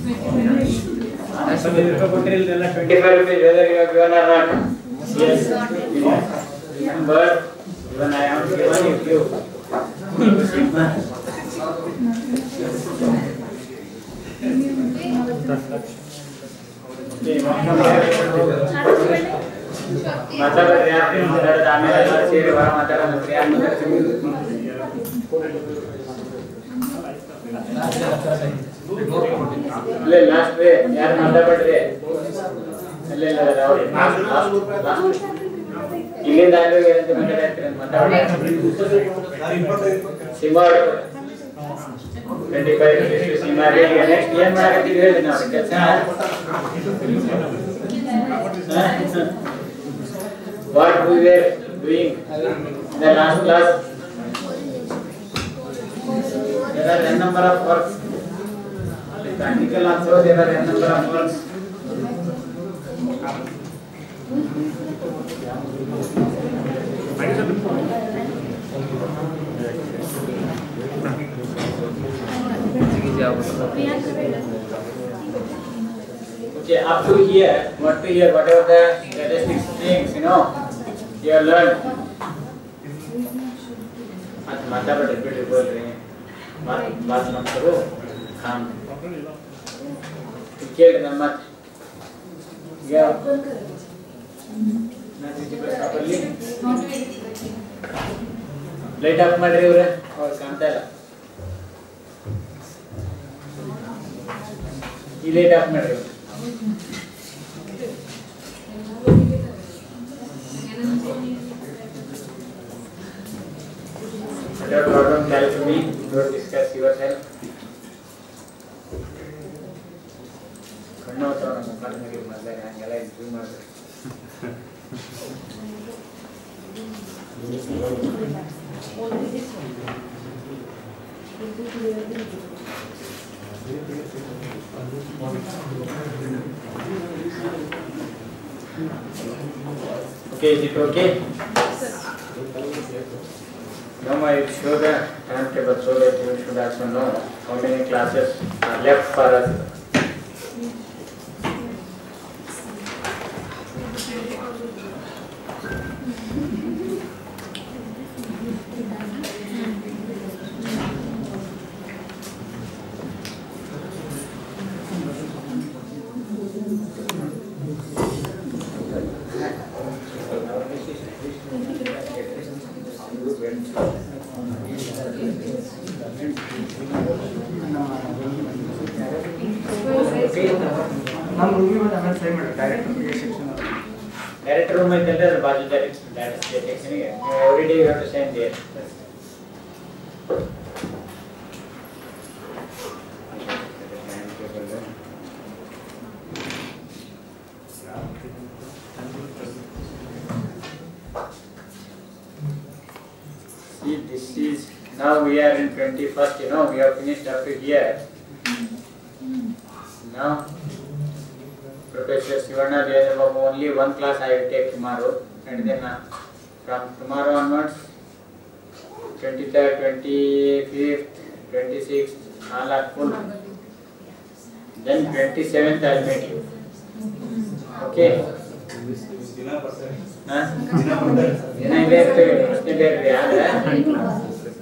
25 rupees whether you have given or not. Yes. But even I am given you give. Last way, yaar ಮಾತಾಡ್ರಿ ಅಲ್ಲ ಇಲ್ಲಿಂದ ಆಲ್ವೇಗೆ ಅಂತ ಮಾತಾಡ್ತೀರಾ ಮಾತಾಡಿ ಸಿಮಾಡ್ 25 ಸಿಮಾಡ್ ನೆಕ್ಸ್ಟ್ ಏನು ಮಾಡಕತ್ತೀವಿ ಹೇಳಿ ನಾವು ಕೆಲಸ what we were doing in the last class. There are n number of works. Practical also there are n number of works. Okay, up to here, whatever the statistics things, you know, you have learned. माता पर deputy बोल रहे हैं, बात मत करो, काम क्या करना मत, क्या ना तुझे बस प्रॉपर्ली लाइट ऑफ कर रहे हो रे और काम तेरा ये लाइट ऑफ कर रहे हो whatever problem tell to me, don't discuss yourself. ಕಣ್ಣು ತೋಣ ಮುಖಾಂತರ ಮೊದಲೇ ಹಂಗೆಲ್ಲ ಇಂಪ್ರೂವ್ ಮಾಡ್ಬೇಕು. Okay, is it okay? Now I will show the timetable so that you should also know how many classes are left for us. Director room में चलते हैं बाजू direct every day you have to send there. See, this is now we are in 21st. You know, we have finished up to here. Now, Professor Sivana, there is only one class I will take tomorrow, and then from tomorrow onwards, 23rd, 25th, 26th, all are full. Then 27th I will meet you. Okay?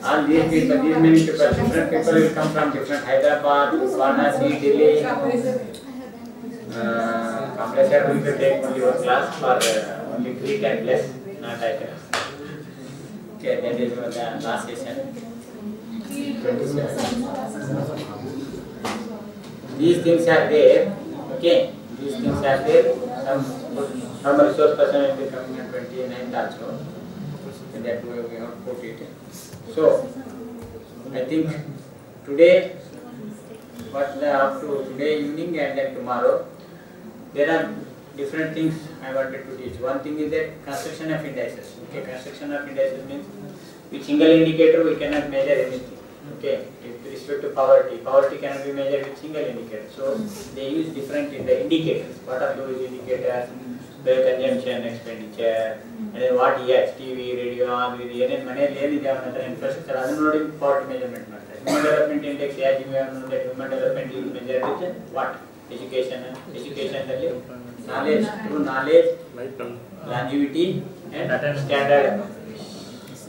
All these people, these many people, different people will come from different Hyderabad, Varanasi, Delhi. Compressor will take only one class for only Greek and less, not Italian. Okay, that is the last session. 27. These things are there. Okay, these things are there. Some resource person will be coming on 29th also. And that way we have put it. So, I think today, up to today evening and then tomorrow, there are different things I wanted to teach. One thing is that construction of indices. Okay, construction of indices means with single indicator we cannot measure anything. Okay, with respect to poverty cannot be measured with single indicator. So they use different indicators. What are those indicators? consumption expenditure, and then what he has, TV, radio, all with infrastructure, poverty measurement. Human development index, as you have known that human development is measured with what? Education, knowledge, through knowledge, longevity, and standard,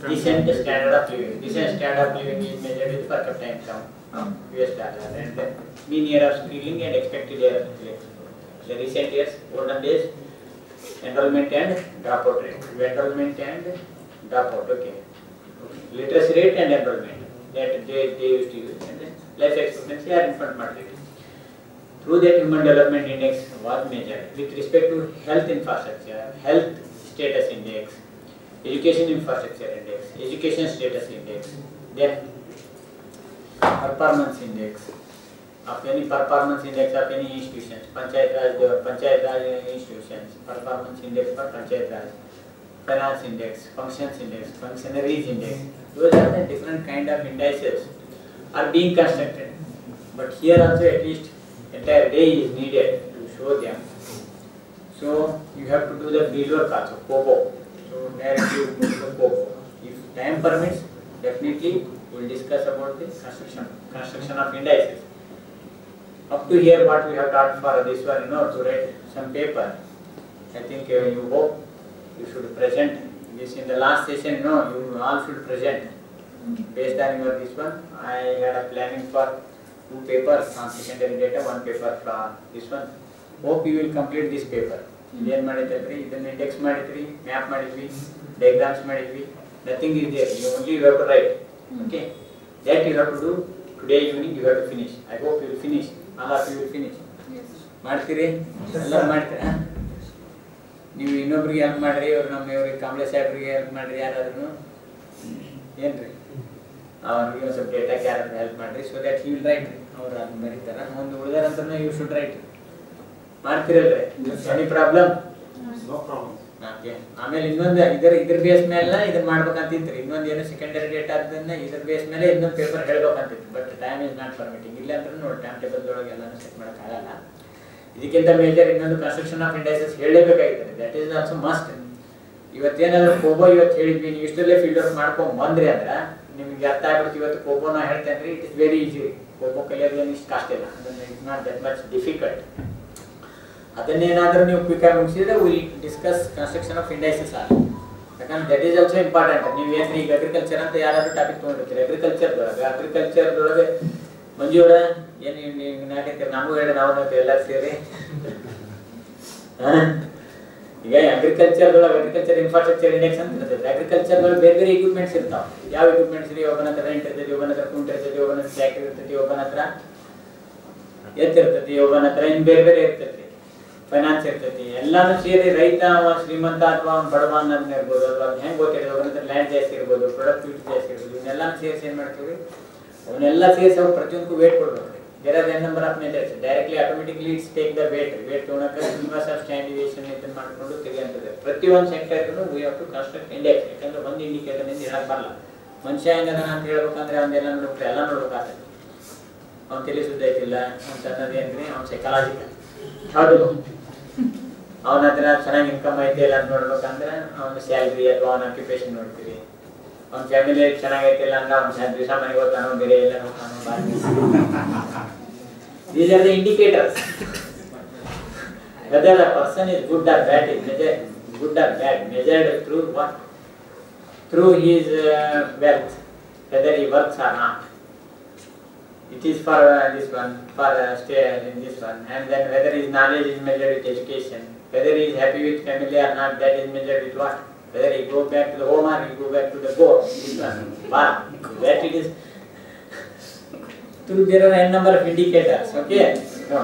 decent standard of living. Decent standard of living is measured with per capita income of US dollar, and then mean year of schooling and expected year of schooling. The recent years, olden days, enrollment and dropout rate. Enrollment and dropout, okay. Literacy rate and enrollment that they used to use, and then life expectancy or infant mortality. Through that, human development index was measured with respect to health infrastructure, health status index, education infrastructure index, education status index, then performance index of any performance index of any institutions, Panchayat Raj institutions, performance index for Panchayat Raj, finance index, functions index, functionaries index. Those are the different kind of indices are being constructed. But here also at least entire day is needed to show them. So you have to do the fieldwork also, COBO. So directly you move to COBO. If time permits, definitely we will discuss about the construction of indices. Up to here, what we have taught for this one, to write some paper. I think you hope you should present this in the last session. You all should present based on your this one. I had a planning for 2 papers on secondary data, 1 paper for this one. Hope you will complete this paper. Then index map diagrams nothing is there. You only have to write. Okay, that you have to do today evening. You have to finish. I hope you will finish. All of you will finish. ಮಾಡ್ತೀರಿ ಎಲ್ಲರೂ ಮಾಡ್ತೀರಾ? ನೀವು ಇನ್ನೊಬ್ರಿಗೆ help ಮಾಡ್ರಿ, ಅವ್ರು ನಮ್ಮವ್ರಿಗೆ ಕಮಲೇಶ್ ಸಾಹೇಬ್ರಿಗೆ help ಮಾಡ್ರಿ, ಯಾರಾದ್ರೂ ಏನ್ರಿ ಅವ್ರಿಗೆ ಒಂದು ಸ್ವಲ್ಪ ಡೇಟಾಕ್ಕೆ ಯಾರಾದ್ರೂ ಹೆಲ್ಪ್ ಮಾಡ್ರಿ. So that he will write. ಅವ್ರು ಅದನ್ನ ಬರೀತಾರ, ಒಂದು ಉಳಿದಾರಂತ ಯು ಶುಡ್ ರೈಟ್. ಮಾಡ್ತಿರಲ್ರಿ? Any problem? No problem. Okay. ಆಮೇಲೆ ಇನ್ನೊಂದು ಇದ್ರ ಬೇಸ್ ಮೇಲೆ ಇದನ್ನ ಮಾಡ್ಬೇಕಂತಿತ್ರಿ. ಇನ್ನೊಂದು ಏನು ಸೆಕೆಂಡರಿ ಡೇಟಾ ಅದನ್ನ ಇದ್ರ ಬೇಸ್ ಮೇಲೆ ಇನ್ನೊಂದು ಪೇಪರ್ ಹೇಳ್ಬೇಕಂತಿತ್ತು. But time is not permitting. ಇಲ್ಲ ಅಂದ್ರೆ ನೋಡಿ ಟೈಮ್ ಟೇಬಲ್ದೊಳಗೆ ಎಲ್ಲಾನು ಸೆಟ್ ಮಾಡೋಕ್ಕಾಗಲ್ಲ. ಇದಕ್ಕಿಂತ ಮೇಜರ್ ಇನ್ನೊಂದು ಕನ್ಸ್ಟ್ರಕ್ಷನ್ ಆಫ್ ಇಂಡೈಸಸ್ ಹೇಳಲೇಬೇಕಾಗಿತ್ತು. That is also must. ಇವತ್ತೇನಾದ್ರು ಕೋಬೋ ಇವತ್ತು ಹೇಳಿದ್ವಿ, ನೀವು ಇಷ್ಟಲ್ಲೇ ಫೀಲ್ಡ್ ವರ್ಕ್ ಮಾಡ್ಕೊಂಡ್ ಬಂದ್ರಿ ಅಂದ್ರೆ ನಿಮ್ಗೆ ಅರ್ಥ ಆಗ್ಬಿಡ್ತು. ಇವತ್ತು ಕೋಬೋ ನಾ ಹೇಳ್ತೇನೆ ರೀ, it is very easy. Kobo ಕಲಿಯೋದು ಏನು ಇಷ್ಟು ಕಷ್ಟ ಇಲ್ಲ. It's not that much difficult. ಅದನ್ನೇನಾದ್ರೂ ನೀವು ಕ್ವಿಕ್ ಆಗಿ ಮುಗಿಸಿದ್ರೆ will discuss construction of indices ಆಗ. ಯಾಕಂದ್ರೆ ದಟ್ ಈಸ್ ಆಲ್ಸೋ ಇಂಪಾರ್ಟೆಂಟ್. ನೀವು ಏನ್ರಿ ಈಗ ಅಗ್ರಿಕಲ್ಚರ್ ಅಂತ ಯಾರಾದ್ರೂ ಟಾಪಿಕ್ ತೊಗೊಂಡಿರ್ತೀರಿ, ಅಗ್ರಿಕಲ್ಚರ್ದೊಳಗೆ ಮಂಜುಳ ಏನು ನಾಕೈತಿ ನಮಗೂ ಹೇಳಿ ನಾವು ಎಲ್ಲರೂ ಸೇರಿ ಈಗ ಅಗ್ರಿಕಲ್ಚರ್ ಇನ್ಫ್ರಾಸ್ಟ್ರಕ್ಚರ್ ಇಂಡೆಕ್ಸ್ ಅಂತ ಇರ್ತದೆ. ಅಗ್ರಿಕಲ್ಚರ್ದೊಳಗೆ ಬೇರೆ ಬೇರೆ ಇಕ್ವಿಪ್ಮೆಂಟ್ಸ್ ಇರ್ತಾವೆ. ಯಾವ ಇಕ್ವಿಪ್ಮೆಂಟ್ಸ್ ರೀ? ಒಬ್ಬನ ಹತ್ರ ರೆಂಟ್ ಇರ್ತೈತಿ, ಒಬ್ಬನ ಹತ್ರ ಕುಂಟ ಇರ್ತೈತಿ, ಒಬ್ಬನ ಹತ್ರ ಟ್ರ್ಯಾಕ್ಟರ್ ಇರ್ತೈತಿ, ಒಬ್ಬನ ಹತ್ರ ಎತ್ತಿರ್ತೈತಿ, ಒಬ್ಬನ ಹತ್ರ ಇನ್ನು ಬೇರೆ ಬೇರೆ ಇರ್ತೈತಿ, ಫೈನಾನ್ಸ್ ಇರ್ತೈತಿ. ಎಲ್ಲಾನು ಸೇರಿ ರೈತ ಅವ ಶ್ರೀಮಂತ ಅಥವಾ ಅವ್ನು ಬಡವ ಅನ್ನೋದನ್ನ ಇರ್ಬೋದು, ಅಥವಾ ಹೆಂಗೆ ಗೊತ್ತಿರೋದು, ಒಬ್ಬನ ಹತ್ರ ಲ್ಯಾಂಡ್ ಜಾಸ್ತಿ ಇರ್ಬೋದು, ಪ್ರೊಡಕ್ಟಿವಿಟಿ ಜಾಸ್ತಿ ಇರ್ಬೋದು. ಇವನ್ನೆಲ್ಲ ಸೇರಿಸಿ ಏನು ಮಾಡ್ತೀವಿ? ಅವನ್ನೆಲ್ಲ ಸೇರಿಸಿ ಅವ್ರು ಪ್ರತಿಯೊಂದಕ್ಕೂ ವೇಟ್ ಕೊಡ್ಬೇಕು. There are n number of methods. Directly, automatically, it's take the weight ತೊಗೊಳಕ್ಕೆ inverse of standard deviation ಇದನ್ನ ಮಾಡ್ಕೊಂಡು ತೆಗೆಯಂತದೆ. ಪ್ರತಿಯೊಂದು ಸೆಕ್ಟರ್ಗೂ we have to construct index. ಯಾಕಂದ್ರೆ ಒಂದು ಇಂಡಿಕೇಟರ್ ಇಂದ ಹೇಳಕ್ ಬರಲ್ಲ. ಮನುಷ್ಯ ಹೆಂಗದ ಅಂತ ಹೇಳ್ಬೇಕಂದ್ರೆ ಅವನ್ನೆಲ್ಲ ನೋಡ್ಬಿಟ್ರೆ ಎಲ್ಲ ನೋಡ್ಬೇಕಾಗ್ತದೆ. ಅವ್ನು ತಲೆ ಸುದ್ದ ಐತಿಲ್ಲ ಅಂತ ಅನ್ನೋದೇನ್ರಿ ಅವ್ನ ಸೈಕಾಲಜಿಕಲ್. ಹೌದು, ಅವನ ಹತ್ರ ಚೆನ್ನಾಗಿ ಇನ್ಕಮ್ ಐತೆ ಇಲ್ಲ ಅಂತ ನೋಡ್ಬೇಕಂದ್ರೆ ಅವನ ಸ್ಯಾಲ್ರಿ ಅಥವಾ ಅವನ ಆಕ್ಯುಪೇಷನ್ ನೋಡ್ತೀವಿ. ಅವ್ನ ಫ್ಯಾಮಿಲಿ ಚೆನ್ನಾಗೈತಿಲ್ಲ ಅಂದ್ರೆ ಅವ್ನ ದಿವಸ ಮನೆಗೆ ಹೋಗ್ತಾನೋ ಬೇರೆ ಎಲ್ಲ ಹೋಗ್ತಾನೋ ಬಾರಿ. These are the indicators. Whether a person is good or bad is measured, good or bad, measured through what? Through his wealth, whether he works or not. It is for this one, for stay in this one, and then whether his knowledge is measured with education, whether he is happy with family or not, that is measured with what? Whether he go back to the home or he go back to the goal. This one, bar. That it is. Through there are n number of indicators. Okay. No.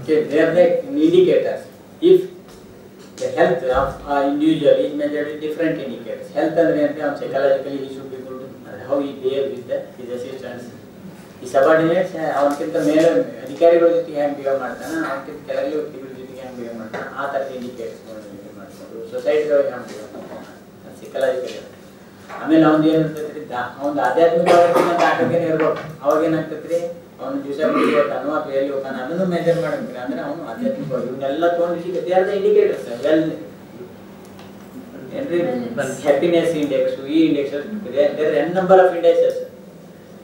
Okay, they are the indicators. If the health of individual is measured with different indicators. Health and psychologically he should be good. How he behaves with his assistants, his subordinates, ಅವನಕ್ಕಿಂತ ಮೇಲೆ ಅಧಿಕಾರಿಗಳ ಜೊತೆಗೆ ಹೆಂಗೆ behave ಮಾಡ್ತಾನೆ, ಅವನಕ್ಕಿಂತ ಕೆಳಗೆ ವ್ಯಕ್ತಿಗಳ ಜೊತೆಗೆ ಇದು ಏನು ಮಾಡ್ತಾರೆ ಆ ಥರದ ಇಂಡಿಕೇಟರ್ಸ್ ಮಾಡ್ಕೊಂಡು ಸೊಸೈಟಿದೊಳಗೆ ನಮ್ಗೆ ಸೈಕಲಾಜಿಕಲ್. ಆಮೇಲೆ ಅವ್ನು ಏನಿರ್ತೈತ್ರಿ ಅವ್ನು ಆಧ್ಯಾತ್ಮಿಕ ಆಟೋಗೇನೆ ಇರ್ಬೇಕು. ಅವಾಗ ಏನಾಗ್ತೈತ್ರಿ ಅವ್ನು ದಿವಸ ಹೋಗ್ತಾನೋ ಅಥವಾ ಎಲ್ಲಿ ಹೋಗ್ತಾನೆ ಅದನ್ನು ಮೆಜರ್ ಮಾಡಬೇಕ್ರಿ. ಅಂದ್ರೆ ಅವನು ಆಧ್ಯಾತ್ಮಿಕವಾಗಿ ಇವನ್ನೆಲ್ಲ ತೊಗೊಂಡು they are the indicators. Well ಏನ್ರಿ ಹ್ಯಾಪಿನೆಸ್ ಇಂಡೆಕ್ಸ್, ಈ index there n number of indexes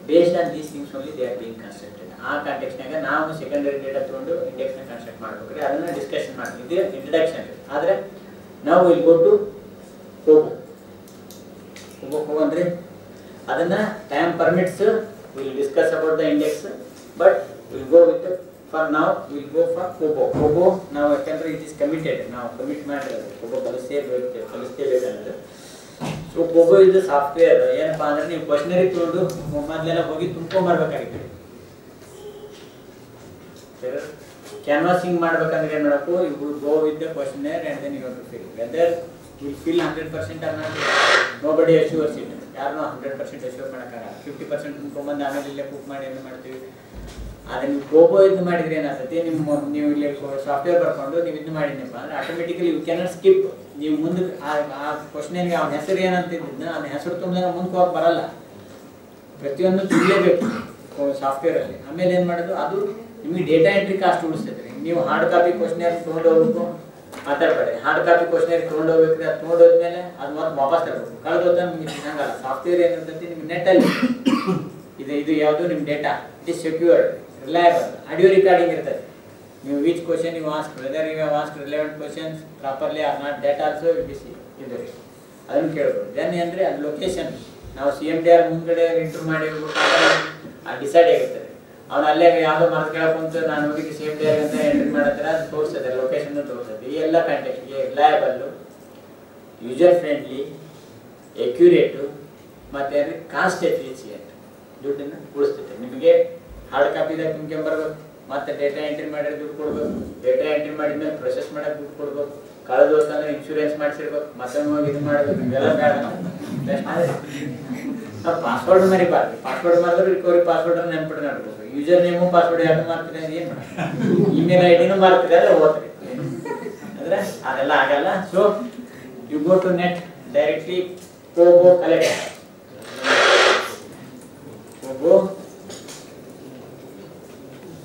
based on these things only they are being constructed. ಆ ಕಾಂಟೆಕ್ಸ್ನಾಗ ನಾವು ಸೆಕೆಂಡರಿ ಡೇಟಾ ತೊಗೊಂಡು ಇಂಡೆಕ್ಸ್ನ ಕನ್ಸ್ಟ್ರಕ್ಟ್ ಮಾಡ್ಬೇಕ್ರಿ. ಅದನ್ನ ಡಿಸ್ಕಷನ್ ಮಾಡಿ ಇದು ಇಂಟ್ರಡಕ್ಷನ್. ಆದರೆ ನಾವು ಇಲ್ಲಿ ಕೊಟ್ಟು ಹೋಗೋ ಅಂದ್ರೆ ಅದನ್ನ time permits will discuss about the index but will go with for ನಾವು ವಿಲ್ ಗೋ ಫಾರ್ ಕೋಬೋ ನಾವು ಯಾಕಂದ್ರೆ ಇಟ್ ಇಸ್ ಕಮಿಟೆಡ್. ನಾವು ಕಮಿಟ್ ಮಾಡಿರೋದು ಕೋಬೋ ಕಲಿಸ್ತೇಬೇಕಂದ್ರೆ. ಸೊ ಕೋಬೋ ಇದು ಸಾಫ್ಟ್ವೇರ್ ಏನಪ್ಪಾ ಅಂದ್ರೆ ನೀವು ಕ್ವಶನರಿ ತೊಗೊಂಡು ಮೊದಲೆಲ್ಲ ಹೋಗಿ ತುಂಬ್ಕೊಂಬರ್ಬೇಕಾಗಿತ್ತು. ಕ್ಯಾನ್ವಾಸಿಂಗ್ ಮಾಡ್ಬೇಕಂದ್ರೆ ಏನು ಮಾಡಬೇಕು, you will go with the questionnaire and then you have to fill whether will fill 100% are not. Nobody assures it. ಯಾರನ್ನೂ 100% ಅಶ್ಯೂರ್ ಮಾಡೋಕ್ಕಾಗಲ್ಲ. 50% ತುಂಬ್ಕೊಂಬಂದು ಆಮೇಲೆ ಇಲ್ಲೇ ಕುಕ್ ಮಾಡಿ ಏನು ಮಾಡ್ತೀವಿ. ಆದರೆ ನೀವು ಕೋಬೋ ಇದು ಮಾಡಿದ್ರೆ ಏನಾಗ್ತೈತಿ, ನೀವು ಇಲ್ಲಿ ಸಾಫ್ಟ್ವೇರ್ ಬರ್ಕೊಂಡು ನೀವು ಇದು ಮಾಡಿದ್ನಪ್ಪ ಅಂದ್ರೆ ಆಟೋಮೆಟಿಕಲಿ ಯು ಕ್ಯಾನಾಟ್ ಸ್ಕಿಪ್. ನೀವು ಮುಂದೆ ಆ ಕ್ವಶನಿಗೆ ಅವ್ನ ಹೆಸರು ಏನಂತಿದ್ದ ಅದನ್ನ ಹೆಸರು ತುಂಬಿದಾಗ ಮುಂದೆ ಹೋಗಕ್ಕೆ ಬರಲ್ಲ. ಪ್ರತಿಯೊಂದು ತುಂಬಲೇಬೇಕು ಸಾಫ್ಟ್ವೇರಲ್ಲಿ. ಆಮೇಲೆ ಏನು ಮಾಡೋದು, ಅದು ನಿಮಗೆ ಡೇಟಾ ಎಂಟ್ರಿ ಕಾಸ್ಟ್ ಉಳಿಸ್ತೈತೆ. ನೀವು ಹಾರ್ಡ್ ಕಾಪಿ ಕ್ವಶನರ್ ತೊಗೊಂಡು ಹೋಗ್ಬೇಕು ಮಾತಾಡ್ಬೇಡಿ. ಹಾರ್ಡ್ ಕಾಪಿ ಕ್ವಶನರ್ ತೊಗೊಂಡು ಹೋಗ್ಬೇಕು. ಅದು ತೊಗೊಂಡು ಹೋದ್ಮೇಲೆ ಅದು ಮತ್ತೆ ವಾಪಸ್ ತರಬೇಕು. ಕಳೆದೋದ ನಿಮಗೆ ಸಿಗಂಗಲ್ಲ. ಸಾಫ್ಟ್ವೇರ್ ಏನಿರ್ತೈತಿ ನಿಮ್ಗೆ ನೆಟ್ಟಲ್ಲಿ ಇದು ಯಾವುದು ನಿಮ್ಮ data it is secured, reliable. Audio recording ಇರ್ತದೆ. ನೀವು which question you ask, whether you have ask relevant questions properly or not, data also will be ಇದು ರೀ. ಅದನ್ನು ಕೇಳ್ಬೋದು. ದೆನ್ ಅಂದರೆ ಅದು ಲೊಕೇಶನ್ ನಾವು CMDR ಮುಂದ್ಗಡೆ ಇಂಟರ್ ಮಾಡಿ ಅದು ಡಿಸೈಡ್ ಆಗಿರ್ತದೆ. ಅವ್ನು ಅಲ್ಲೇ ಯಾವುದೋ ಮರದ ಕೆಳಗೆ ಕುಂತು ನಾನು ಹೋಗಿ CMDR ಅಂತ ಎಂಟ್ರಿ ಮಾಡತ್ತರ ಅದು ತೋರಿಸ್ತದೆ, ಲೊಕೇಶನ್ ತೋರಿಸ್ತದೆ. ಈ ಎಲ್ಲ ಕಾಂಟೆಕ್ಸ್ಗೆ ರಿಲಯಬಲ್ಲು, ಯೂಸರ್ ಫ್ರೆಂಡ್ಲಿ, ಎಕ್ಯುರೇಟು ಮತ್ತು ಕಾಸ್ಟ್ ಎಫಿಷಿಯಂಟ್. ದುಡ್ಡನ್ನು ಉಳಿಸ್ತೈತೆ. ನಿಮಗೆ ಹಾರ್ಡ್ ಕಾಪಿದಾಗ ತುಂಬ್ಕೊಂಬರ್ಬೇಕು, ಮತ್ತು ಡೇಟಾ ಎಂಟ್ರಿ ಮಾಡಿದ್ರೆ ದುಡ್ಡು ಕೊಡ್ಬೇಕು. ಡೇಟಾ ಎಂಟ್ರಿ ಮಾಡಿದ್ಮೇಲೆ ಪ್ರೊಸೆಸ್ ಮಾಡೋಕೆ ದುಡ್ಡು ಕೊಡ್ಬೇಕು. ಕಳೆದ ವರ್ಷ ಅಂದ್ರೆ ಇನ್ಶೂರೆನ್ಸ್ ಮಾಡಿಸಿರ್ಬೇಕು, ಮತ್ತೊಮ್ಮೆ ಹೋಗಿ ಇದು ಮಾಡಬೇಕು. ಇವೆಲ್ಲ ಬೇಡ. ನಾವು ಪಾಸ್ವರ್ಡ್ ಮರಿಬಾರ್ದು. ಪಾಸ್ವರ್ಡ್ ಮಾಡಿದ್ರೆ ರಿಕವರಿ ಪಾಸ್ವರ್ಡ್ ನೆನ್ಪಿಟ್ಟು ನಡ್ಬೇಕು. ಯೂಸರ್ ನೇಮು ಪಾಸ್ವರ್ಡ್ ಯಾರು ಮಾಡ್ತೀರಿ ಏನು ಮಾಡಿ, ಇಮೇಲ್ ID ಮಾಡ್ತೀರಿ ಅದೇ ಓದ್ರಿ ಅಂದ್ರೆ ಅದೆಲ್ಲ ಆಗಲ್ಲ. So you go to net directly Kobo collect. Kobo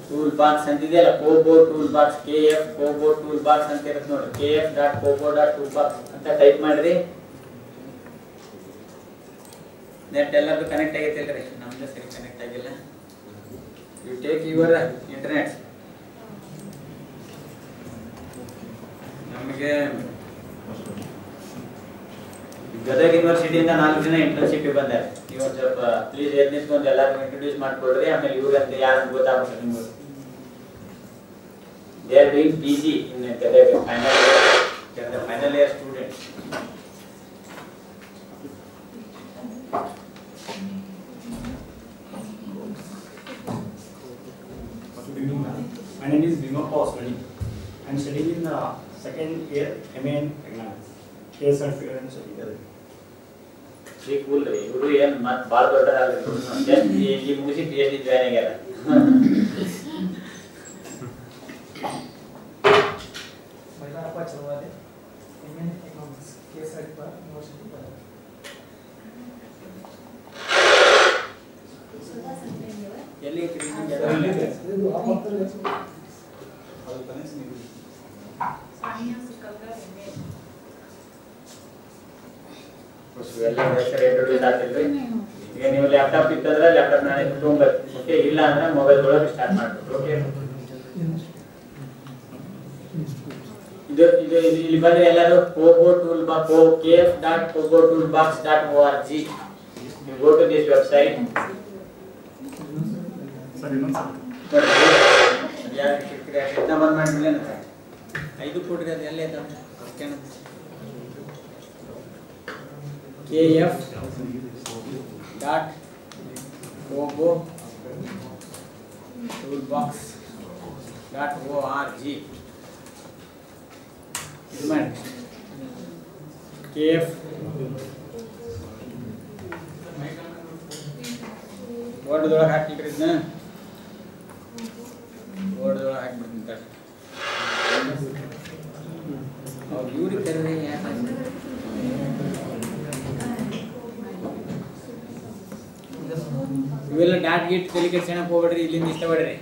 toolbox ಅಂತಿದೆಯಲ್ಲ, Kobo toolbox, KF Kobo toolbox ಅಂತ ಇರುತ್ತೆ ನೋಡಿ. kf.kobo.toolbox ಅಂತ ಟೈಪ್ ಮಾಡಿರಿ. ನೆಟ್ ಎಲ್ಲರೂ ಕನೆಕ್ಟ್ ಆಗೈತಿಲ್ರಿ? ನಮ್ದು ಸರಿ ಕನೆಕ್ಟ್ ಆಗಿಲ್ಲ. You take your internet. ನಮಗೆ ಗದಗ ಯೂನಿವರ್ಸಿಟಿಯಿಂದ 4 ಜನ ಇಂಟರ್ನ್ಶಿಪ್ ಬಂದಾರೆ. ನೀವು ಒಂದು ಸ್ವಲ್ಪ ಪ್ಲೀಸ್ ಎದ್ದು ನಿಂತ್ಕೊಂಡು ಎಲ್ಲರಿಗೂ ಇಂಟ್ರೊಡ್ಯೂಸ್ ಮಾಡ್ಕೊಳ್ರಿ. ಆಮೇಲೆ ಇವ್ರಂತ ಯಾರು ಗೊತ್ತಾಗ್ಬೇಕು ನಿಮ್ಗೆ. They are doing PG in Gadag final year students. My name is Bhima Paswani. I am studying in the second year MA in Economics. Here certificate and certificate. Shri cool ರೀ. ಇವರು ಏನು ಮತ್ತೆ ಭಾಳ ದೊಡ್ಡದಾಗಲಿ. ಜಸ್ಟ್ ಈ ಮುಗಿಸಿ PhD ಜಾಯ್ನ್ ಆಗ್ಯಾರ. Mailarappa ಚಲವಾದೆ, MA Economics, KSRP University. ಎಲ್ಲಿ ಈಗ ನೀವು ಲ್ಯಾಪ್ಟಾಪ್ ಇತ್ತಂದ್ರೆ ಲ್ಯಾಪ್ಟಾಪ್ ನಾಳೆ ತೊಗೊಂಡ್ಬರ್ರಿ. ಓಕೆ, ಇಲ್ಲ ಅಂದ್ರೆ ಮೊಬೈಲ್ ಒಳಗೆ ಸ್ಟಾರ್ಟ್ ಮಾಡ್ಬೇಕು. ಓಕೆ, ಇದು ಇದು ಇಲ್ಲಿ ಬಂದ್ರೆ ಎಲ್ಲರೂ Kobo toolbox kf.kobotoolbox.org. you go to this website. Sir, you know sir. ಯಾರು ಎಕ್ಸಾಮ್ ಬಂದ್ ಮಾಡಿಬಿಡಲೇ ಅಂತ 5 ಕೊಡ್ರಿ. ಅದು ಎಲ್ಲ ಇದ್ದಾವೆ. kf.kobotoolbox.org. ಇದು ಮಾಡಿ KF ಬೋರ್ಡ್ದೊಳಗೆ ಹಾಕಿಬಿಟ್ರಿ. ಇದನ್ನ ಬೋರ್ಡ್ದೊಳಗೆ ಹಾಕಿಬಿಡ್ತೀನಿ. ಇವೆಲ್ಲ ಡಾಟ್ ಗೀಟ್ ತಲೆ ಕೆಡ್ಸೋಣಕ್ಕೆ ಹೋಗ್ಬೇಡ್ರಿ, ಇಲ್ಲಿಂದ ಇಷ್ಟ ಬೇಡ್ರಿ.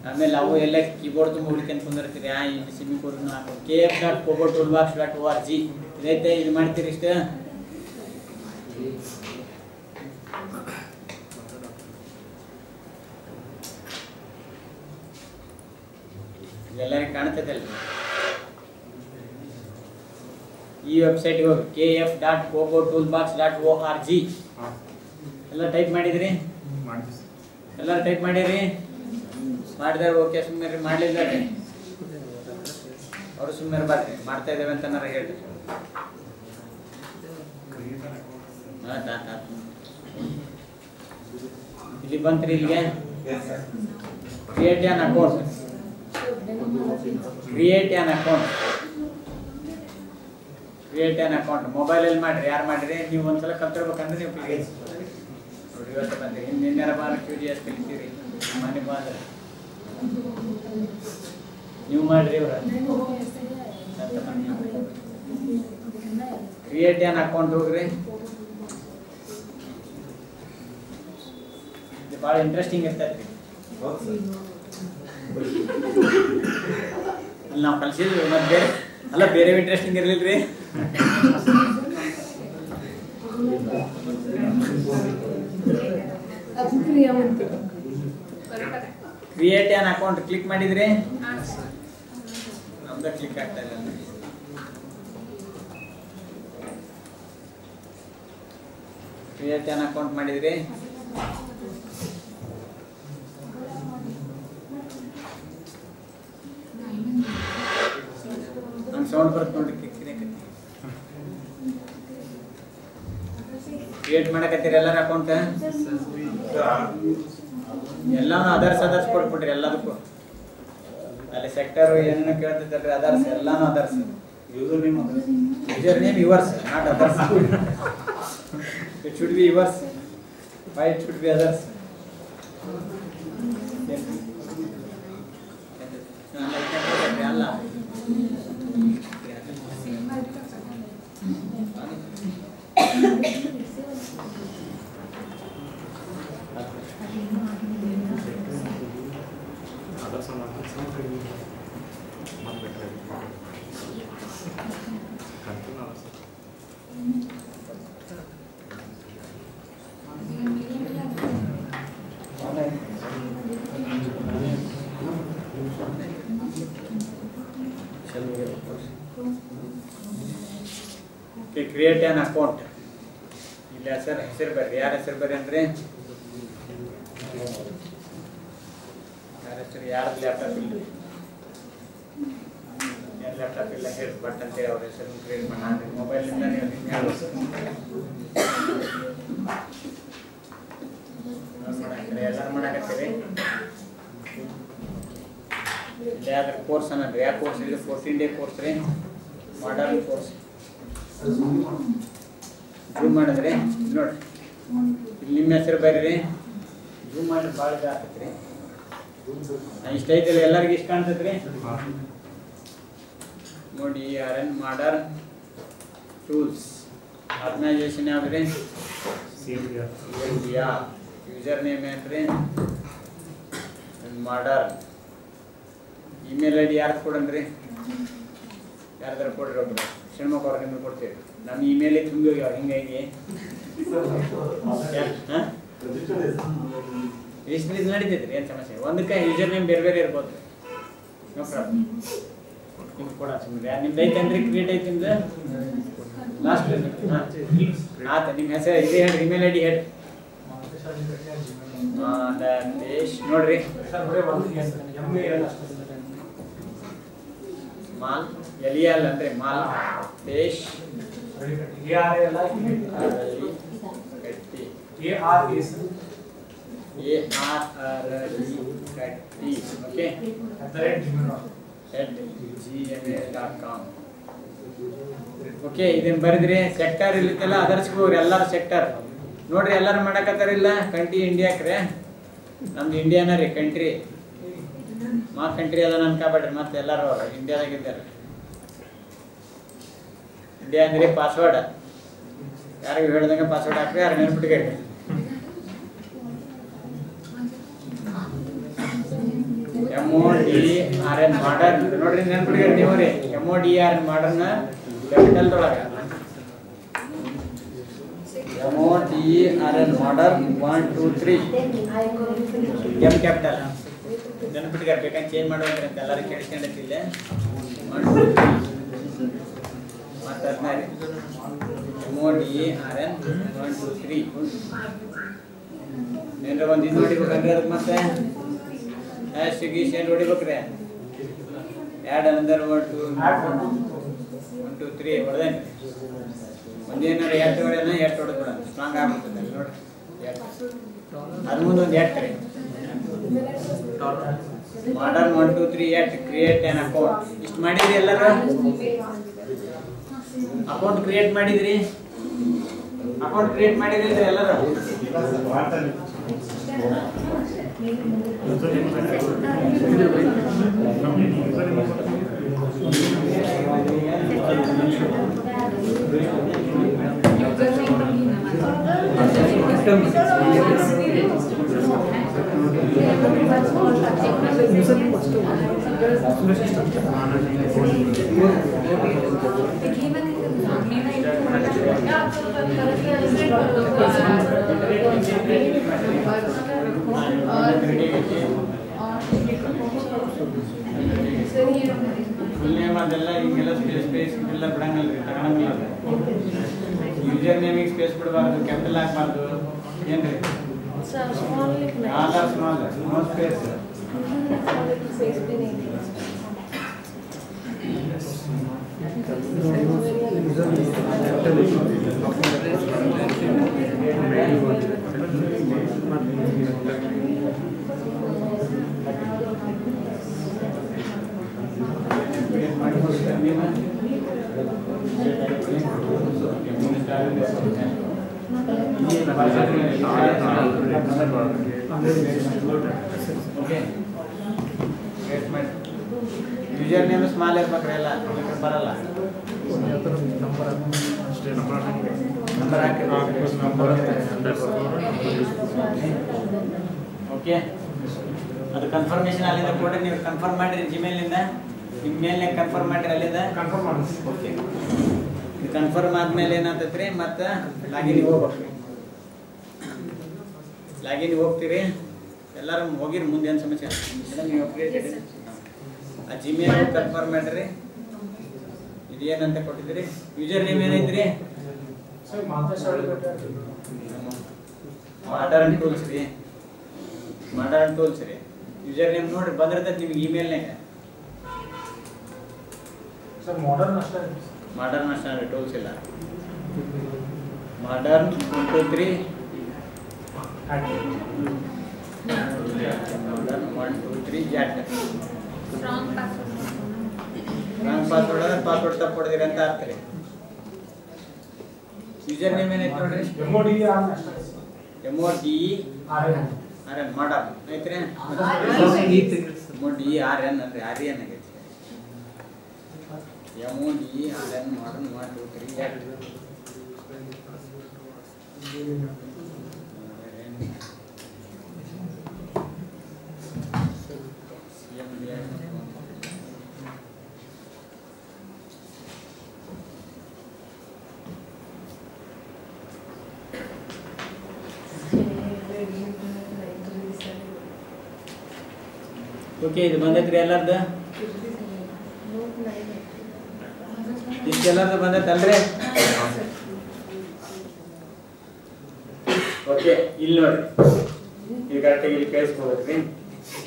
ಆಮೇಲೆ ಅವು ಎಲ್ಲ ಕೀಬೋರ್ಡ್ ತುಂಬ ಹುಡ್ಕೊಂಡ್ ಕುಂದಿರ್ತೀರಿ. ಇಲ್ಲಿ ಸಿಮ್ಮಿ ಕೊಡೋದು ಹಾಕೋ kf.kobotoolbox.org ಇದೈತೆ, ಇದು ಮಾಡ್ತೀರಿ ಇಷ್ಟ. ಎಲ್ಲರಿಗೂ ಕಾಣ್ತದಲ್ಲ. ಈ ವೆಬ್ಸೈಟ್ಗೆ ಹೋಗಿ kf.kobotoolbox.org ಎಲ್ಲ ಟೈಪ್ ಮಾಡಿದ್ರಿ? ಎಲ್ಲರೂ ಟೈಪ್ ಮಾಡಿರಿ? ಮಾಡಿದಾರೆ ಓಕೆ, ಸುಮ್ಮನೆ ಮಾಡಲಿಲ್ಲ ರೀ ಅವರು ಸುಮ್ಮನೆ ಬರ್ರಿ, ಮಾಡ್ತಾ ಇದ್ದೇವೆ ಅಂತ ಹೇಳ್ರಿ. ಇಲ್ಲಿ ಬಂತ್ರಿ, ಇಲ್ಲಿಗೆ create an account. Create an account, create an account ಮೊಬೈಲಲ್ಲಿ ಮಾಡಿರಿ. ಯಾರು ಮಾಡಿರಿ? ನೀವು ಒಂದ್ಸಲ ಕಲ್ತಿರ್ಬೇಕಂದ್ರೆ ನೀವು ನೋಡಿ. ಇವತ್ತು ಬಂದ್ರಿ, ಹಿಂದಿನ ಬಾರ QGS ಕಲಿತೀರಿ, ಮನೆ ಬಂದ್ರೆ ನೀವು ಮಾಡ್ರಿ. ಇವ್ರ ಕ್ರಿಯೇಟ್ ಆನ್ ಅಕೌಂಟ್ ಹೋಗ್ರಿ. ಇದು ಭಾಳ ಇಂಟ್ರೆಸ್ಟಿಂಗ್ ಇರ್ತೈತಿ. ಅಲ್ಲಿ ನಾವು ಕಲ್ಸಿದ್ವಿ, ಮತ್ತೆ ಬೇರೆ ಅಲ್ಲ ಬೇರೆ ಇಂಟ್ರೆಸ್ಟಿಂಗ್ ಇರ್ಲಿಲ್ರಿ. ಕ್ರಿಯೇಟ್ ಆನ್ ಅಕೌಂಟ್ ಕ್ಲಿಕ್ ಮಾಡಿದ್ರಿ? ನಮ್ದು ಕ್ಲಿಕ್ ಆಗ್ತಾ ಇಲ್ಲ. ಕ್ರಿಯೇಟ್ ಆನ್ ಅಕೌಂಟ್ ಮಾಡಿದ್ರಿ? ನಂಗೆ ಸೌಂಡ್ ಬರುತ್ತೆ ನೋಡ್ರಿ. ಕ್ರಿಯೇಟ್ ಮಾಡಕತ್ತೀರಿ ಎಲ್ಲರ ಅಕೌಂಟ್? ಎಲ್ಲಾನು ಅದರ್ಸ್ ಕೊಟ್ಬಿಟ್ರಿ ಎಲ್ಲದಕ್ಕೂ. ಅಲ್ಲಿ ಸೆಕ್ಟರ್ ಏನೇನು ಕೇಳ್ತಿದ್ದಲ್ರಿ, ಅದರ್ಸ್ ಎಲ್ಲಾನು others. User name yours, not others. It should B yours, why it should B others? ಅಲ್ಲ ಕ್ರಿಯೇಟ್ ಆನ್ ಅಕೌಂಟ್. ಇಲ್ಲಿ ಹೆಸರು ಬರ್ರಿ. ಯಾರ ಹೆಸರು ಬರ್ರಿ ಅಂದ್ರೆ ಯಾರ ಹೆಸರು? ಯಾರ್ದು ಲ್ಯಾಪ್ಟಾಪ್ ಇಲ್ಲ, ಯಾರ ಲ್ಯಾಪ್ಟಾಪ್ ಇಲ್ಲ ಹೇಳಿ ಬಟ್ ಅಂತೇಳಿ ಅವ್ರ ಹೆಸರು ಕ್ರಿಯೇಟ್ ಮಾಡಿ ಮೊಬೈಲಿಂದ ನೀವು ಎಲ್ಲರೂ ಮಾಡಕತ್ತೀರಿ. ಯಾವ್ದಾರ ಕೋರ್ಸ್ ಅನ್ನೋದು ಯಾವ ಕೋರ್ಸ್ ಇದೆ? 14 ಡೇ ಕೋರ್ಸ್ ರೀ, ಮಾಡರ್ನ್ ಕೋರ್ಸ್. ಜೂಮ್ ಮಾಡಿದ್ರಿ ನೋಡ್ರಿ, ಇಲ್ಲಿ ನಿಮ್ಮ ಹೆಸರು ಬರೀರಿ. ಜೂಮ್ ಮಾಡಿ ಭಾಳ ಇದು ಆಗ್ತೈತ್ರಿ. ಇಷ್ಟ ಐತಿಲ್ಲ, ಎಲ್ಲರಿಗೂ ಇಷ್ಟ ಕಾಣ್ತೈತ್ರಿ ನೋಡಿ. RN modern tools. ಆರ್ಗನೈಸೇಷನ್ ಯಾವ್ದ್ರಿ? ಇಂಡಿಯಾ. ಯೂಸರ್ ನೇಮ್ ಏನ್ರಿ? ಮಾಡರ್ನ್. ಇಮೇಲ್ ID ಯಾರು ಕೊಡನ್ರಿ? ಯಾರ್ದಾರು ಕೊಡ್ರಿ, ಒಬ್ರು ಶಿವಮೊಗ್ಗ ಅವ್ರ ನಿಮ್ಗೆ ಕೊಡ್ತೀವಿ. ನಮ್ಮ ಇಮೇಲ್ ತುಂಬಿ ಹೋಗ್ಯಾವ ಹಿಂಗಾಗಿ ರಿಜಿಸ್ಟ್ರೇಷನ್ ನಡೀತೈತ್ರಿ, ಏನು ಸಮಸ್ಯೆ? ಒಂದಕ್ಕೆ ಯೂಸರ್ ನೇಮ್ ಬೇರೆ ಬೇರೆ ಇರ್ಬೋದು, ನೋ ಪ್ರಾಬ್ಲಮ್. ನಿಮ್ಗೆ ಕೊಡ ಸುಮ್ಮನೆ ನಿಮ್ದು ಐತೆ ಅಂದ್ರೆ ಕ್ರಿಯೇಟ್ ಐತಿ ನಿಮ್ದು ಲಾಸ್ಟ್. ಆಯ್ತು, ನಿಮ್ಮ ಹೆಸರು ಇದೇ ಹೇಳಿ, ಇಮೇಲ್ ID ಹೇಳಿ. ದೇಶ್ ನೋಡ್ರಿ, ಮಾಲ್ ಎಲಿಯಲ್ ಅಂದ್ರೆ ಮಾಲ್ ದೇಶ್ gmail.com. ಓಕೆ, ಇದನ್ನ ಬರೆದ್ರಿ. ಸೆಕ್ಟರ್ ಇಲ್ಲಿತ್ತಲ್ಲ ಅದರ್ಸ್ಗೆ ಹೋಗ್ರಿ. ಎಲ್ಲರೂ ಸೆಕ್ಟರ್ ನೋಡ್ರಿ, ಎಲ್ಲರೂ ಮಾಡಕತ್ತಾರಿಲ್ಲ. ಕಂಟ್ರಿ ಇಂಡಿಯಾಕ್ರೆ, ನಮ್ದು ಇಂಡಿಯಾನ ರೀ ಕಂಟ್ರಿ. ಮಾ ಕಂಟ್ರಿ ಅದ ಅನ್ಕಾಬೇಡ್ರಿ, ಮತ್ತೆ ಎಲ್ಲರೂ ಇಂಡಿಯಾದಾಗಿದ್ದಾರೆ. ಇಂಡಿಯಾ ಅಂದ್ರೆ ಪಾಸ್ವರ್ಡ್, ಯಾರಿಗೂ ಹೇಳ್ದಂಗೆ ಪಾಸ್ವರ್ಡ್ ಹಾಕ್ರಿ, ಯಾರು ನೆನ್ಪಿಟ್ಕೊಳ್ರಿ. MODRN ಮಾಡರ್ನ್ ನೋಡ್ರಿ ನೆನಪಿಡ್ರಿ ನೀವು ರೀ MODRN ಮಾಡರ್ನ್ ಕ್ಯಾಪಿಟಲ್ ಒಳಗೆ MODRN ಮಾಡರ್ನ್ 1 2 3 M ಕ್ಯಾಪಿಟಲ್ ನೆನಪಿಡ್ರಿ ಬೇಕಂತ ಚೇಂಜ್ ಮಾಡೋದ್ರಿ ಅಂತ ಎಲ್ಲರೂ ಕೇಳಿಸ್ಕೊಂಡಿದ್ದಿಲ್ಲ 1 2 3 ಮಾತಾಡ್ತಾ ರೀ MODRN 1 2 3 ಏನ್ರ ಒಂದು ಇದು ನೋಡಿಬೇಕಂದ್ರೆ ಅದಕ್ಕೆ ಮತ್ತೆ ಗಿಶ್ ಹೊಡಿಬೇಕ್ರೆ ಆ್ಯಡ್ ಅಂದರ್ 1 2 3 ಹೊಡೆದೇನೆ ಒಂದೇನಾರು ಎಷ್ಟು ಹೊಡೆಯೋಣ ಎಷ್ಟು ಹೊಡೆದ್ಬಿಡ ಸ್ಟ್ರಾಂಗ್ ಆಗ್ಬಿಡ್ತದೆ ನೋಡಿ ಅದು ಮುಂದೆ ಒಂದು ರೀ ಮಾಡರ್ನ್ 1 2 3 ಕ್ರಿಯೇಟ್ ಆನ್ ಅಕೌಂಟ್ ಇಷ್ಟು ಮಾಡಿದ್ರಿ ಎಲ್ಲರೂ ಅಕೌಂಟ್ ಕ್ರಿಯೇಟ್ ಮಾಡಿದ್ರಿ ಎಲ್ಲರೂ ಅದೆಲ್ಲ ಹಿಂಗೆಲ್ಲ ಸ್ಪೇಸ್ ಇಲ್ಲ ಬಿಡಂಗಲ್ಲ ರೀ ತಗೊಳಂಗಿಲ್ಲ ಯೂಸರ್ ನೇಮಿಗೆ ಸ್ಪೇಸ್ ಬಿಡಬಾರ್ದು ಕ್ಯಾಪಿಟಲ್ ಹಾಕಬಾರ್ದು ಏನ್ರಿ small no space user name small ಇರ್ಬೇಕ್ರಿ ಎಲ್ಲ ಬರಲ್ಲ ನಂಬರ್ ಹಾಕಿ ಓಕೆ ಅದು ಕನ್ಫರ್ಮೇಶನ್ ಅಲ್ಲಿಂದ ಕೊಡ್ರಿ ನೀವು ಕನ್ಫರ್ಮ್ ಮಾಡಿರಿ ಜಿಮೇಲ್ನಿಂದ ನಿಮ್ಮ ಮೇಲ್ನಾಗ ಕನ್ಫರ್ಮ್ ಮಾಡಿರಿ ಅಲ್ಲಿಂದ ಕನ್ಫರ್ಮ್ ಮಾಡಿ ಓಕೆ ಇದು ಕನ್ಫರ್ಮ್ ಆದ್ಮೇಲೆ ಏನಾಗ್ತೈತ್ರಿ ಮತ್ತೆ ಲಾಗಿನ್ ಹೋಗ್ಬೇಕ್ರಿ ಲಾಗಿನ್ ಹೋಗ್ತೀರಿ ಎಲ್ಲರೂ ಹೋಗಿರಿ ಮುಂದೆ ಏನು ಸಮಸ್ಯೆ ನೀವು ಆ ಜಿಮೇಲ್ ಕನ್ಫರ್ಮ್ ಮಾಡಿರಿ ಇದೇನಂತ ಕೊಟ್ಟಿದ್ದೀರಿ ಯೂಸರ್ ನೇಮ್ ಏನೈತ್ರಿ ಮಾಡರ್ನ್ ಟೂಲ್ಸ್ ರೀ ಯೂಸರ್ ನೇಮ್ ನೋಡ್ರಿ ಬಂದಿರ್ತೈತೆ ನಿಮ್ಗೆ ಇಮೇಲ್ನಾಗ ಸರ್ ಮಾಡರ್ನ್ ಅಷ್ಟೇ ಟೂಲ್ಸ್ ಇಲ್ಲ modern 1 2 3 modern 1 2 3 Jat strong password ಅಂದ್ರೆ ಪಾಸ್ವರ್ಡ್ ತಪ್ಪು ಹೊಡೆದಿರಿ ಅಂತ ಅರ್ಥ ರೀ ಯೂಸರ್ ನೇಮ್ ಏನೈತೆ ನೋಡ್ರಿ MODRN ಮಾಡರ್ನ್ ಐತ್ರಿ MODRN ಅಂದ್ರೆ ಆರ್ಯನ್ ಆಗೈತಿ MODRN ಮಾಡರ್ನ್ 1 2 3 ಓಕೆ ಇದು ಬಂದೈತ್ರಿ ಎಲ್ಲಾರ್ದು ಇಷ್ಟೆಲ್ಲರ್ದು ಬಂದೈತಲ್ರಿ ಓಕೆ ಇಲ್ಲಿ ನೋಡ್ರಿ ಈಗ ಕರೆಕ್ಟಾಗಿ ಇಲ್ಲಿ ಕೇಳಿಸ್ಕೋಬೇಕ್ರಿ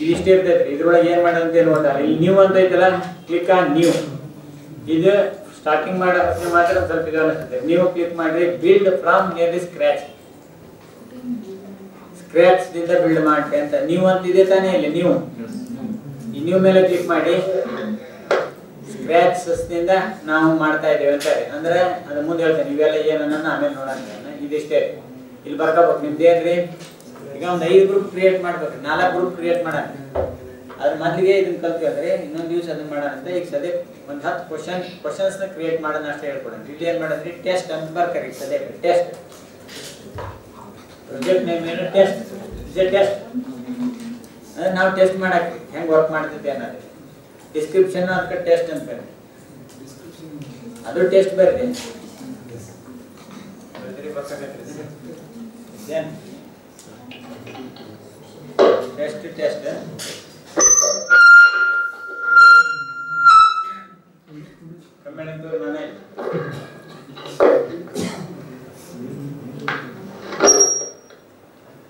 ಇದು ಇಷ್ಟೇ ಇರ್ತೈತ್ರಿ ಇದ್ರೊಳಗೆ ಏನ್ ಮಾಡೋದಂತ ಏನು ಗೊತ್ತಲ್ಲ ಇಲ್ಲಿ ನ್ಯೂ ಅಂತ ಐತಲ್ಲ ಕ್ಲಿಕ್ ಆನ್ ನ್ಯೂ ಇದು ಸ್ಟಾರ್ಟಿಂಗ್ ಮಾತ್ರ ಸ್ವಲ್ಪ ಇದು ಅನಿಸ್ತದೆ ನೀವು ಕ್ಲಿಕ್ ಮಾಡಿ ಬಿಲ್ಡ್ ಫ್ರಮ್ ನಿಯರ್ಲಿ ಸ್ಕ್ರಾಚ್ ದಿಂದ ಬಿಲ್ಡ್ ಮಾಡ್ರಿ ಅಂತ ನೀವು ಅಂತ ಇದೆ ತಾನೇ ಇಲ್ಲಿ ನೀವು ಈ ನ್ಯೂ ಮೇಲೆ ಕ್ಲಿಕ್ ಮಾಡಿ ಸ್ಕ್ರಾಚ್ ನಿಂದ ನಾವು ಮಾಡ್ತಾ ಇದ್ದೇವೆ ಅಂತಾರೆ ಅಂದ್ರೆ ಅದು ಮುಂದೆ ಹೇಳ್ತೇನೆ ಇವೆಲ್ಲ ಏನನ್ನ ಆಮೇಲೆ ನೋಡೋಣ ಇದಿಷ್ಟೇ ಇಲ್ಲಿ ಬರ್ಕೋಬೇಕು ನಿಮ್ದು ಏನ್ರಿ ಈಗ ಒಂದು 5 ಗ್ರೂಪ್ ಕ್ರಿಯೇಟ್ ಮಾಡ್ಬೇಕು 4 ಗ್ರೂಪ್ ಕ್ರಿಯೇಟ್ ಮಾಡೋಣ ಅದ್ರ ಮೊದಲಿಗೆ ಇದನ್ನ ಕಲ್ತ್ಕೊಂಡ್ರೆ ಇನ್ನೊಂದು ದಿವಸ ಅದನ್ನ ಮಾಡೋಣ ಅಂತ ಈಗ ಸದ್ಯ ಒಂದು 10 ಕ್ವಶನ್ಸ್ ನ ಕ್ರಿಯೇಟ್ ಮಾಡೋಣ ಅಷ್ಟೇ ಹೇಳ್ಕೊಡೋಣ ಇಲ್ಲಿ ಏನ್ ಮಾಡೋದ್ರಿ ಟೆಸ್ಟ್ ಅಂತ ಬರ್ಕರಿ ಸದ್ಯ ಟೆಸ್ಟ್ ಪ್ರಾಜೆಕ್ಟ್ ನೇಮ್ ಏನು ಟೆಸ್ಟ್ ಅದನ್ನ ನಾವು ಟೆಸ್ಟ್ ಮಾಡಕ್ಕೆ ಹೆಂಗೆ ವರ್ಕ್ ಮಾಡ್ತೈತೆ ಅನ್ನೋದು. ಡಿಸ್ಕ್ರಿಪ್ಷನ್ ಅದಕ್ಕೆ ಟೆಸ್ಟ್ ಅಂತ ಬರೀ, ಅದು ಟೆಸ್ಟ್ ಬರೀರಿ. ಟೆಸ್ಟ್ ಟೆಸ್ಟ್ ಕಮ್ಮಿಣದ್ದು ನಾನೇ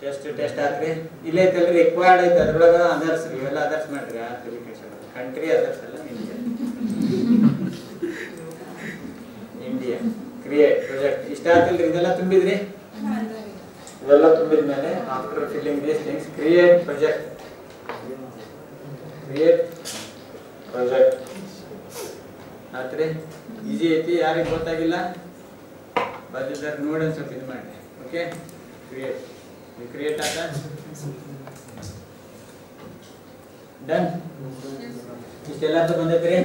ಟೆಸ್ಟ್ ಟೆಸ್ಟ್ ಹಾಕ್ರಿ. ಇಲ್ಲೇ ಐತಲ್ರಿ ರಿಕ್ವೈರ್ಡ್ ಐತೆ, ಅದ್ರೊಳಗೆ ಅದರ್ಸ್ ಇವೆಲ್ಲ ಅದರ್ಸ್ ಮಾಡ್ರಿ. ಅಪ್ಲಿಕೇಶನ್ ಕಂಟ್ರಿ ಅದರ್ಸ್ ಎಲ್ಲ ಇಂಡಿಯಾ ಕ್ರಿಯೇಟ್ ಪ್ರಾಜೆಕ್ಟ್ ಇಷ್ಟ ಆಗ್ತಿಲ್ರಿ. ಇದೆಲ್ಲ ತುಂಬಿದ್ರಿ, ಇದೆಲ್ಲ ತುಂಬಿದ್ಮೇಲೆ after filling these things create project ಆತ್ರಿ. ಈಸಿ ಐತಿ, ಯಾರಿಗೆ ಗೊತ್ತಾಗಿಲ್ಲ ಬಂದಿದ್ದಾರೆ ನೋಡಿ ಒಂದು ಸ್ವಲ್ಪ ಇದು ಮಾಡಿ. ಓಕೆ, ಕ್ರಿಯೇಟ್ ಆತ ಡನ್. ಇಷ್ಟೆಲ್ಲ ಅಂತ ಬಂದೈತ್ರಿ.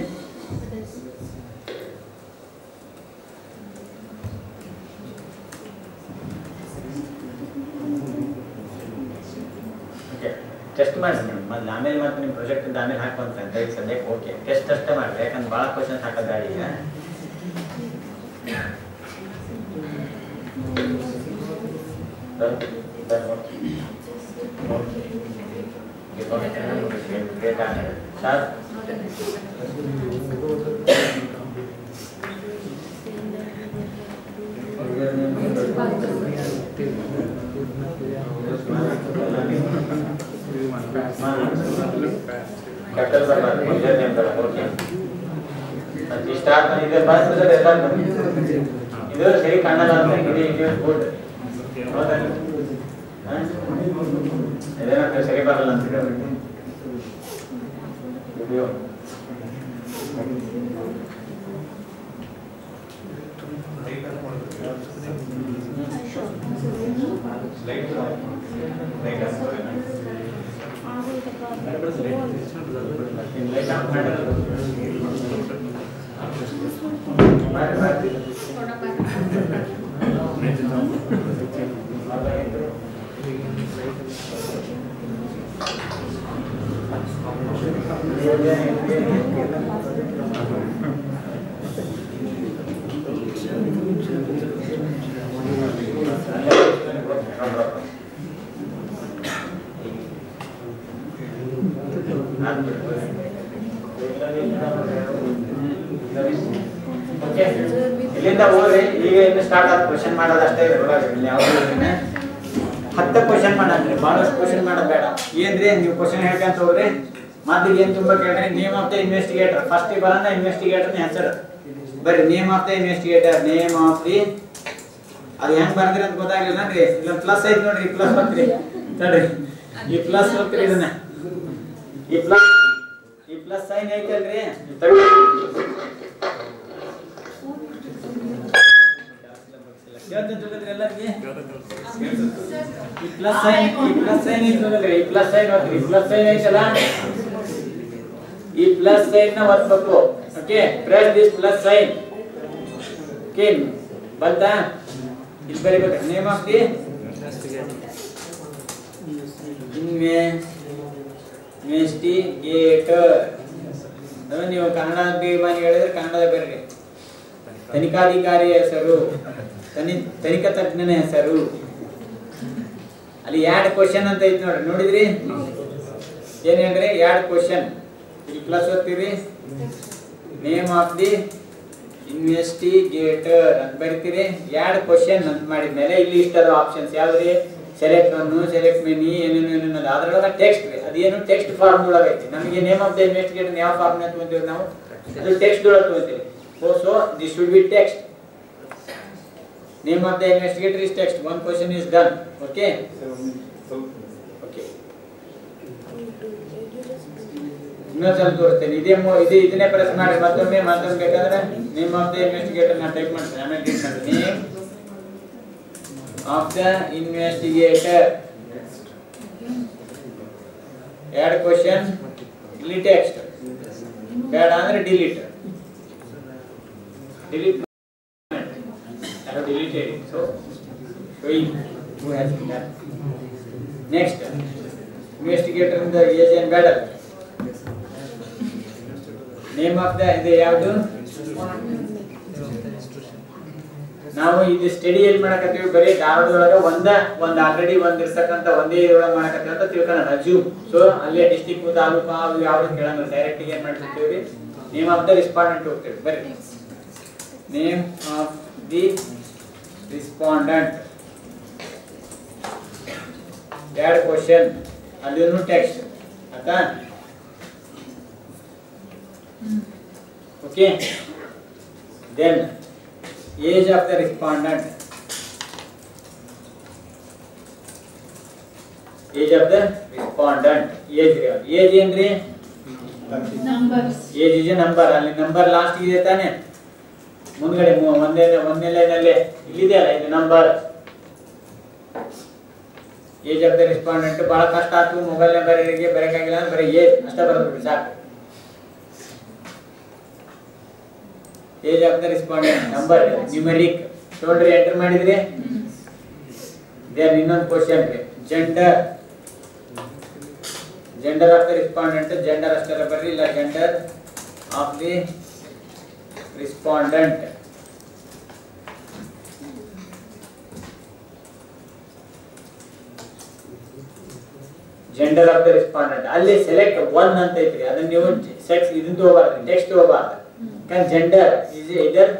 ಟೆಸ್ಟ್ ಮಾಡಿ ಮೊದಲು, ಆಮೇಲೆ ಮತ್ತೆ ನಿಮ್ಮ ಪ್ರಾಜೆಕ್ಟ್ ಆಮೇಲೆ ಹಾಕುವಂತ ಅಂತ ಈಗ ಸದ್ಯಕ್ಕೆ ಓಕೆ ಟೆಸ್ಟ್ ಅಷ್ಟೇ ಮಾಡಿರಿ. ಯಾಕಂದ್ರೆ ಭಾಳ ಕ್ವಶನ್ಸ್ ಹಾಕೋದು ಗಾಡಿ ಈಗ. ಸರ್ ಕ್ಯಾಪಿಟಲ್ ಬರಬಾರ್ದು, ಯೂಸರ್ ನೇಮ್ ಬರಬಾರ್ದು. ಓಕೆ, ಇಷ್ಟ ಆಗ್ತಾನೆ ಇದೆ ಬರ್ತದೆ ಎಲ್ಲ. ಇದು ಸರಿ ಕಾಣಲ್ಲ ಅಂತ ಇದು ಗುಡ್ ಹೌದಲ್ಲ, ಇದೇನಾಗ್ತದೆ ಸರಿ ಬರಲ್ಲ ಅಂತಿದೆ ಅವ್ರಿಗೆ. ವಿಡಿಯೋ ಇಲ್ಲಿಂದ ಹೋಗ್ರಿ. ಈಗ ಇನ್ನು ಸ್ಟಾರ್ಟ್ ಆದ ಕ್ವಶನ್ ಮಾಡೋದು ಅಷ್ಟೇ ಇರೋಲ್ಲ. 10 ಕ್ವಶನ್ ಮಾಡಂದ್ರಿ, ಬಹಳಷ್ಟು ಕ್ವಶನ್ ಮಾಡೋದು ಬೇಡ. ಏನ್ರಿ ನೀವು ಕ್ವಶನ್ ಹೇಳ್ಕೊಂತ ಹೋಗ್ರಿ. ಮೊದಲಿಗೆ ಏನ್ ತುಂಬಾ ಕೇಳ್ರಿ, name of the investigator. First ಬರೋಣ ಇನ್ವೆಸ್ಟಿಗೇಟರ್ ಹೆಸರು ಬರ್ರಿ. Name of the investigator, name of the, ಅದು ಹೆಂಗ್ ಬರ್ದ್ರಿ ಅಂತ ಗೊತ್ತಾಗ್ಲಿಲ್ಲ ನೋಡ್ರಿ. ಇಲ್ಲ ಪ್ಲಸ್ ಐತಿ ನೋಡ್ರಿ, ಪ್ಲಸ್ ಬರ್ತೀರಿ ನೋಡ್ರಿ. ಈ ಪ್ಲಸ್ ಹೋಗ್ತೀರಿ, ಇದನ್ನ ಈ ಪ್ಲಸ್ ಸೈನ್ ಐತಲ್ರಿ. ಎಲ್ಲರಿಗೆ ಈ ಪ್ಲಸ್ ಸೈನ್ ಐತಲ್ರಿ, ಈ ಪ್ಲಸ್ ಸೈನ್ ಹೋಗ್ತೀರಿ. ಪ್ಲಸ್ ಸೈನ್ ಐತಲ್ಲ, ಈ ಪ್ಲಸ್ ಸೈನ್ ನ ಒತ್ತಬೇಕು. Okay, press this plus sign. Okay, ಬಂತಾ? ಇಲ್ಲಿ ಬರೀಬೇಕು ನೇಮ್ ಆಫ್ ದಿ ಇನ್ವೆಸ್ಟಿಗೇಟರ್. ನೀವು ಕನ್ನಡ ಅಭಿಮಾನಿ ಹೇಳಿದ್ರೆ ಕನ್ನಡದ ಬೇರೆ. ತನಿಖಾಧಿಕಾರಿ ಹೆಸರು, ತನಿಖಾ ತಜ್ಞನ ಹೆಸರು. ಅಲ್ಲಿ 2 ಕ್ವಶನ್ ಅಂತ ಐತಿ ನೋಡ್ರಿ, ನೋಡಿದ್ರಿ? ಏನ್ ಹೇಳ್ರಿ? 2 ಕ್ವಶನ್. ಇಲ್ಲಿ ಪ್ಲಸ್ ಓದ್ತೀರಿ. ನೇಮ್ ಆಫ್ ದಿ ಇನ್ವೆಸ್ಟಿಗೇಟರ್ ಅಂತ ಬರೀತೀರಿ. 2 ಕ್ವಶನ್ ಅಂತ ಮಾಡಿದ್ಮೇಲೆ ಇಲ್ಲಿ ಇಷ್ಟದ ಆಪ್ಷನ್ಸ್ ಯಾವ್ದ್ರಿ? ಸೆಲೆಕ್ಟ್ ಒನ್, ಸೆಲೆಕ್ಟ್ ಮೆನಿ, ಏನೇನು ಅದ್ರೊಳಗೆ ಟೆಕ್ಸ್ಟ್ ರೀ. ಅದೇನು ಟೆಕ್ಸ್ಟ್ ಫಾರ್ಮ್ ಒಳಗೆ ಐತಿ. ನಮಗೆ ನೇಮ್ ಆಫ್ ದ ಇನ್ವೆಸ್ಟಿಗೇಟರ್ ಯಾವ ಫಾರ್ಮ್ ಅಂತ ತಗೊಂತೀವಿ ನಾವು? ಅದು ಟೆಕ್ಸ್ಟ್ ಒಳಗೆ ತಗೊಂತೀವಿ. So this should be text. Name of the investigator is text. One question is done. Okay. Okay. ಇನ್ನೊಂದು ಸ್ವಲ್ಪ ತೋರಿಸ್ತೇನೆ. ಇದನ್ನೇ ಪ್ರೆಸ್ ಮಾಡಿ ಮತ್ತೊಮ್ಮೆ ಬೇಕಾದ್ರೆ ನೇಮ್ ಆಫ್ ದ ಇನ್ವೆಸ್ಟಿಗೇಟರ್ ನಾ ಟೈಪ್ ಮಾಡ್ತೇನೆ. ಆಮೇಲೆ ಟೈಪ್ ಮಾಡ್ತೀನಿ. Name of the investigator. 2 question. ಇಲ್ಲಿ ಟೆಕ್ಸ್ಟ್. ಬೇಡ ಅಂದ್ರೆ delete. Delete. I have deleted it. So showing who has been done. Next, investigator ಇಂದ ಏಜ್ ಏನು ಬೇಡ. ನೇಮ್ ಆಫ್ ದ ಇದು ಯಾವುದು? ನಾವು ಇದು ಸ್ಟಡಿ ಎಲ್ಲಿ ಮಾಡಕತ್ತೀವಿ? ಬರೀ ಧಾರವಾಡದೊಳಗೆ ಒಂದು ಆಲ್ರೆಡಿ ಇರ್ತಕ್ಕಂಥ ಒಂದೇ ಇದ್ರೊಳಗೆ ಮಾಡಕತ್ತೀವಿ ಅಂತ ತಿಳ್ಕೊಳ್ಳೋಣ. ಅಜ್ಯೂಮ್. ಸೊ ಅಲ್ಲೇ ಡಿಸ್ಟಿಕ್ ತಾಲೂಕು ಅವು ಯಾವ್ದು ಕೇಳಂಗಿಲ್ಲ, ಡೈರೆಕ್ಟ್ ಏನು ಮಾಡ್ತಿರ್ತೀವಿ? ನೇಮ್ ಆಫ್ ದ ರೆಸ್ಪಾಂಡೆಂಟ್ ಹೋಗ್ತೀವಿ. ಬರ್ರಿ, ನೇಮ್ ಆಫ್ ದಿ ರೆಸ್ಪಾಂಡೆಂಟ್. ಎರಡು ಕ್ವಶನ್, ಅಲ್ಲಿನೂ ಟೆಕ್ಸ್ಟ್ ಆಯ್ತಾ? Okay. Then age of the respondent. Age of the respondent. Age ಏನ್ರಿ? Age is a number. ಅಲ್ಲಿ ನಂಬರ್ ಲಾಸ್ಟ್ ಇದೆ ತಾನೆ, ಮುಂದ್ಗಡೆ ಒಂದೇ ಲೈನಲ್ಲಿ ಇಲ್ಲಿದೆ ಅಲ್ಲ, ಇದು number. Age of the respondent ಬಹಳ ಕಷ್ಟ ಆಯ್ತು. ಮೊಬೈಲ್ ನಂಬರ್ ಬರೋಕ್ಕಾಗಿಲ್ಲ ಅಂದ್ರೆ ಬರೀ ಏಜ್ ಅಷ್ಟೇ ಬರೋದು ಸಾಕು. Age of the respondent number numeric ನೋಡ್ರಿ, ಎಂಟರ್ ಮಾಡಿದ್ರಿ. ದೇನ್ ಇನ್ನೊಂದು ಕ್ವಶನ್ ರೀ, gender. Gender of the respondent. Gender ಅಷ್ಟೆಲ್ಲ ಬರ್ರಿ, ಇಲ್ಲ gender of the respondent. Gender of the respondent ಅಲ್ಲಿ ಸೆಲೆಕ್ಟ್ ಒನ್ ಅಂತ ಐತ್ರಿ, ಅದನ್ನ ನೀವು ಸೆಕ್ಸ್ ಇದನ್ನ ತಗೋಬಾರ್ದು, ಟೆಕ್ಸ್ಟ್ ತಗೋಬಾರ್ದು. ಯಾಕಂದ್ರೆ ಜೆಂಡರ್ ಇಸ್ ಇದರ್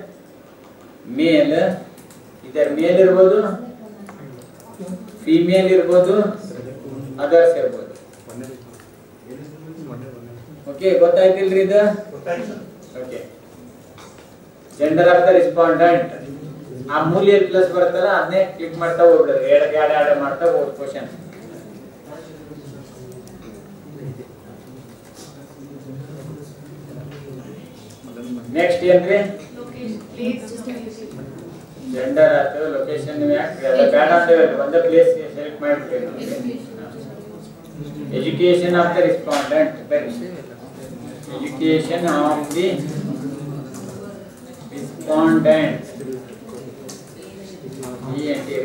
ಮೇಲ್ ಇರ್ಬೋದು, ಫಿಮೇಲ್ ಇರ್ಬೋದು, ಅದರ್ಸ್ ಇರ್ಬೋದು. ಓಕೆ, ಗೊತ್ತಾಯ್ತಿಲ್ರಿ ಇದು? Okay. Gender of the respondent ಆ ಮೂಲೆಯಲ್ಲಿ ಪ್ಲಸ್ ಬರ್ತಲ್ಲ, ಅದನ್ನೇ ಕ್ಲಿಕ್ ಮಾಡ್ತಾ ಹೋಗ್ಬಿಡ್ರಿ. ಎರಡು ಮಾಡ್ತಾ ಹೋಗ್ಬೋದು ಕ್ವಶನ್. ನೆಕ್ಸ್ಟ್ ಏನ್ರಿ? ಜೆಂಡರ್ ಆಯ್ತು, ಲೊಕೇಶನ್ ಬೇಡ ಅಂತ ಒಂದೇ ಪ್ಲೇಸ್ ಸೆಲೆಕ್ಟ್ ಮಾಡಿಬಿಡ್ತೀವಿ. Education of the respondent. Education of the respondent.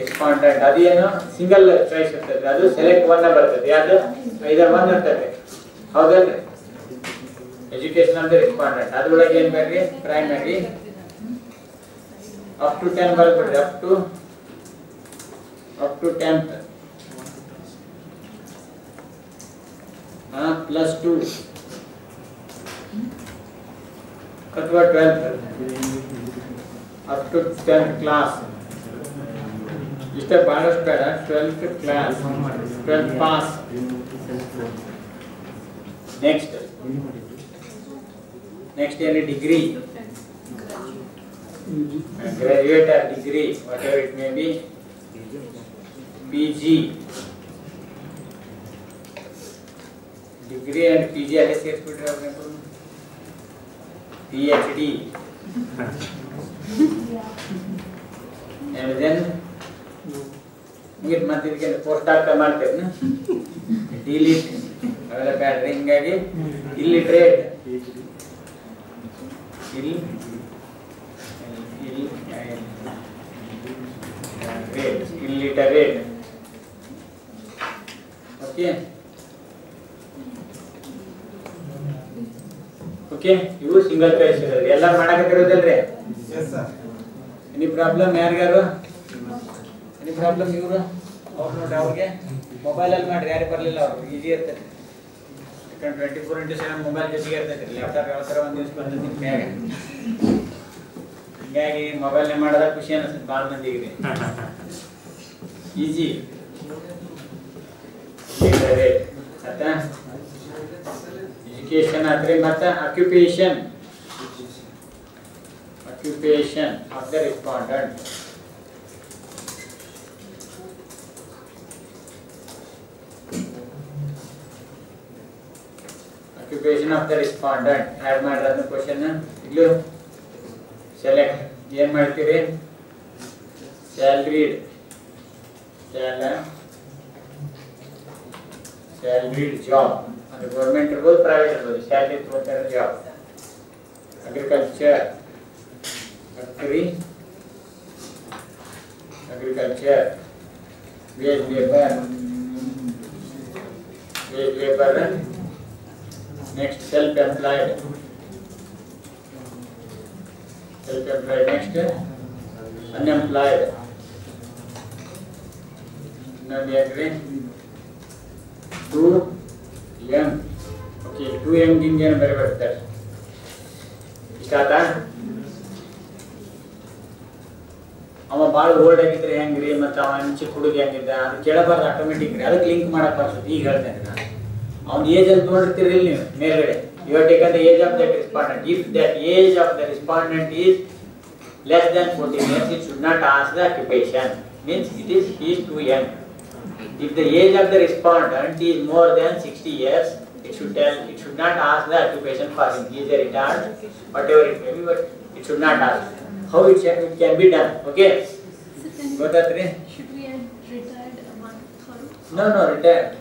Respondent ಅದೇನು ಸಿಂಗಲ್ ಚಾಯ್ಸ್ ಇರ್ತದೆ, ಅದು ಸೆಲೆಕ್ಟ್ ಒನ್ ಬರ್ತದೆ. ಅದು ಐದರ್ ಒನ್ ಇರ್ತದೆ, ಹೌದಲ್ರಿ? ಎಜುಕೇಶನ್ ಆಫ್ ದ ರೆಸ್ಪಾಂಡೆಂಟ್ ಅದ್ರೊಳಗೆ ಏನ್ ಬರ್ರಿ? ಪ್ರೈಮರಿ ಅಪ್ ಟು 10 ಬರ್ಬಿಡ್ರಿ. ಅಪ್ ಟು 10th +2 ಅಥವಾ 12th up to 10th class. ಇಷ್ಟೇ, ಬಹಳಷ್ಟು ಬೇಡ. 12th class, 12th pass. Next any degree, graduate or degree, whatever it may be, PG, degree and PG alle ಸೇರಿಸ್ಬಿಟ್ರೆ ಅವ್ರನ್ನ PhD, and then ಮುಗಿತ್. ಮತ್ತೆ ಇದಕ್ಕೆ post doctor ಮಾಡ್ತೇವೆ, delete ಅವೆಲ್ಲ ಬ್ಯಾಡ್ರಿ. ಹಿಂಗಾಗಿ ಇಲ್ಲಿಟ್ರೇಟ್, illiterate. Okay. Okay, ಇವು ಸಿಂಗಲ್ ಚಾಯ್ಸ್ ಇರೋದು. ಎಲ್ಲ ಮಾಡಕತ್ತಿರೋದಲ್ರಿ? Any problem? ಯಾರಿಗಾರು ಎನಿ ಪ್ರಾಬ್ಲಮ್? ಇವರು ಅವ್ರು ನೋಡ್ರಿ, ಅವ್ರಿಗೆ ಮೊಬೈಲಲ್ಲಿ ಮಾಡ್ರಿ. ಯಾರಿಗೆ ಬರಲಿಲ್ಲ ಅವ್ರು ಈಸಿ ಇರ್ತದೆ. ಯಾಕಂದ್ರೆ 24/7 ಮೊಬೈಲ್ ಜೊತೆಗೆ ಇರ್ತೈತಿ. ಲ್ಯಾಪ್ಟಾಪ್ ಯಾವ ಥರ ಒಂದು ದಿವಸ ಬಂದ ನಿಮ್ಮ ಮ್ಯಾಗ. ಹಿಂಗಾಗಿ ಮೊಬೈಲ್ನೇ ಮಾಡೋದ ಖುಷಿ ಅನಿಸ್ತದೆ ಭಾಳ ಮಂದಿಗೆ. ಈಜಿ ಆಯ್ತಾ? ಎಜುಕೇಶನ್ ಆದ್ರೆ ಮತ್ತೆ occupation of the respondent. Occupation of the respondent add ಮಾಡಿರೋದು ಕ್ವಶನ್. ಇಲ್ಲೂ ಸೆಲೆಕ್ಟ್ ಏನು ಮಾಡ್ತೀರಿ? Salaried job. ಅದು ಗೌರ್ಮೆಂಟ್ ಇರ್ಬೋದು, ಪ್ರೈವೇಟ್ ಇರ್ಬೋದು. ಸ್ಯಾಲ್ರಿ ತಗೋತಾರೆ job. Agriculture, wage labour, wage labor. Next, self-employed. Self-employed. Next, unemployed. Now we agree. Too young. Okay, too young in the very better. Start. ಅವ ಭಾಳ old ಆಗಿದ್ರೆ ಹೆಂಗ್ರಿ ಮತ್ತು ಅವ ಚಿಕ್ಕ ಹುಡುಗಿ ಹೆಂಗಿದ್ದ ಅದು ಕೇಳಬಾರ್ದು ಆಟೋಮೆಟಿಕ್ ರೀ ಅದಕ್ಕೆ ಲಿಂಕ್ ಮಾಡಕ್ಕೆ ಬರ್ತದೆ ಈಗ ಹೇಳ್ತೇನೆ ನಾನು ಅವ್ನ ಏಜ್ ಅಂತ ನೋಡಿರ್ತೀರಿ ನೀವು ಮೇಲ್ಗಡೆ you are taken the age of that respondent if that age of the respondent is less than 14 years it should not ask the occupation means he is too young. If the age of the respondent is more than 60 years it should not ask the occupation for him. He is a retired whatever it may be but it should not ask. How it can be done, okay? Got that, right? Should we add retired among third? No, retired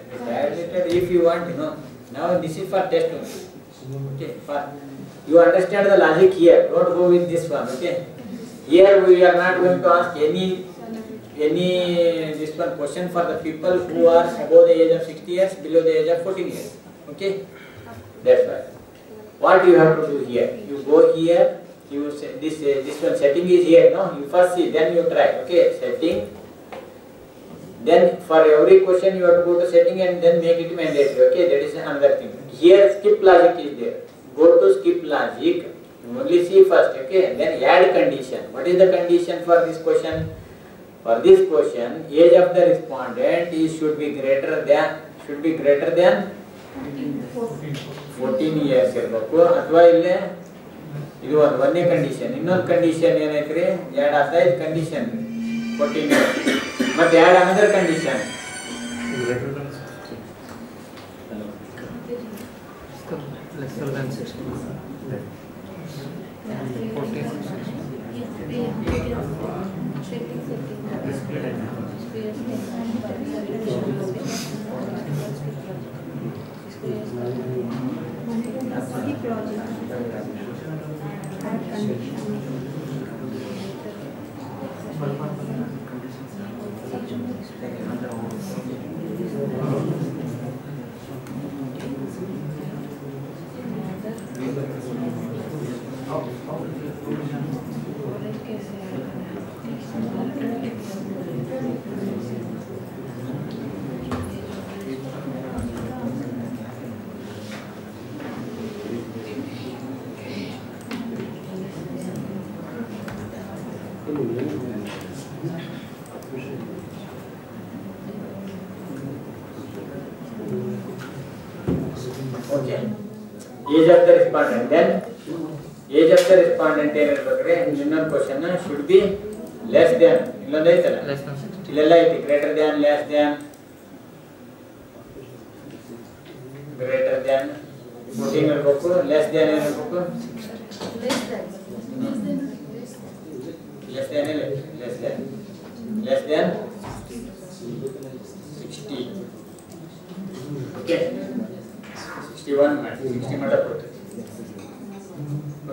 if you want, you know. Now this is for test only. Okay, you understand the logic here. Don't go with this one, okay? Here we are not going to ask any this one question for the people who are above the age of 60 years, below the age of 14 years. Okay? That's why. What you have to do here? You go here. You say this one setting is here, no? You first see, then you try. Okay, setting. Then for every question you have to go to setting and then make it mandatory. Okay, that is another thing. Here skip logic is there. Go to skip logic. You only see first. Okay, then add condition. What is the condition for this question? For this question, age of the respondent should be greater than 14 years ಇರಬೇಕು ಅಥವಾ ಇಲ್ಲೇ ಇದು ಒಂದೇ condition ಇನ್ನೊಂದು condition ಏನೈತ್ರಿ ಎರಡು ಆಗ್ತಾಯಿದ್ condition 14 years ಮತ್ತೆ ಎರಡು another condition lesser than 60. Age of the respondent. Then age of the respondent ಏನಿರ್ಬೇಕ್ರಿ ಇನ್ನೊಂದು question should be less than ಇಲ್ಲೊಂದು ಐತಲ್ಲ Less than 60. ಇಲ್ಲೆಲ್ಲ ಐತಿ greater than less than 14 ಇರಬೇಕು less than ಏನಿರಬೇಕು less than 60 okay 60 ಮಟ್ಟ ಕೊಡ್ತೀವಿ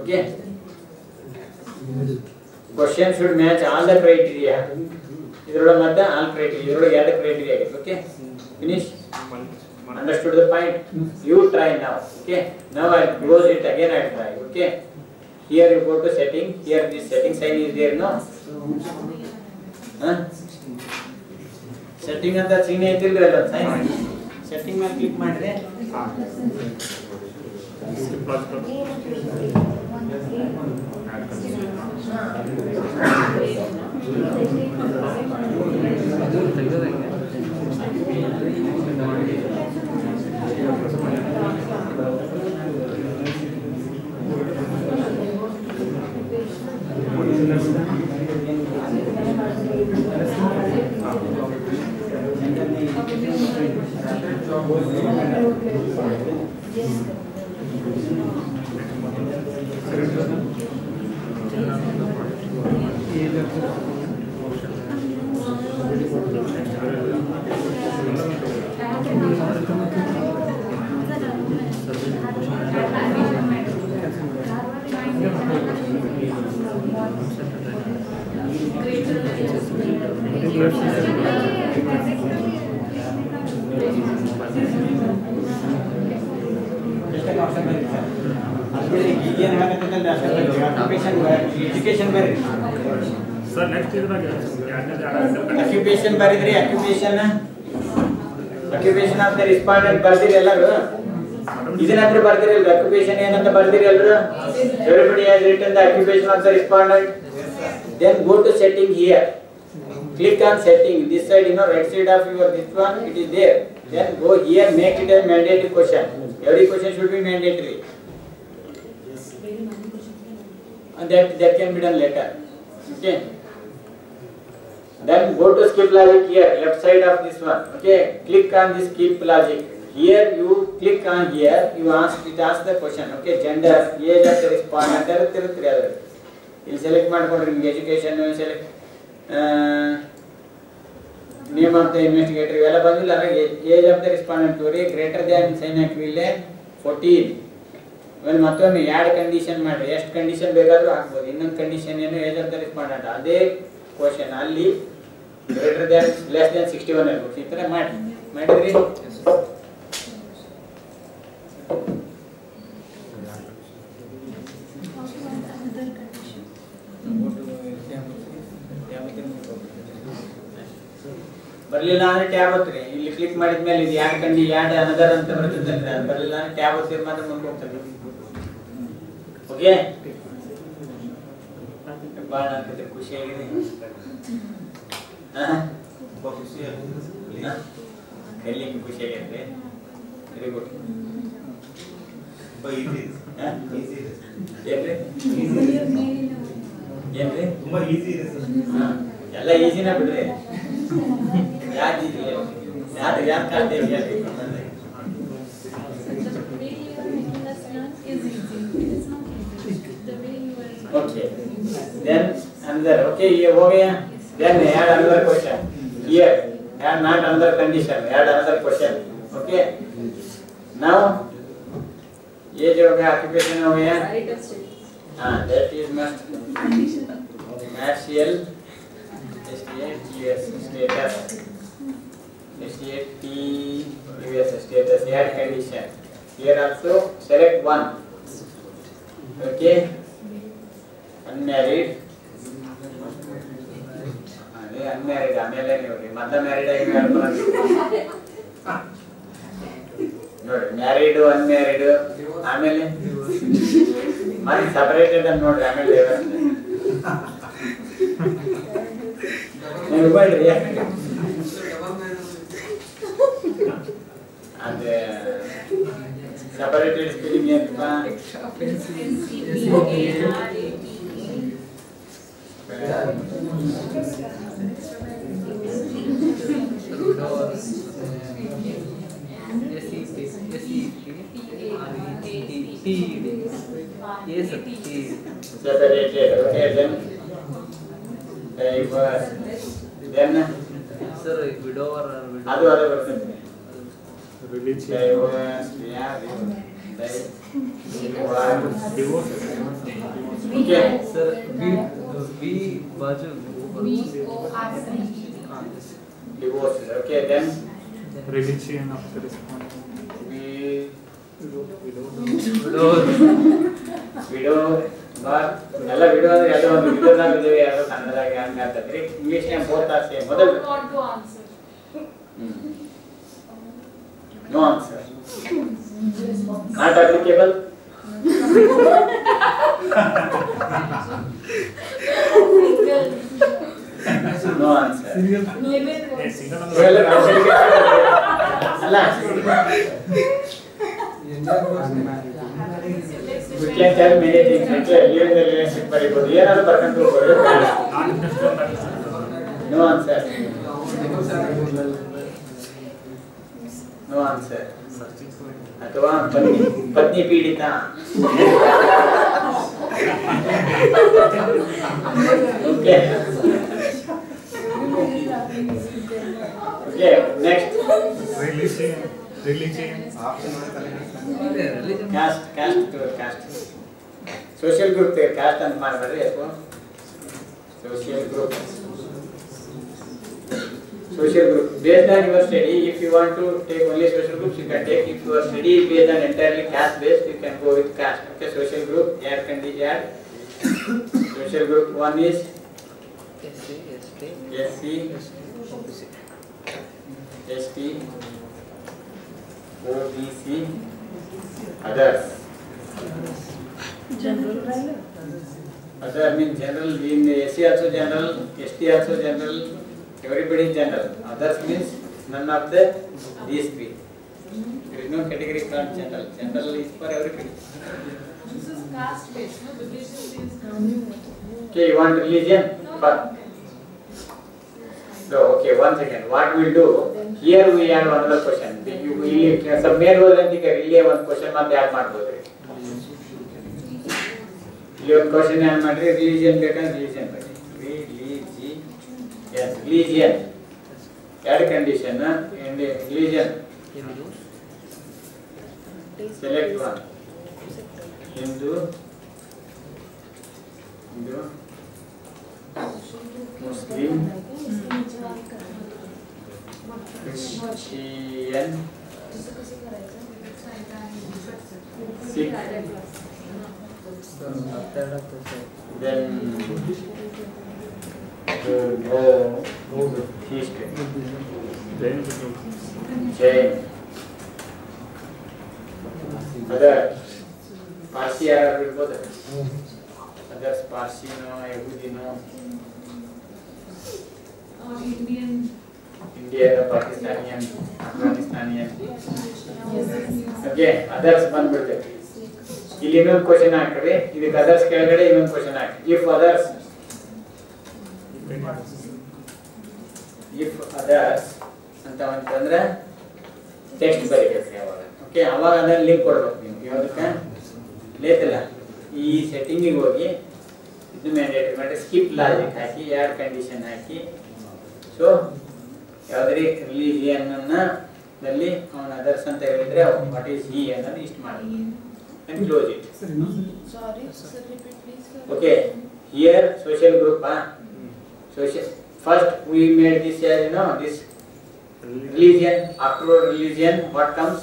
okay question should match all the criteria ಇದರೊಳಗೆ ಮತ್ತೆ all criteria ಇದರೊಳಗೆ ಎರಡು criteria ಆಗಿದೆ okay finish understood the point you try now okay now I close it again I try okay here you go to setting here this setting sign is there no setting ಅಂತ ಚಿಹ್ನೆ ಐತಿಲ್ರಿ ಅಲ್ಲ sign setting ಮೇಲೆ click ಮಾಡಿದ್ರೆ ಏನು ಹೇಳಕತ್ತಲ್ಲ occupation education ಬೇರೆ sir next ಇದ್ರಾಗ occupation ಬರೀದ್ರಿ ಆಕ್ಯುಪೇಷನ್ ಆಫ್ ದ ರೆಸ್ಪಾಂಡೆಂಟ್ ಬರ್ದಿರಿ ಎಲ್ಲರೂ ಇದನ್ನಾದ್ರೂ ಬರ್ದಿರಲ್ರಿ ಆಕ್ಯುಪೇಷನ್ ಏನಂತ ಬರ್ದಿರಿ ಎಲ್ಲರೂ everybody has written the occupation of the respondent then go to setting here, click on setting this side, right side of your this one it is there, then go here, make it a mandatory question. Every question should be mandatory and that can be done later. Okay, then go to skip logic here, left side of this one. Okay, click on this skip logic here, you click on here, you ask the question. Okay, gender, age of the respondent ಇಲ್ಲಿ select ಮಾಡ್ಕೊಂಡ್ರೆ ನಿಮ್ಗೆ education select name of the investigator ಇವೆಲ್ಲ ಬಂದಿಲ್ಲ. Age of the respondent ತೋರಿ greater than sign ಹಾಕಿ ಇಲ್ಲೇ 14. ಆಮೇಲೆ ಮತ್ತೊಮ್ಮೆ ಎರಡು ಕಂಡೀಷನ್ ಮಾಡಿರಿ, ಎಷ್ಟು ಕಂಡೀಷನ್ ಬೇಕಾದರೂ ಹಾಕ್ಬೋದು. ಇನ್ನೊಂದು ಕಂಡೀಷನ್ ಏನು ಏಜ್ ಆಫ್ ದ ರೆಸ್ಪಾಂಡೆಂಟ್ ಅದೇ ಕ್ವಶನ್ ಅಲ್ಲಿ ಗ್ರೇಟರ್ ದ್ಯಾನ್ ಲೆಸ್ ದ್ಯಾನ್ 61 ಇರ್ಬೇಕು. ಈ ಥರ ಮಾಡಿದ್ರಿ. ಬರಲಿಲ್ಲ ಅಂದ್ರೆ ಟ್ಯಾಬ್ ಒತ್ತಿರಿ. ಇಲ್ಲಿ ಕ್ಲಿಕ್ ಮಾಡಿದ್ಮೇಲೆ ಇದು ಯಾಡ್ ಅನದರ್ ಅಂತ ಬರ್ತದೆ. ಬರಲಿಲ್ಲ ಅಂದ್ರೆ ಟ್ಯಾಬ್ ಒತ್ತಿರಿ ಮಾತ್ರ ಮುಂದೆ ಹೋಗ್ತದೆ. ಓಕೆ, ಭಾಳ ಆಗ್ತದೆ, ಖುಷಿಯಾಗಿದೆ. ಕಲಿಲಿಕ್ಕೆ ಖುಷಿಯಾಗೈತೆ. Very good. ಏನ್ರಿ ತುಂಬಾ ಈಸಿ ಇದೆ ಸರ್. ಎಲ್ಲ ಈಸಿನ ಬಿಡ್ರಿ. ಯಾರು ಕಷ್ಟ ಇದೆ? Okay, then another. Okay, ये हो गया. Then add another question. Here, add not another condition. Add another question. Okay. Now, ये जो हो गया occupation हो गया. That is must. Martial. Status. Add condition. Here also select one. Okay. Unmarried. Unmarried. ಆಮೇಲೆ ಮತ್ತೆ ಮ್ಯಾರಿಡ್ ಆಗಿ ನೋಡಿ, ಮ್ಯಾರಿಡ್ ಅನ್ಮ್ಯಾರಿಡ್ ಆಮೇಲೆ ಮತ್ತೆ ಸಪರೇಟೆಡ್ ಅಂತ ನೋಡ್ರಿ. ಆಮೇಲೆ ಮಾಡ್ರಿ ಅದೇ ಸಪರೇಟೆಡ್ ಸ್ಪೆಲ್ಲಿಂಗ್ ಏನಪ್ಪ? Separated. Okay, then diverse. Then Sir, widower or ಅದು ಬರ್ತದೆ. Diverse. Divorce. Okay. Sir, B बाजू Divorce. Okay, then Religion of the respondent. Widow ಎಲ್ಲ ವಿಡೋ ಅಂದ್ರೆ ಎಲ್ಲ ಒಂದು ವಿಡೋದಾಗ ಇದ್ದೇವೆ, ಯಾರು ಕನ್ನಡದಾಗ ಹಂಗ ಆಗ್ತದ್ರಿ. ಇಂಗ್ಲಿಷ್ನ್ಯಾಗ ಬೋತ್ ಆರ್ ಸೇಮ್. ಮೊದಲು no answer, not applicable. No answer. ಅಲ್ಲ we can tell many things. Here in the relationship ಬರೀಬಹುದು, ಏನಾದ್ರು ಬರ್ಕೊಂಡು ಹೋಗ್ಬೋದು. No answer. No answer. ಅಥವಾ ಪತ್ನಿ ಪೀಡಿತ. Okay okay, next Religion. Caste. Social group caste ಅಂತ ಮಾಡಬೇಡ್ರಿ. ಅಥವಾ social group. social group. Based on your study, if you want to take only social groups, you can take. If your study is based on entirely caste based, you can go with caste. Okay, social group, add can be add. Social group 1 is SC, ST, SC, OBC. ST, OBC, others. General. Other means general, in SC also general, ST also general, everybody is general. Others means none of these three. There is no category called general. General is for everybody. This is caste based, no? Religion is Okay, you want religion? So, okay, one second. What we'll do, here we have another question. Some mail was really one question ಮತ್ತೆ add ಮಾಡಬಹುದು. ಇಲ್ಲಿ ಒಂದು question add ಮಾಡ್ರಿ, religion ಬೇಕಂದ್ರೆ religion ಬನ್ನಿ. Religion ಎರಡು condition religion select one. Hindu, Muslim, Christian, Sikh, then Jain, other Parsi ಯಾರು ಇರ್ಬೋದು? Others Parsi no, Yehudi no, Indian, Pakistanian, Afghanistanian. Okay, others ಬಂದ್ಬಿಡ್ತೇವೆ. ಇಲ್ಲಿ ಇನ್ನೊಂದು ಕ್ವೆಶ್ಚನ್ ಹಾಕ್ರಿ, ಇದಕ್ಕೆ ಅದರ್ಸ್ ಕೆಳಗಡೆ ಇನ್ನೊಂದು ಕ್ವೆಶ್ಚನ್ ಹಾಕಿ. ಇಫ್ ಅದರ್ಸ್ ಅಂತ ಅಂತಂದ್ರೆ ಟೆಕ್ಸ್ಟ್ ಬರೀಬೇಕು ಯಾವಾಗ. ಓಕೆ, ಅವಾಗ ಅದನ್ನ ಲಿಂಕ್ ಕೊಡ್ಬೇಕು ನೀವು. ಯಾವುದಕ್ಕೆ ಲೇತಲ್ಲ, ಈ ಸೆಟ್ಟಿಂಗಿಗೆ ಹೋಗಿ ಇದು ಮ್ಯಾಂಡೇಟರಿ ಮಾಡಿ ಸ್ಕಿಪ್ ಲಾಜಿಕ್ ಹಾಕಿ, ಎರಡು ಕಂಡೀಷನ್ ಹಾಕಿ. ಸೊ ಯಾವುದೇ ರಿಲಿಜಿಯನ್ ನಲ್ಲಿ ಅವನ ಅದರ್ಸ್ ಅಂತ ಹೇಳಿದ್ರೆ ವಾಟ್ ಈಸ್ ಹಿ ಅನ್ನೋದು ಇಷ್ಟು ಮಾಡಿ and close it. sorry, sir, repeat please. Okay, here social group, social. First we made this as this religion. After religion, what comes?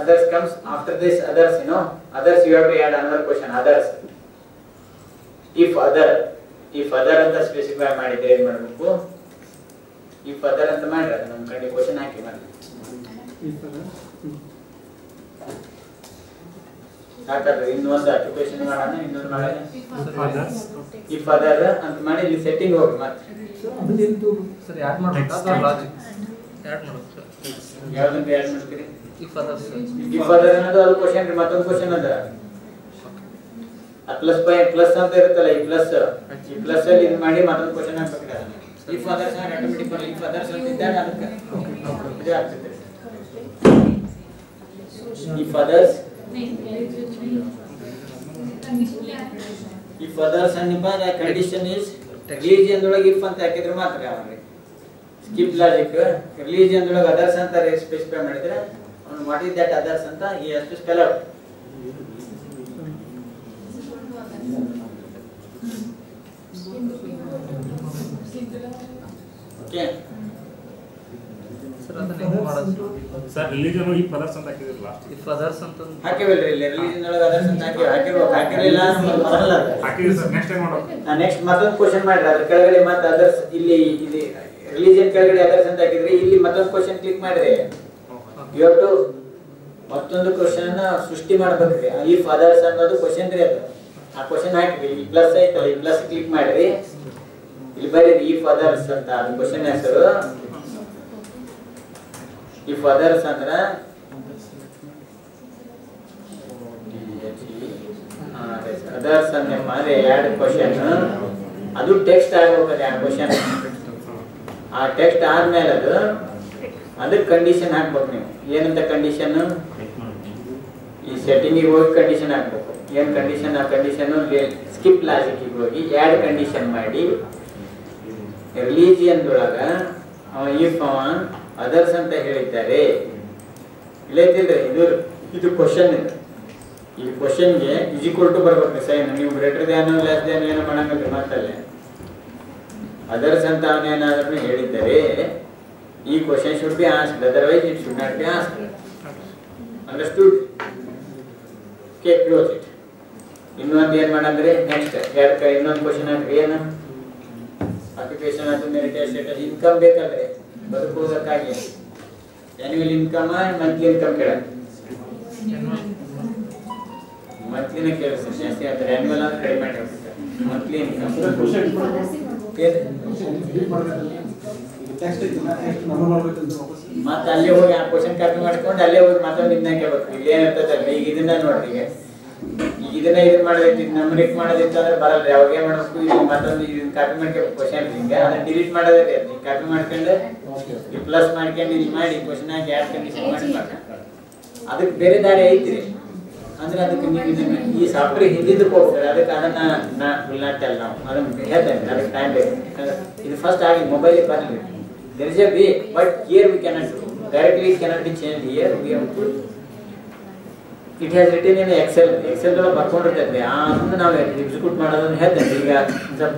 Others comes after this. Others, others you have to add another question. Others. If other ಅಂತ specify ಮಾಡಿದ್ರೆ ಏನು ಮಾಡಬೇಕು? if other ಅಂತ ಮಾಡ್ರೆ ನಮ್ಮ ಕಡೆ question ಹಾಕಿ ಮಾಡಿ. ಹಾಗಾದ್ರೆ ಇನ್ನೊಂದು ಆಕ್ಯುಪೇಷನ್ ಮಾಡೋಣ, ಇನ್ನೊಂದು ಮಾಡೋಣ. ಇಫ್ ಅದರ್ ಅಂತ ಮಾಡಿ ಇಲ್ಲಿ ಸೆಟ್ಟಿಂಗ್ ಹೋಗಿ ಮತ್ತೆ ಸರ್ ಯಾಡ್ ಮಾಡಬೇಕಾ ಅಥವಾ ಲಾಜಿಕ್ ಯಾಡ್ ಮಾಡಬೇಕು ಸರ್? ಯಾವ್ದಂತ ಯಾಡ್ ಮಾಡ್ತೀರಿ? If other sir. If other ಅನ್ನೋದು ಅದು ಕ್ವೆಶ್ಚನ್ ರೀ, ಮತ್ತೊಂದು ಕ್ವೆಶ್ಚನ್ ಅದ. ಪ್ಲಸ್ ಅಂತ ಇರುತ್ತಲ್ಲ, ಈ ಪ್ಲಸ್ ಅಲ್ಲಿ ಇದು ಮಾಡಿ ಮತ್ತೊಂದು ಕ್ವೆಶ್ಚನ್ ಹಾಕ್ಬೇಕ್ರಿ. ಇಫ್ ಅದರ್ಸ್ ಆಟೋಮೆಟಿಕ್ ಬರಲಿ. ಇಫ್ ಅದರ್ಸ್ ಅಂತ ಇದ್ದಾಗ ಅದಕ್ಕೆ ಇದು ಆಗ್ತದೆ. ಇಫ್ ಅದರ್ಸ್ if others ಅನ್ನಿಪ ಕಂಡೀಷನ್ ಇಸ್ ರಿಲಿಜಿಯನ್ ಒಳಗೆ ಇಫ್ ಅಂತ ಹಾಕಿದ್ರೆ ಮಾತ್ರ ಅವನಿಗೆ ಸ್ಕಿಪ್ ಲಾಜಿಕ್. ರಿಲಿಜಿಯನ್ ಒಳಗೆ ಅದರ್ಸ್ ಅಂತ ಸ್ಪೆಸಿಫೈ ಮಾಡಿದ್ರೆ ಅವನು ವಾಟ್ ಇಸ್ ದಟ್ ಅದರ್ಸ್ ಅಂತ he has to spell out. Okay, sir ಅದನ್ನ ಹೆಂಗೆ ಮಾಡೋದು ಸರ್? ರಿಲಿಜನ್ ಈ ಪದರ್ಸ್ ಅಂತ ಹಾಕಿದ್ರಲ್ಲ, ಇಫ್ ಅದರ್ಸ್ ಅಂತ ಹಾಕಿವಲ್ರಿ ಇಲ್ಲಿ ರಿಲಿಜಿಯನ್ ಒಳಗೆ ಅದರ್ಸ್ ಅಂತ ಹಾಕಿರಲಿಲ್ಲ ಬರಲ್ಲ. ಹಾಕಿದ್ರಿ ಸರ್. ನೆಕ್ಸ್ಟ್ ಏನು ಮಾಡೋದು? ನೆಕ್ಸ್ಟ್ ಮತ್ತೊಂದು ಕ್ವೆಶ್ಚನ್ ಮಾಡ್ರಿ, ಅದ್ರ ಕೆಳಗಡೆ ಮತ್ತೆ ಅದರ್ಸ್ ಇಲ್ಲಿ ರಿಲಿಜಿಯನ್ ಕೆಳಗಡೆ ಅದರ್ಸ್ ಅಂತ ಹಾಕಿದ್ರಿ, ಇಲ್ಲಿ ಮತ್ತೊಂದು ಕ್ವೆಶ್ಚನ್ ಕ್ಲಿಕ್ ಮಾಡ್ರಿ. ಯು ಹ್ಯಾವ್ ಟು ಮತ್ತೊಂದು ಕ್ವೆಶ್ಚನ್ ಸೃಷ್ಟಿ ಮಾಡ್ಬೇಕ್ರಿ. ಇಫ್ ಅದರ್ಸ್ ಅನ್ನೋದು ಕ್ವೆಶ್ಚನ್ ರೀ, ಅದು ಆ ಕ್ವೆಶ್ಚನ್ ಹಾಕಿರಿ. ಇಲ್ಲಿ ಪ್ಲಸ್ ಐತಲ್ಲ, ಈ ಪ್ಲಸ್ ಕ್ಲಿಕ್ ಮಾಡ್ರಿ, ಇಲ್ಲಿ ಬರೀರಿ ಇಫ್ ಅದರ್ಸ್ ಅಂತ. ಅದು ಕ್ವೆಶ್ಚನ್ ಹೆಸರು ಇಫ್ ಅದರ್ಸ್ ಅಂದ್ರ ಅದರ್ಸ್ ಅಂದ್ರೆ ಮಾಡಿ ಎರಡು ಕ್ವೆಶ್ಚನ್, ಅದು ಟೆಕ್ಸ್ಟ್ ಆಗ್ಬೇಕದೆ ಆ ಕ್ವೆಶ್ಚನ್. ಆ ಟೆಕ್ಸ್ಟ್ ಆದ್ಮೇಲೆ ಅದಕ್ಕೆ ಕಂಡೀಷನ್ ಹಾಕ್ಬೇಕು ನೀವು. ಏನಂತ ಕಂಡೀಷನ್? ಈ ಸೆಟ್ಟಿಂಗಿಗೆ ಹೋಗಿ ಕಂಡೀಷನ್ ಹಾಕ್ಬೇಕು. ಏನು ಕಂಡೀಷನ್? ಆ ಕಂಡೀಷನ್ ಸ್ಕಿಪ್ ಲಾಜಿಕ್ಕಿಗೆ ಹೋಗಿ ಎರಡು ಕಂಡೀಷನ್ ಮಾಡಿ ರಿಲಿಜಿಯನ್ ಒಳಗ ಇಫ್ ಅದರ್ಸ್ ಅಂತ ಹೇಳಿದ್ದಾರೆ ಇಲ್ಲೈತಿಲ್ರಿ, ಇದು ಕ್ವಶನ್. ಇದೆ ಈ ಕ್ವಶನ್ಗೆ ಈಸ್ ಈಕ್ವಲ್ ಟು ಬರ್ಬೇಕು ಸೈನ್. ನೀವು ಗ್ರೇಟರ್ ದ್ಯಾನ್ ಲೆಸ್ ದ್ಯಾನ್ ಏನೋ ಮಾಡಂಗಿಲ್ರಿ. ಮತ್ತಲ್ಲೇ ಅದರ್ಸ್ ಅಂತ ಅವನೇನಾದ್ರೂ ಹೇಳಿದ್ದರೆ ಈ question should be asked, otherwise it should not be asked. Understood? Okay, close it. ಇನ್ನೊಂದು ಏನು ಮಾಡಂದ್ರೆ ನೆಕ್ಸ್ಟ್ ಇನ್ನೊಂದು ಕ್ವಶನ್ ಹಾಕ್ರಿ. ಏನು ಆಕ್ಯುಪೇಷನ್ ಅದು ಮೆರಿಟಲ್ ಸ್ಟೇಟಸ್, ಇನ್ಕಮ್ ಬೇಕಂದ್ರೆ ಬದುಕುವುದಕ್ಕಾಗಿ ಆನ್ಯುವಲ್ ಇನ್ಕಮ್ ಮಂತ್ಲಿ ಇನ್ಕಮ್ ಕೇಳ, ಮಂತ್ಲಿನ ಕೇಳಿಸ್ತಾರೆ ಜಾಸ್ತಿ ಆಗ್ತಾರೆ. ಆನ್ಯುವಲ್ ಅಂದ್ರೆ ಕಡಿಮೆ ಮಾಡಿರ್ತಾರೆ. ಮಂತ್ಲಿ ಇನ್ಕಮ್ ಮತ್ತೆ ಅಲ್ಲೇ ಹೋಗಿ ಆ ಕ್ವಶನ್ ಕಾಪಿ ಮಾಡ್ಕೊಂಡು ಅಲ್ಲೇ ಹೋಗಿ ಮತ್ತೊಂದು ಇದನ್ನ ಕೇಳ್ಬೇಕು. ಇಲ್ಲಿ ಏನಿರ್ತದೆ ಈಗ ಇದನ್ನ ನೋಡ್ರಿ, ಈಗ ಇದನ್ನ ಇದನ್ನ ಮಾಡೋದೈತಿ, ನಮ್ರಿಕ್ ಮಾಡೋದಿತ್ತು ಅಂದ್ರೆ ಬರಲ್ರಿ. ಅವಾಗ ಏನ್ ಮಾಡ್ಬೇಕು, ಈಗ ಮತ್ತೊಂದು ಇದನ್ನ ಕಾಪಿ ಮಾಡ್ಕೋಬೇಕು ಕ್ವಶನ್. ಹಿಂಗೆ ಅದನ್ನ ಡಿಲೀಟ್ ಮಾಡೋದೇ ಕಾಪಿ ಮಾಡ್ಕೊಂಡು ಈ ಪ್ಲಸ್ ಮಾಡ್ಕೊಂಡು ಇಲ್ಲಿ ಮಾಡಿ ಕ್ವಶನ್ ಹಾಕಿ ಆಡ್ ಕಂಡೀಷನ್ ಮಾಡಿ ಅದಕ್ಕೆ ಬೇರೆ ದಾರಿ ಐತ್ರಿ. ಅಂದ್ರೆ ಅದಕ್ಕೆ ನೀವು ಇದನ್ನ ಈ ಸಾಫ್ಟ್ವೇರ್ ಹಿಂದಿದ್ದಕ್ಕೆ ಹೋಗ್ತಾರೆ. ಅದಕ್ಕೆ ಅದನ್ನ ನಾಟಲ್ಲ ನಾವು ಅದನ್ನ ಹೇಳ್ತೇನೆ. ಅದಕ್ಕೆ ಟೈಮ್ ಬೇಕು. ಇದು ಫಸ್ಟ್ ಆಗಿ ಮೊಬೈಲ್ ಬರಲಿ. there is a way, but here we cannot do directly. It cannot be changed here. We have to, it has written in Excel ಒಳಗೆ ಬರ್ಕೊಂಡಿರ್ತೈತೆ. ಅದನ್ನು ನಾವು ಎಕ್ಸಿಕ್ಯೂಟ್ ಮಾಡೋದನ್ನ ಹೇಳ್ತೇನೆ. ಈಗ ಸ್ವಲ್ಪ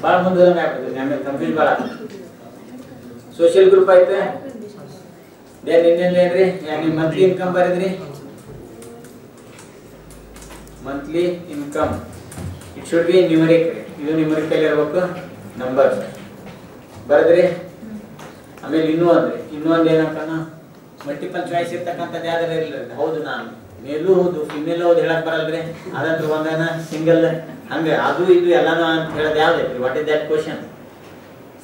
ಭಾಳ ಮುಂದೆ ಆಗ್ತದೆ, ಆಮೇಲೆ ಕನ್ಫ್ಯೂಸ್ ಭಾಳ ಆಗ್ತದೆ. ಸೋಷಿಯಲ್ ಗ್ರೂಪ್ ಐತೆ, ದೇನ್ ಇನ್ನೇನ್ರಿ ನೀವು ಮಂತ್ಲಿ ಇನ್ಕಮ್ ಬರೆದ್ರಿ. Monthly income it should be numeric. ಇದು ನ್ಯೂಮರಿಕಲ್ ಇರಬೇಕು, ನಂಬರ್ಸ್ ಬರೆದ್ರಿ. ಆಮೇಲೆ ಇನ್ನೊಂದು ಏನಂತಾನ ಮಲ್ಟಿಪಲ್ ಚಾಯ್ಸ್ ಇರ್ತಕ್ಕಂಥದ್ದು ಯಾವ್ದಾರ ಇರಲಿಲ್ಲ. ಹೌದು ನಾನು ಮೇಲೂ ಹೌದು ಫಿಮೇಲ್ ಹೌದು ಹೇಳಕ್ ಬರಲ್ರಿ. ಅದಂದ್ರೆ ಒಂದನ ಸಿಂಗಲ್ ಹಂಗೆ ಅದು ಇದು ಎಲ್ಲಾನು ಅಂತ ಹೇಳೋದು ಯಾವ್ದೈತ್ರಿ? What is that question?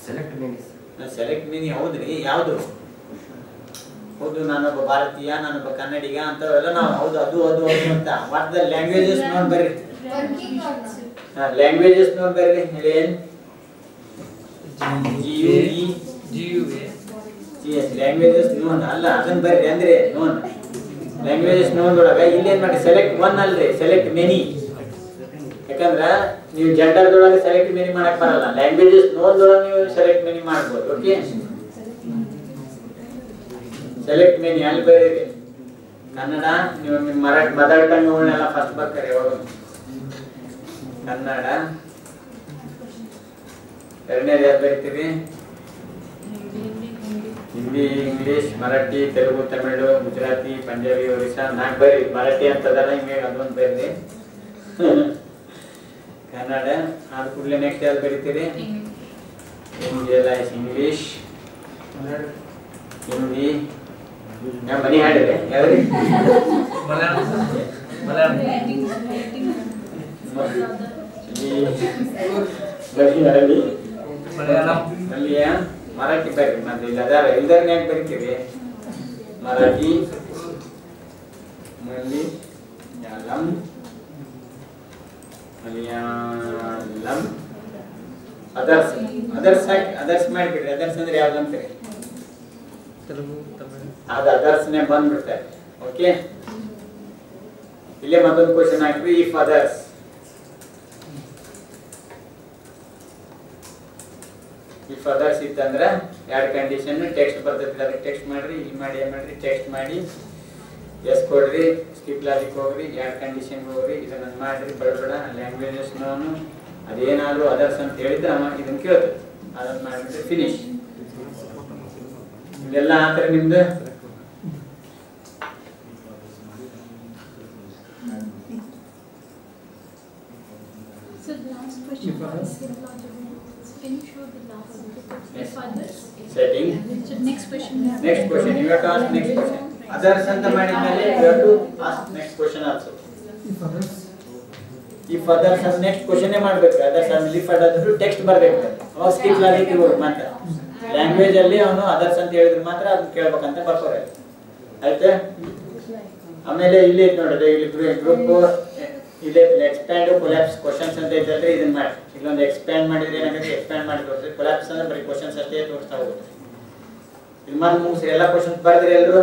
Select many. ಹೌದ್ರಿ, ಯಾವುದು ಹೌದು? ನಾನೊಬ್ಬ ಭಾರತೀಯ, ನಾನೊಬ್ಬ ಕನ್ನಡಿಗ ಅಂತವೆಲ್ಲ ನಾವು ಹೌದು ಅದು ಅದು ಅದು ಅಂತ. ವಾಟ್ ದ ಲ್ಯಾಂಗ್ವೇಜಸ್ ನೋಡಿ ಬರ್ರಿ. ಲ್ಯಾಂಗ್ವೇಜಸ್ ನೋಡಿ ಬರ್ರಿ. ಏನ್ ಲ್ಯಾಂಗ್ವೇಜಸ್ ನೋನ್ ಅಲ್ಲ, ಅದನ್ನ ಬರ್ರಿ. ಅಂದ್ರೆ ನೋನ್ ಲ್ಯಾಂಗ್ವೇಜಸ್ ನೋನ್ ಒಳಗ ಇಲ್ಲೇನ್ ಮಾಡಿ ಸೆಲೆಕ್ಟ್ ಒನ್ ಅಲ್ರಿ, ಸೆಲೆಕ್ಟ್ ಮೆನಿ. ಯಾಕಂದ್ರ ನೀವು ಜೆಂಡರ್ದೊಳಗೆ ಸೆಲೆಕ್ಟ್ ಮೆನಿ ಮಾಡಕ್ ಬರಲ್ಲ. ಲ್ಯಾಂಗ್ವೇಜಸ್ ನೋನ್ ಒಳಗೆ ನೀವು ಸೆಲೆಕ್ಟ್ ಮೆನಿ ಮಾಡ್ಬೋದು. ಓಕೆ, ಸೆಲೆಕ್ಟ್ ಮೆನಿ ಅಲ್ಲಿ ಬರೀರಿ. ಕನ್ನಡ ನೀವು ನಿಮ್ಮ ಮದರ್ ಟಂಗ್ ಅವನ್ನೆಲ್ಲ ಫಸ್ಟ್ ಬರ್ತಾರೆ. ಯಾವಾಗ ಕನ್ನಡ, ಎರಡನೇದು ಯಾವ್ದು ಬರೀತೀರಿ? ಹಿಂದಿ, ಇಂಗ್ಲಿಷ್, ಮರಾಠಿ, ತೆಲುಗು, ತಮಿಳು, ಗುಜರಾತಿ, ಪಂಜಾಬಿ, ಒರಿಸ್ಸಾ. 4 ಬರೀ. ಮರಾಠಿ ಅಂತದಲ್ಲ, ಹಿಂಗೆ ಅದೊಂದು ಬರೀರಿ. ಕನ್ನಡ ಆದ ಕೂಡಲೇ ನೆಕ್ಸ್ಟ್ ಯಾವ್ದು ಬರೀತೀರಿ? ಇಂಗ್ಲಿಷ್, ಹಿಂದಿ. ನಾವು ಮನಿ ಹಾಡಿದೆ ಯಾವ್ರಿ? ಮಲಯಾಳ, ಮರಾಠಿ ಬರ್ರಿ. ಮತ್ತೆ ಇಲ್ಲ ಅದಾರ ಇಲ್ದಾರ ಯಾಕೆ ಬರೀತೀವಿ? ಮರಾಠಿ, ಮಲಯಾಳಂ, ಅದರ್ಸ್. ಅದರ್ಸ್ ಮಾಡಿಬಿಡ್ರಿ. ಅದರ್ಸ್ ಅಂದ್ರೆ ಯಾವ್ದು ಅಂತೀರಿ? ತೆಲುಗು, ತಮಿಳು. ಅದು ಅದರ್ಸ್ನೇ ಬಂದ್ಬಿಡ್ತಾರೆ. ಓಕೆ, ಇಲ್ಲೇ ಮತ್ತೊಂದು ಕ್ವಶನ್ ಹಾಕ್ರಿ. ಇಫ್ ಅದರ್ಸ್, ಇಫ್ ಅದರ್ಸ್ ಇತ್ತಂದ್ರೆ ಎರಡು ಕಂಡೀಷನ್ ಟೆಕ್ಸ್ಟ್ ಬರ್ತೈತಿ. ಅದಕ್ಕೆ ಟೆಕ್ಸ್ಟ್ ಮಾಡ್ರಿ. ಇಲ್ಲಿ ಮಾಡಿ ಏನ್ ಮಾಡ್ರಿ, ಟೆಕ್ಸ್ಟ್ ಮಾಡಿ ಎಸ್ ಕೊಡ್ರಿ. ಸ್ಕಿಪ್ ಲಾಜಿಕ್ ಹೋಗ್ರಿ, ಎರಡು ಕಂಡೀಷನ್ ಹೋಗ್ರಿ. ಇದನ್ನ ಮಾಡ್ರಿ ಬಡಬಡ. ಲ್ಯಾಂಗ್ವೇಜಸ್ ನೋನು ಅದೇನಾದ್ರು ಅದರ್ಸ್ ಅಂತ ಹೇಳಿದ್ರೆ ಇದನ್ನ ಕೇಳ್ತದೆ. ಅದನ್ನ ಮಾಡಿಬಿಟ್ರೆ ಫಿನಿಶ್. ಇದೆಲ್ಲ ಆತರ ನಿಮ್ದು So the last question was, can you show the last if others? setting. So next question we have. Next question, you have to ask next question. Others ಅಂತ ಮಾಡಿದ್ಮೇಲೆ you have to ask next question also. If others ಅಂತ next question ಮಾಡಬೇಕು. others ಅಂತ if others text ಬರಬೇಕು. ಅವಾಗ skip logic ಇರ್ಬೇಕು. ಮಾತ್ರ language ಅಲ್ಲಿ ಅವನು ಅದರ್ಸ್ ಅಂತ ಹೇಳಿದ್ರೆ ಮಾತ್ರ ಅದನ್ನ ಕೇಳಬೇಕಂತ ಬರ್ತಾರೆ. ಆಯ್ತಾ? ಆಮೇಲೆ ಇಲ್ಲಿ ನೋಡಿದ್ರೆ ಇಲ್ಲಿ ಗ್ರೂಪ್ ಇದೆ ಎಕ್ಸ್ಪ್ಯಾಂಡ್ ಕೊಲ್ಯಾಪ್ಸ್ ಕ್ವಶನ್ಸ್ ಅಂತ ಇದ್ದರೆ ಇದನ್ನ ಮಾಡಿ. ಇಲ್ಲೊಂದು ಎಕ್ಸ್ಪ್ಯಾಂಡ್ ಮಾಡಿದ್ರೆ ಏನಾಗುತ್ತೆ, ಎಕ್ಸ್ಪ್ಯಾಂಡ್ ಮಾಡಿ ತೋರಿಸ್ರಿ. ಕೊಲ್ಯಾಪ್ಸ್ ಅಂದ್ರೆ ಬರೀ ಕ್ವಶನ್ಸ್ ಅಷ್ಟೇ ತೋರಿಸ್ತಾ ಹೋಗುತ್ತೆ. ಇಲ್ಲಿ ಮತ್ತೆ ಮುಗಿಸಿ ಎಲ್ಲ ಕ್ವಶನ್ಸ್ ಬರೆದ್ರಿ. ಎಲ್ಲರೂ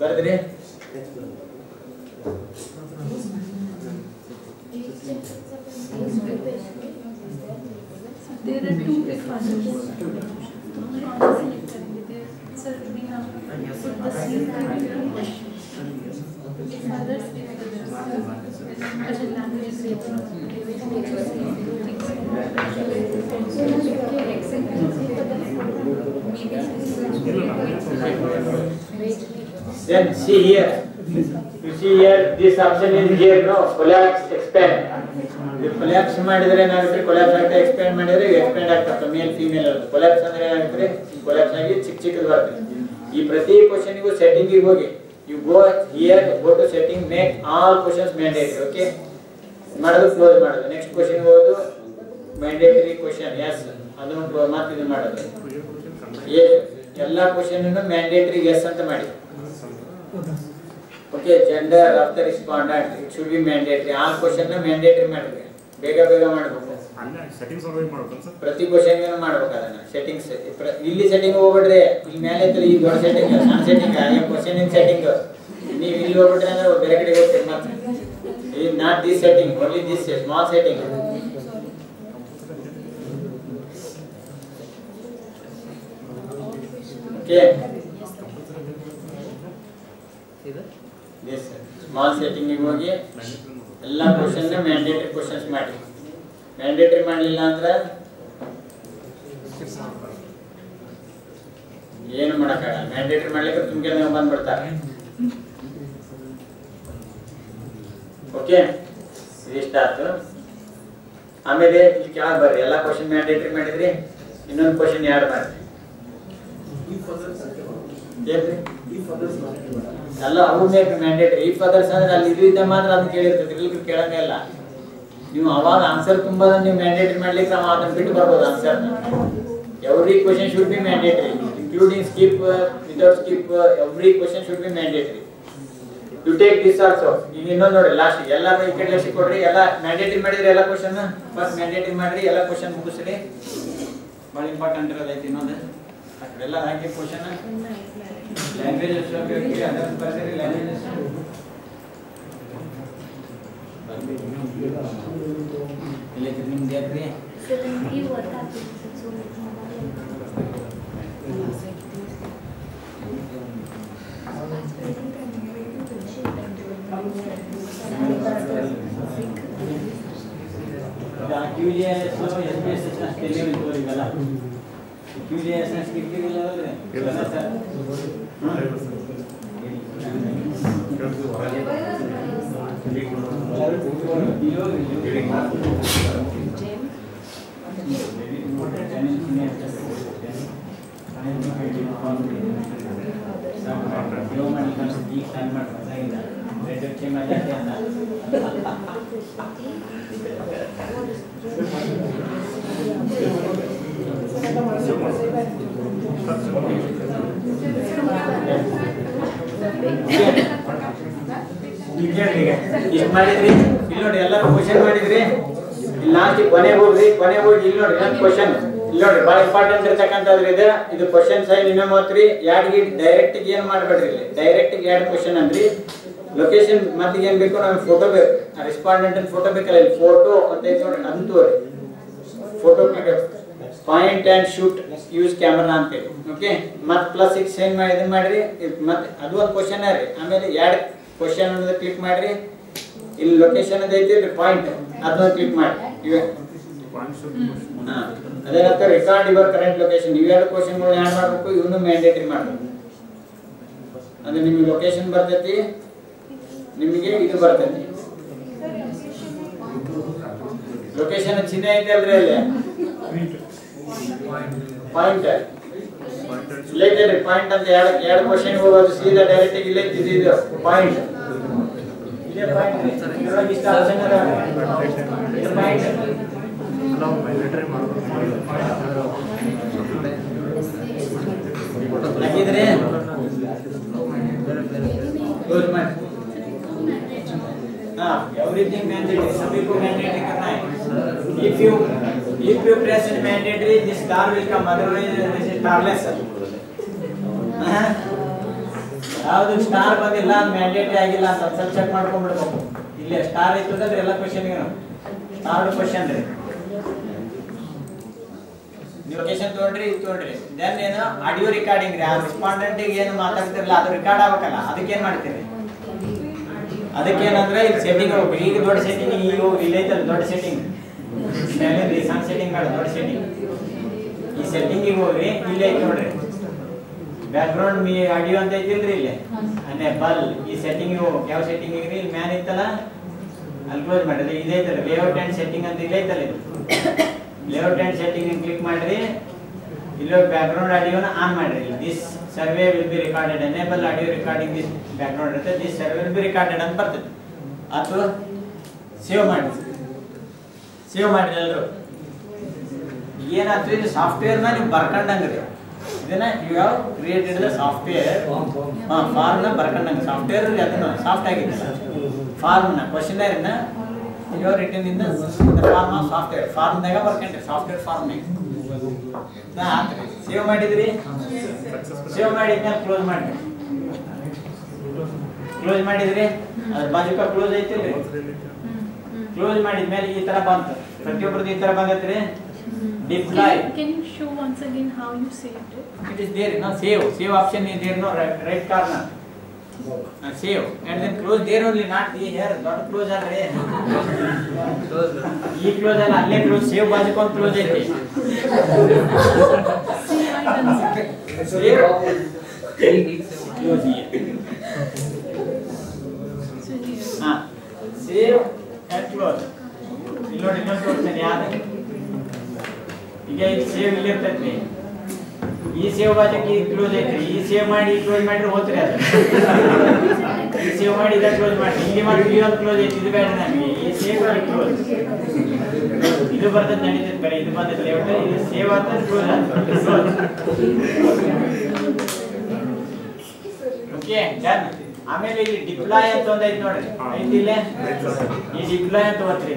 ಬರೆದ್ರಿ? There are two if others. Sir, we have put the same question. If others, other languages, Then see here. You see here, this option is here, no? Collapse, expand. If collapse ಮಾಡಿದ್ರೆ ಏನಾಗುತ್ತೆ? collapse ಆಗ್ತಾ expand ಮಾಡಿದ್ರೆ expand ಆಗ್ತದೆ. ಮೇಲ್ female ಅದು. collapse ಅಂದ್ರೆ ಏನಾಗುತ್ತೆ? collapse ಆಗಿ ಚಿಕ್ಕದು ಬರುತ್ತೆ. ಈ ಪ್ರತಿ ಕ್ವೆಶ್ಚನ್ ಗೂ ಸೆಟ್ಟಿಂಗ್ ಗೆ ಹೋಗಿ. You go here, go to setting, make all questions mandatory. Okay? ಮಾಡೋದು ಕ್ಲೋಸ್ ಮಾಡೋದು. ನೆಕ್ಸ್ಟ್ ಕ್ವೆಶ್ಚನ್ ಹೋಗೋದು mandatory question. Yes. ಅದನ್ನು ಮತ್ತೆ ಇದು ಮಾಡೋದು. ಎಲ್ಲ ಕ್ವೆಶ್ಚನ್ ಅನ್ನು mandatory yes ಅಂತ ಮಾಡಿ. Okay, gender of the respondent, it should be mandatory. All question na mandatory ಮಾಡಬೇಕು. ಬೇಗ ಮಾಡಬೇಕು. ಸೆಟ್ಟಿಂಗ್ಸ್ ಆಲ್ರೆಡಿ ಮಾಡಬೇಕು ಸರ್. ಪ್ರತಿ ಕ್ವೆಶ್ಚನ್ ಗೆ ಮಾಡಬೇಕು ಅದನ್ನ. ಸೆಟ್ಟಿಂಗ್ಸ್ ಇಲ್ಲಿ ಸೆಟ್ಟಿಂಗ್ ಹೋಗ್ಬಿಟ್ರೆ ಇಲ್ಲಿ ಮೇಲೆ ಇದ್ರೆ ಈ ದೊಡ್ಡ ಸೆಟ್ಟಿಂಗ್, ಸಣ್ಣ ಸೆಟ್ಟಿಂಗ್, ಈ ಕ್ವೆಶ್ಚನ್ ಇನ್ ಸೆಟ್ಟಿಂಗ್. ನೀವು ಇಲ್ಲಿ ಹೋಗ್ಬಿಟ್ರೆ ಅಂದ್ರೆ ಬೇರೆ ಕಡೆ ಹೋಗ್ತೀರಿ ಮತ್ತೆ. ಈ not this setting, only this small setting. Okay. This small setting ಗೆ ಹೋಗಿ ಎಲ್ಲ ಕ್ವೆಶ್ಚನ್ ನ ಮ್ಯಾಂಡೇಟರಿ ಕ್ವೆಶ್ಚನ್ಸ್ ಮಾಡಿ. ಮ್ಯಾಂಡೇಟರಿ ಮಾಡಲಿಲ್ಲ ಅಂದ್ರೆ ಏನು ಮಾಡಕ್ಕಾಗಲ್ಲ. ಮ್ಯಾಂಡೇಟರಿ ಮಾಡ್ಲಿಕ್ಕೆ ತುಮಕೂರಿಗೆ ಬಂದ್ಬಿಡ್ತಾರೆ. ಓಕೆ, ಇಷ್ಟ ಆಯ್ತು. ಆಮೇಲೆ ಇಲ್ಲಿ ಕೆಳಗೆ ಬರ್ರಿ. ಎಲ್ಲ ಕ್ವೆಶ್ಚನ್ ಮ್ಯಾಂಡೇಟರಿ ಮಾಡಿದ್ರಿ, ಇನ್ನೊಂದು ಕ್ವೆಶ್ಚನ್ ಯಾರು ಮಾಡ್ರಿ ಎಲ್ಲ ಅವು ಬೇಕು ಮ್ಯಾಂಡೇಟರಿ. ಇಫ್ ಅದರ್ಸ್ ಅಂದ್ರೆ ಅಲ್ಲಿ ಇದ್ದ ಮಾತ್ರ ಅದನ್ನ ಕೇಳಿರ್ತದೆ, ಇಲ್ಲಿ ಕೇಳಂಗೇ ಇಲ್ಲ. ನೀವು ಅವಾಗ ಆನ್ಸರ್ ತುಂಬಾ ನೀವು ಮ್ಯಾಂಡೇಟರಿ ಮಾಡ್ಲಿಕ್ಕೆ ನಾವು ಅದನ್ನ ಬಿಟ್ಟು ಬರ್ಬೋದು answer. Every question should be mandatory, including skip, without skip, every question should be mandatory. You take this also. ಈಗ ಇನ್ನೊಂದು ನೋಡಿ, ಲಾಸ್ಟ್ ಎಲ್ಲಾರು ಈ ಕಡೆ ಲಾಸ್ಟ್ ಕೊಡ್ರಿ. ಎಲ್ಲ ಮ್ಯಾಂಡೇಟರಿ ಮಾಡಿದ್ರಿ, ಎಲ್ಲ ಕ್ವೆಶ್ಚನ್ ಫಸ್ಟ್ ಮ್ಯಾಂಡೇಟರಿ ಮಾಡ್ರಿ, ಎಲ್ಲ ಕ್ವೆಶ್ಚನ್ ಮುಗಿಸ್ರಿ. ಭಾಳ ಇಂಪಾರ್ಟೆಂಟ್ ಇರೋದೈತಿ ಇನ್ನೊಂದು. ಎಲ್ಲ ಹಾಕಿ ಕ್ವೆಶ್ಚನ್ ಲ್ಯಾಂಗ್ವೇಜಸ್ ಅದನ್ನು ಬರ್ತೀರಿ. ಲ್ಯಾಂಗ್ವೇಜಸ್ ಇಲ್ಲ ನಿಮ್ದು ಯಾಕ್ರಿ QGIS SPSS ತಿಳಿಯಲ್ಲ. QGIS ಕಿರಿಕಿರಿಲ್ಲ ಸರ್. ಇಷ್ಟು ಮಾಡಿದ್ರಿ, ಇಲ್ಲಿ ನೋಡಿ ಎಲ್ಲ ಕ್ವಶನ್ ಮಾಡಿದ್ರಿ. ಇಲ್ಲಿ ಲಾಸ್ಟ್ ಕೊನೆಗೆ ಹೋಗ್ರಿ. ಕೊನೆಗೆ ಹೋಗಿ ಇಲ್ಲಿ ನೋಡಿ ನನ್ನ ಕ್ವಶನ್ ಇಲ್ಲಿ ನೋಡಿ ಬಹಳ ಇಂಪಾರ್ಟೆಂಟ್ ಇರ್ತಕ್ಕಂಥದ್ರಿ ಇದು ಕ್ವಶನ್ ಸೈನ್ ಇನ್ನೊಮ್ಮೆ ಓದ್ರಿ. ಯಾರಿಗೆ ಡೈರೆಕ್ಟ್ ಏನ್ ಮಾಡ್ಬೇಡ್ರಿ, ಇಲ್ಲಿ ಡೈರೆಕ್ಟ್ ಎರಡು ಕ್ವಶನ್ ಅಂದ್ರಿ. ಲೊಕೇಶನ್ ಮತ್ತೆ ಏನ್ ಬೇಕು, ನಮಗೆ ಫೋಟೋ ಬೇಕು, ರೆಸ್ಪಾಂಡೆಂಟ್ ಫೋಟೋ ಬೇಕಲ್ಲ, ಇಲ್ಲಿ ಫೋಟೋ ಅಂತ ಐತಿ ನೋಡಿ, ಅಂತೂ photo point and shoot use camera ಅಂತೇಳಿ. ಓಕೆ, ಮತ್ತೆ +6 ಸೈನ್ ಮಾಡಿ ಇದನ್ನ ಮಾಡ್ರಿ. ಮತ್ತೆ ಅದು ಒಂದು ಕ್ವಶನ್ ರೀ. ಆಮೇಲೆ ಎರಡು ಕ್ವಶನ್ ಅನ್ನೋದು ಕ್ಲಿಕ್ ಮಾಡ್ರಿ. ಇಲ್ಲಿ ಲೊಕೇಶನ್ ಐತಿ ಪಾಯಿಂಟ್, ಅದನ್ನ ಕ್ಲಿಕ್ ಮಾಡಿ. ಅದೇನಂತ ರೆಕಾರ್ಡ್ ಯುವರ್ ಕರೆಂಟ್ ಲೊಕೇಶನ್. ಇವೆರಡು ಕ್ವಶನ್ಗಳು ಆ್ಯಡ್ ಮಾಡಬೇಕು, ಇವನು ಮ್ಯಾಂಡೇಟರಿ ಮಾಡಬೇಕು. ಅಂದ್ರೆ ನಿಮಗೆ ಲೊಕೇಶನ್ ಬರ್ತೈತಿ, ನಿಮಗೆ ಇದು ಬರ್ತೈತಿ. ಲೊಕೇಶನ್ ಚಿಹ್ನೆ ಐತೆ ಅಲ್ರಿ ಅಲ್ಲಿ ಪಾಯಿಂಟ್ ರಿಲೇಟೆಡ್ ಪಾಯಿಂಟ್ ಅಂತ ಎರಡು ಕ್ವಶನ್ ಹೋಗೋದು ಸೀದಾ ಡೈರೆಕ್ಟ್ ಇಲ್ಲೇ ಇದು ಪಾಯಿಂಟ್. ಇದೇ ಪಾಯಿಂಟ್ ಇದರೊಳಗೆ ಇಷ್ಟ ಆಪ್ಷನ್ ಅದ. ಇದು ಪಾಯಿಂಟ್ ನಾವು ಮ್ಯಾಂಡೇಟರಿ ಮಾಡಬೇಕು. ಹಾಗಿದ್ರೆ क्लोज ಮಾಡಿ. हाँ, everything mandatory, सभी को mandatory करना है. If you press in mandatory, this star will come. Otherwise, this is starless. ಯಾವುದು ಸ್ಟಾರ್ ಬಂದಿಲ್ಲ, ಮ್ಯಾಂಡೇಟರಿ ಆಗಿಲ್ಲ ಅಂತ ಸ್ವಲ್ಪ ಚೆಕ್ ಮಾಡ್ಕೊಂಡ್ಬಿಡ್ಬೇಕು. ಇಲ್ಲಿ ಸ್ಟಾರ್ ಇರ್ತದ್ರೆ ಎಲ್ಲ ಕ್ವಶನ್ಗೆ ಸ್ಟಾರ್ ಕ್ವಶನ್ ರೀ. ಲೊಕೇಶನ್ ತೊಗೊಂಡ್ರಿ, ಇದು ತೊಗೊಂಡ್ರಿ. ದೆನ್ ಏನು ಆಡಿಯೋ ರೆಕಾರ್ಡಿಂಗ್ ರೀ. ಆ ರೆಸ್ಪಾಂಡೆಂಟಿಗೆ ಏನು ಮಾತಾಡ್ತಿರಲ್ಲ ಅದು ರೆಕಾರ್ಡ್ ಆಗ್ಬೇಕಲ್ಲ, ಅದಕ್ಕೆ ಏನು ಮಾಡ್ತೀರಿ ಅದಕ್ಕೇನಂದ್ರೆ ಇಲ್ಲಿ ಸೆಟ್ಟಿಂಗ್ ಹೋಗ್ಬೇಕು. ಈಗ ದೊಡ್ಡ ಸೆಟ್ಟಿಂಗ್ ಈಗ ಹೋಗಿ ಇಲ್ಲ ಐತಲ್ಲ ದೊಡ್ಡ ಸೆಟ್ಟಿಂಗ್, ಸಣ್ಣ ಸೆಟ್ಟಿಂಗ್ ಬೇಡ, ದೊಡ್ಡ ಸೆಟ್ಟಿಂಗ್. ಈ ಸೆಟ್ಟಿಂಗಿಗೆ ಹೋಗ್ರಿ, ಇಲ್ಲಿ ಐತಿ ನೋಡ್ರಿ ಬ್ಯಾಕ್ ಗ್ರೌಂಡ್ ಮೀ ಆಡಿಯೋ ಅಂತ ಐತಿಲ್ರಿ ಇಲ್ಲಿ ಬಲ್. ಈ ಸೆಟ್ಟಿಂಗ್ ಹೋಗ್ಬೇಕು. ಯಾವ ಸೆಟ್ಟಿಂಗ್ ಇಲ್ಲಿ ಮ್ಯಾನ್ ಐತಲ್ಲ ಅಲ್ಲಿ ಕ್ಲೋಸ್ ಮಾಡಿದ್ರೆ ಇದೈತಲ್ಲ ಲೇಔಟ್ ಆ್ಯಂಡ್ ಸೆಟ್ಟಿಂಗ್ ಅಂತ ಇಲ್ಲ ಐತಲ್ಲ ಇದು. ಲೇಔಟ್ ಆ್ಯಂಡ್ ಸೆಟ್ಟಿಂಗ್ ಕ್ಲಿಕ್ ಮಾಡ್ರಿ, ಇಲ್ಲೋ ಬ್ಯಾಕ್ ಗ್ರೌಂಡ್ ಆಡಿಯೋನ ಆನ್ ಮಾಡ್ರಿ. This survey will be recorded, enable audio recording this background ಇರುತ್ತೆ, this survey will be recorded ಅಂತ ಬರ್ತದೆ. ಅಥವಾ ಸೇವ್ ಮಾಡಿ, ಸೇವ್ ಮಾಡಿರಿ ಎಲ್ಲರೂ. ಏನಾಯ್ತು ಇದು ಸಾಫ್ಟ್ವೇರ್ನ ನೀವು ಬರ್ಕೊಂಡಂಗ್ರಿ ಇದನ್ನ you have created the software. ಫಾರ್ಮ್ನ ಬರ್ಕೊಂಡಂಗೆ ಸಾಫ್ಟ್ವೇರ್ ಅದನ್ನು ಸಾಫ್ಟ್ ಆಗಿದ್ದಲ್ಲ ಫಾರ್ಮ್ನ ಕ್ವಶನರ್ನ you have written in the form of software. ಫಾರ್ಮ್ನಾಗ ಬರ್ಕೊಂಡ್ರಿ ಸಾಫ್ಟ್ವೇರ್ ಫಾರ್ಮ್ನಾಗ ಸೇವ್ ಮಾಡಿದ್ರಿ. ಸೇವ್ ಮಾಡಿದ್ಮೇಲೆ ಕ್ಲೋಸ್ ಮಾಡಿ, ಕ್ಲೋಸ್ ಮಾಡಿದ್ರಿ ಅದ್ರ ಬಾಜುಕ ಕ್ಲೋಸ್ ಐತಿಲ್ರಿ. ಕ್ಲೋಸ್ ಮಾಡಿದ್ಮೇಲೆ ಈ ತರ ಬಂತು, ಪ್ರತಿಯೊಬ್ಬರದ್ದು ಈ ತರ ಬಂದೈತ್ರಿ. Deploy. Can you show once again how you saved it? It is there, no save. Save option is there, no right corner. Save and then close there only, not here. Not close already. Ye close alla, alle close. Save bazu kon close aite. Save. Close here. Save and close. Illodi non toltene yaad. ಈಗ ಇದು save ಇಲ್ಲಿ ಇರ್ತೈತಿ. ಈ save ಬಾಜಕ್ಕೆ close ಐತ್ರಿ. ಈ save ಮಾಡಿ close ಮಾಡಿದ್ರೆ ಹೋತ್ರಿ ಅದು. ಈ ಸೇವ್ ಮಾಡಿ ಇದನ್ನ ಕ್ಲೋಸ್ ಮಾಡಿ ಇಲ್ಲಿ ಮಾಡಿ ಒಂದು ಕ್ಲೋಸ್ ಐತಿ, ಇದು ಬೇಡ ನಮಗೆ. ಈ ಸೇವ್ ಮಾಡಿ ಕ್ಲೋಸ್ ಇದು ಬರ್ತದೆ ನಡೀತದೆ, ಬರೀ ಇದು ಬಂದೈತೆ ಇದು ಸೇವ್ ಆಗ್ತದೆ ಕ್ಲೋಸ್ ಆಗ್ತದೆ. Okay done. ಆಮೇಲೆ ಇಲ್ಲಿ ಡಿಪ್ಲಾಯ್ ಅಂತ ಒಂದು ಐತಿ ನೋಡ್ರಿ, ಐತಿ ಇಲ್ಲೇ ಈ ಡಿಪ್ಲಾಯ್ ಅಂತ ಓದ್ರಿ.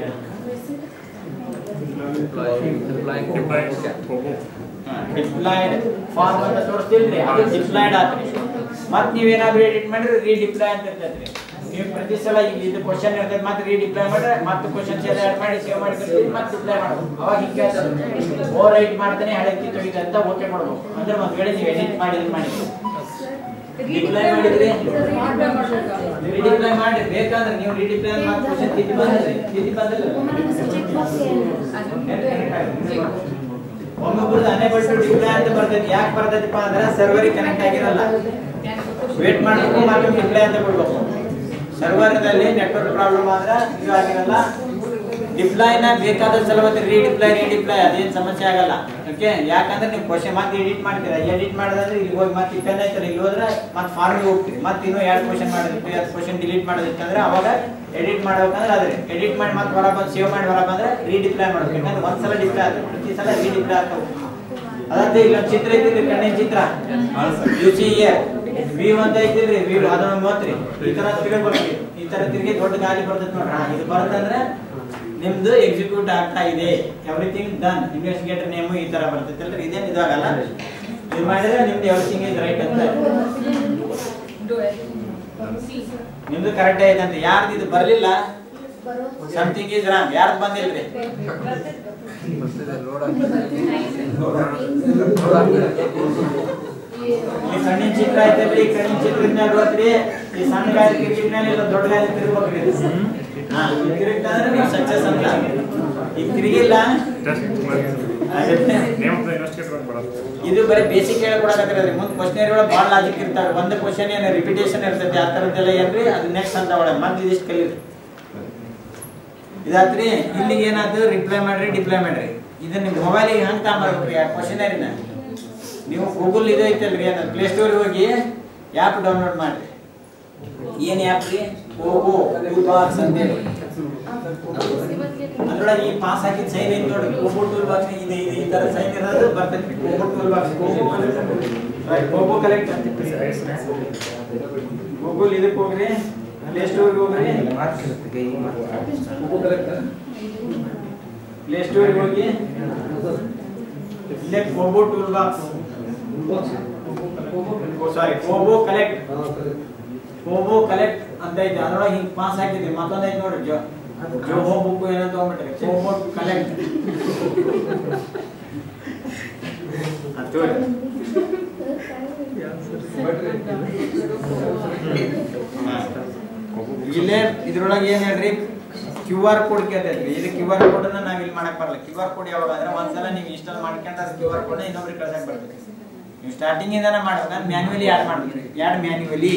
ಡಿಪ್ಲಾಯ್ಡ್ ಫಾರ್ಮ್ ಅಂತ ತೋರಿಸ್ತಿಲ್ರಿ, ಅದು ಡಿಪ್ಲಾಯ್ಡ್ ಆತ್ರಿ. ಮತ್ತೆ ನೀವೇನಾದ್ರೂ ಎಡಿಟ್ ಮಾಡಿದ್ರೆ ರೀಡಿಪ್ಲಾಯ್ ಅಂತ ಇರ್ತೈತ್ರಿ. ನೀವು ಪ್ರತಿ ಸಲ ಇಲ್ಲಿ ಇದು ಕ್ವಶನ್ ಇರ್ತೈತೆ, ಮತ್ತೆ ರೀಡಿಪ್ಲಾಯ್ ಮಾಡಿದ್ರೆ ಮತ್ತೆ ಕ್ವಶನ್ಸ್ ಎಲ್ಲ ಆಡ್ ಮಾಡಿ ಸೇವ್ ಮಾಡಿ ಮತ್ತೆ ಡಿಪ್ಲಾಯ್ ಮಾಡ್ಬೇಕು. ಅವಾಗ ಹಿಂಗೆ ಓವರ್ ರೈಟ್ ಮಾಡ್ತಾನೆ ಹಳಕ್ಕಿ ತೊಗಿತೆ ಅಂತ ಓಕೆ ಮಾಡ್ಬೇಕು. ಅಂದ್ರೆ ಒಂದು ವೇಳೆ ನೀವು ಎಡಿಟ್ ಮಾಡಿ ಡಿಪ್ಲಾಯ್ ಮಾಡಿದ್ರಿ ರೀಡಿಪ್ಲಾಯ್ ಮಾಡಿ ಬೇಕಾದ್ರೆ ನೀವು ರೀಡಿಪ್ಲಾಯ್ ಮಾಡಿ ಕ್ವಶನ್ ತಿದ್ದಿ ಬಂದಿಲ್ಲ ಒಮ್ಮೊಬ್ರದ್ದು ಅನೇಬಲ್ ಟು ಡಿಪ್ಲಾಯ್ ಅಂತ ಬರ್ತೈತಿ. ಯಾಕೆ ಬರ್ತೈತಿಪ್ಪ ಅಂದ್ರೆ ಸರ್ವರಿಗೆ ಕನೆಕ್ಟ್ ಆಗಿರಲ್ಲ, ವೇಟ್ ಮಾಡಬೇಕು ಮತ್ತೆ ಡಿಪ್ಲಾಯ್ ಅಂತ ಕೊಡ್ಬೇಕು. ಸರ್ವರ್ನಲ್ಲಿ ನೆಟ್ವರ್ಕ್ ಪ್ರಾಬ್ಲಮ್ ಆದ್ರೆ ಇದು ಆಗಿರಲ್ಲ. ಡಿಪ್ಲಾಯ್ನ ಬೇಕಾದ ಸಲುವಾಗಿ ರೀಡಿಪ್ಲಾಯ್ ಅದೇನು ಸಮಸ್ಯೆ ಆಗಲ್ಲ. ಓಕೆ, ಯಾಕಂದ್ರೆ ನೀವು ಕ್ವಶನ್ ಮತ್ತೆ ಎಡಿಟ್ ಮಾಡ್ತೀರಾ. ಎಡಿಟ್ ಮಾಡಿದ್ರೆ ಇಲ್ಲಿ ಹೋಗಿ ಮತ್ತೆ ಪೆನ್ ಐತಲ್ಲ ಇಲ್ಲಿ ಹೋದ್ರೆ ಮತ್ತೆ ಫಾರ್ಮಿಗೆ ಹೋಗ್ತೀರಿ. ಮತ್ತೆ ಇನ್ನೂ 2 ಕ್ವಶನ್ ಮಾಡೋದಿತ್ತು, 2 ಕ್ವಶನ್ ಡಿಲೀಟ್ ಮಾಡೋದಿತ್ತಂದ್ರೆ ಅವಾಗ ಎಡಿಟ್ ಮಾಡ್ಬೇಕಂದ್ರೆ ಅದೇ ಎಡಿಟ್ ಮಾಡಿ ಮತ್ತೆ ಹೊರ ಬಂದು ಸೇವ್ ಮಾಡಿ ಹೊರ ಬಂದ್ರೆ ರೀಡಿಪ್ಲಾಯ್ ಮಾಡ್ಬೇಕು. ಯಾಕಂದ್ರೆ ಒಂದ್ಸಲ ಡಿಪ್ಲಾಯ್ ಆಗುತ್ತೆ, ಪ್ರತಿ ಸಲ ರೀಡಿಪ್ಲಾಯ್ ಆಗ್ತವೆ. ಅದಂತೆ ಇಲ್ಲೊಂದು ಚಿತ್ರ ಐತಿಲ್ರಿ, ಕಣ್ಣಿನ ಚಿತ್ರ ವ್ಯೂ ಅಂತ ಐತಿಲ್ರಿ, ವ್ಯೂ ಅದನ್ನ ನೋಡ್ರಿ. ಈ ತರ ತಿರುಗಿ ಈ ತರ ತಿರುಗಿ ದೊಡ್ಡ ಗಾಳಿ ಬರ್ತೈತೆ ನೋಡ್ರಿ. ಇದು ಬರ್ತಂದ್ರೆ ನಿಮ್ದು ಎಕ್ಸಿಕ್ಯೂಟ್ ಆಗ್ತಾ ಇದೆ, ಎವ್ರಿಥಿಂಗ್ ಡನ್. ಇನ್ವೆಸ್ಟಿಗೇಟರ್ ನೇಮು ಈ ತರ ಬರ್ತೈತಲ್ರಿ, ಇದೇನು ಇದಾಗಲ್ಲ. ಇದು ಮಾಡಿದ್ರೆ ನಿಮ್ದು ಎವ್ರಿಥಿಂಗ್ ಇಸ್ ರೈಟ್ ಅಂತ, ನಿಮ್ದು ಕರೆಕ್ಟ್ ಐತೆ ಅಂತ. ಯಾರ್ದು ಇದು ಬರಲಿಲ್ಲ ಸಮಥಿಂಗ್ ಇಸ್ ರಾಂಗ್, ಯಾರ್ದು ಬಂದಿಲ್ರಿ ಈ ಕಣ್ಣಿನ ಚಿತ್ರ ಐತಲ್ರಿ, ಈ ಕಣ್ಣಿನ ಚಿತ್ರದ ಮೇಲೆ ಹೋದ್ರಿ. ಈ ಸಣ್ಣ ಗಾಳಿ ತಿರುಗಿದ ಮೇಲೆ ಇಲ್ಲ ದೊಡ್ಡ ಗಾಳಿ ತಿರುಗ್ಬೇಕ್ರಿ. ತಿರುಗ್ತಂದ್ರೆ ನೀವು ಸಕ್ಸಸ್ ಅಂತ. ಈಗ ತಿರುಗಿಲ್ಲ ಇದು ಬರೀ ಬೇಸಿಕ್ ಹೇಳ್ಕೊಡಕತ್ತಿರೋದ್ರಿ. ಮುಂದೆ ಕ್ವಶನರಿ ಒಳಗೆ ಭಾಳ ಲಾಜಿಕ್ ಇರ್ತಾವೆ. ಒಂದು ಕ್ವಶನ್ ಏನು ರಿಪಿಟೇಷನ್ ಇರ್ತೈತಿ, ಆ ಥರದ್ದೆಲ್ಲ ಏನ್ರಿ ಅದು ನೆಕ್ಸ್ಟ್ ಅಂತ ಒಳಗೆ ಮತ್ತೆ ಇದಿಷ್ಟು ಕಲೀರಿ. ಇದಾತ್ರಿ. ಇಲ್ಲಿಗೆ ಏನಾದ್ರು ರಿಪ್ಲೈ ಮಾಡ್ರಿ, ಡಿಪ್ಲೈ ಮಾಡ್ರಿ. ಇದನ್ನ ನಿಮ್ಮ ಮೊಬೈಲಿಗೆ ಹಂಗೆ ತಗೊಂಬರ್ಬೇಕ್ರಿ ಆ ಕ್ವಶನರಿನ. ನೀವು ಗೂಗಲ್ ಇದು ಐತಲ್ರಿ, ಏನು ಪ್ಲೇಸ್ಟೋರಿಗೆ ಹೋಗಿ ಆ್ಯಪ್ ಡೌನ್ಲೋಡ್ ಮಾಡಿರಿ. ಏನು ಆ್ಯಪ್ ರೀ? ಓಹೋ ಟೂಲ್ ಬಾಕ್ಸ್ ಅಂತೇಳಿ. ಅದ್ರೊಳಗೆ ಈ ಪಾಸ್ ಹಾಕಿದ ಸೈನ್ ಐತಿ ನೋಡಿ, ಓಬೋ ಟೂಲ್ ಬಾಕ್ಸ್ ಇದೆ. ಈ ಥರ ಸೈನ್ ಇರೋದು ಬರ್ತೈತಿ. ಓಬೋ ಟೂಲ್ ಬಾಕ್ಸ್, ಓಬೋ ಕಲೆಕ್ಟ್ ಅಂತ ಗೂಗಲ್ ಇದಕ್ಕೆ ಹೋಗ್ರಿ, ಪ್ಲೇಸ್ಟೋರ್ಗೆ ಹೋಗ್ರಿ. ಪ್ಲೇಸ್ಟೋರ್ಗೆ ಹೋಗಿ ಇಲ್ಲೇ ಓಬೋ ಟೂಲ್ ಬಾಕ್ಸ್, ಸಾರಿ ಓಬೋ ಕಲೆಕ್ಟ್ ಅಂತ ಐತೆ. ಅದ್ರೊಳಗೆ ಹಿಂಗೆ ಪಾಸ್ ಹಾಕಿದ್ರಿ. ಮತ್ತೊಂದು ಐತೆ ನೋಡ್ರಿ, ಜೋಹೋ ಬುಕ್ ಏನೋ ತಗೊಂಡ್ಬಿಟ್ರಿ, ಓಬೋ ಕಲೆಕ್ಟ್ ಇಲ್ಲೇ ಇದ್ರೊಳಗೆ ಏನು ಹೇಳ್ರಿ ಕ್ಯೂ ಆರ್ ಕೋಡ್ ಕೇಳ್ತೈತ್ರಿ. ಇದು ಕ್ಯೂ ಆರ್ ಕೋಡನ್ನ ನಾವು ಇಲ್ಲಿ ಮಾಡಕ್ ಬರಲ್ಲ. ಕ್ಯೂ ಆರ್ ಕೋಡ್ ಯಾವಾಗ ಅಂದ್ರೆ ಒಂದ್ಸಲ ನೀವು ಇನ್ಸ್ಟಾಲ್ ಮಾಡ್ಕೊಂಡ್ರೆ ಅದು ಕ್ಯೂ ಆರ್ ಕೋಡ್ನ ಇನ್ನೊಬ್ರಿಗೆ ಕಳ್ಸಕ್ ಬರ್ತೈತಿ. ನೀವು ಸ್ಟಾರ್ಟಿಂಗ್ ಇಂದಾನೆ ಮಾಡ್ಬೇಕು, ಮ್ಯಾನ್ಯುವಲಿ ಆ್ಯಡ್ ಮಾಡ್ಬೇಕ್ರಿ. ಆ್ಯಡ್ ಮ್ಯಾನ್ಯುವಲಿ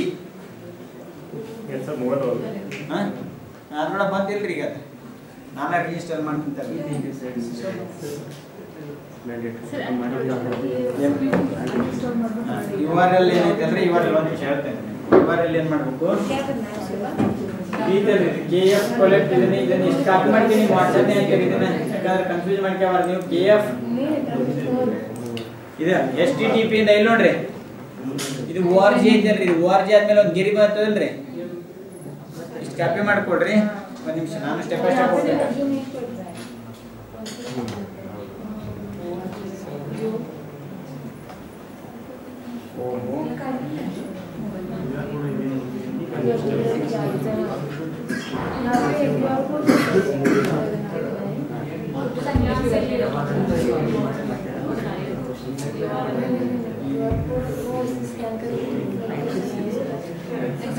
ಅದ್ರೊಳಗೆ ಬಂದಿಲ್ರಿ. ಈಗ ನಾನೇ ರಿಜಿಸ್ಟರ್ ಮಾಡ್ತೀನಿ. ಯು ಆರ್ ಎಲ್ ಏನೈತೆ ಅಂದ್ರೆ ಯು ಆರ್ ಎಲ್ ಒಂದು ಹೇಳ್ತೇನೆ. ಯು ಆರ್ ಎಲ್ ಏನು ಮಾಡಬೇಕು KF ಕೊಲೆಕ್ಟ್ ಇದನ್ನ ಇಷ್ಟು ಕಾಪಿ ಮಾಡ್ತೀನಿ. ನೀವು ವಾಟ್ಸಪ್ನೇ ಹಾಕಿರಿ ಇದನ್ನ, ಯಾಕಂದ್ರೆ ಕನ್ಫ್ಯೂಸ್ ಮಾಡ್ಕೊಬಾರ್ದು ನೀವು. KF ಇದು HTTP ಇಂದ ಇಲ್ಲಿ ನೋಡ್ರಿ, ಇದು ORG ಐತಲ್ರಿ. ಇದು ORG ಆದ್ಮೇಲೆ ಒಂದು ಗಿರಿ ಬರ್ತದಲ್ರಿ, ಇಷ್ಟು ಕಾಪಿ ಮಾಡ್ಕೊಡ್ರಿ. ಒಂದು ನಿಮಿಷ ನಾನು ಸ್ಟೆಪ್ ಬೈ ಸ್ಟೆಪ್ ಹೋಗ್ತೇನೆ.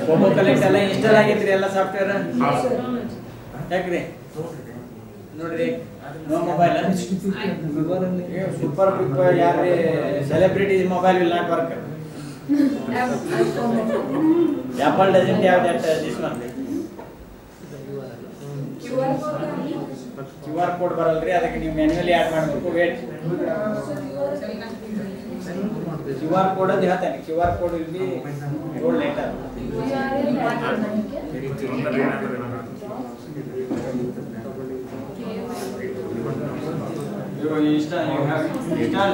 ಕೋಮೋ ಕಲೆಕ್ಟ್ ಎಲ್ಲ ಇನ್ಸ್ಟಾಲ್ ಆಗೈತ್ರಿ ಎಲ್ಲ ಸಾಫ್ಟ್ವೇರ್. ಯಾಕ್ರಿ ನೋಡ್ರಿ, ನೋ ಮೊಬೈಲ್ ಸೂಪರ್ ಪಿಪ್ಪರ್ ಯಾರೇ celebrities mobile will not work. Apple doesn't have that this one. QR code ಬರಲ್ರಿ, ಅದಕ್ಕೆ ನೀವು ಮ್ಯಾನ್ಯುವಲಿ ಆಡ್ ಮಾಡಬೇಕು. ವೇಟ್, QR code ಅದು ಹೇಳ್ತಾನೆ. QR code will be told later. You install, you have install.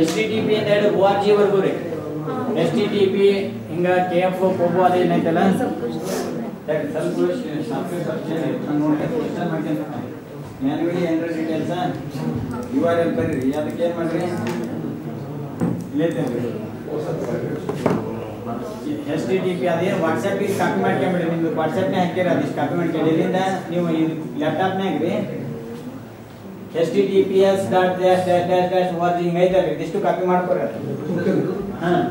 HTTP ಅಂತ ಹೇಳಿ ORG ವರ್ಗು ರೀ. HTTP ಹಿಂಗ KF ಕೋಬೋ ಅದು ಏನೈತಲ್ಲ ಮ್ಯಾನ್ಯುವಲಿ ಏನಾರ ಡೀಟೇಲ್ಸ್ URL ಬರ್ರಿ. ಅದಕ್ಕೆ ಏನು ಮಾಡ್ರಿ, HTTP ಅದೇನು ವಾಟ್ಸಪ್ಪಿಗೆ ಕಾಪಿ ಮಾಡ್ಕೊಂಬಿಡ್ರಿ. ನಿಮ್ದು ವಾಟ್ಸಪ್ನೇ ಹಾಕಿರಿ, ಅದಿಷ್ಟು ಕಾಪಿ ಮಾಡ್ಕೊಂಡು ಇಲ್ಲಿಂದ ನೀವು ಈ ಲ್ಯಾಪ್ಟಾಪ್ನಾಗ ರೀ https.org ಹಿಂಗೈತಲ್ರಿ, ಇದಿಷ್ಟು ಕಾಪಿ ಮಾಡ್ಕೊರಿ. ಹಾಂ,